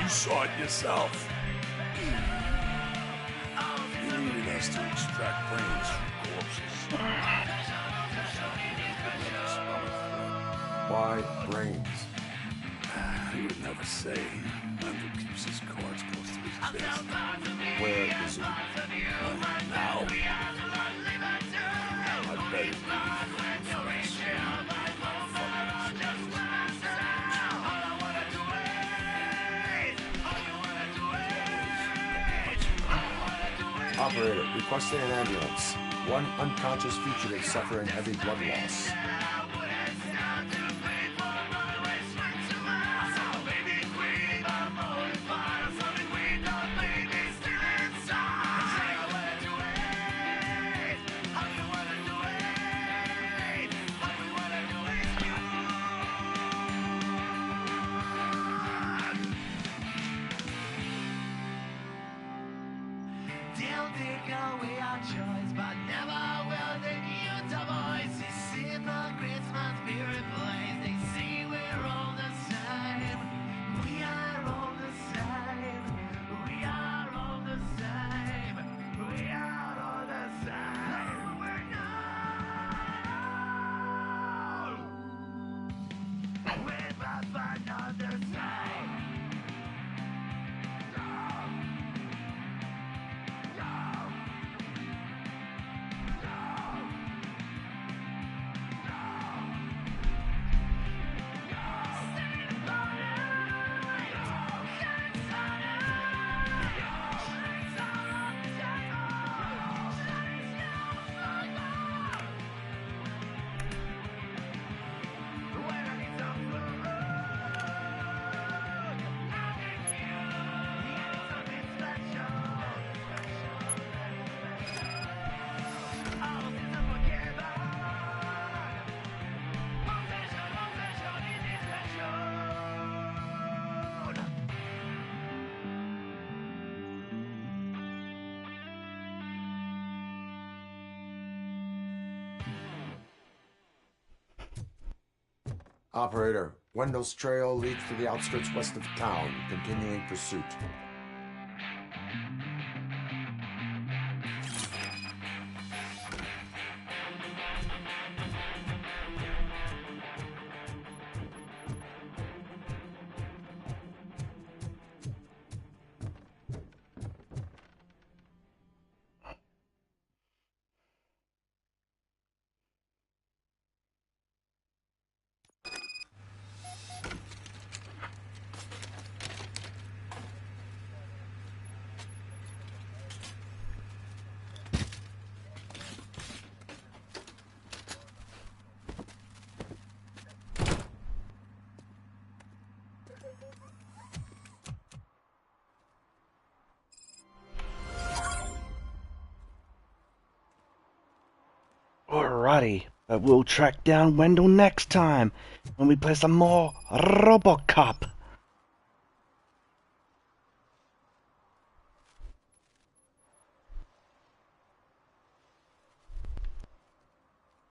You saw it yourself. You needed us to extract brains from corpses. Why brains? He would never say. Andrew keeps his cards close to his chest. Where is he? Now? I bet it Operator, requesting an ambulance. One unconscious fugitive suffering heavy blood loss. Operator, Wendell's trail leads to the outskirts west of town, continuing pursuit. Alrighty, but we'll track down Wendell next time when we play some more Robocop.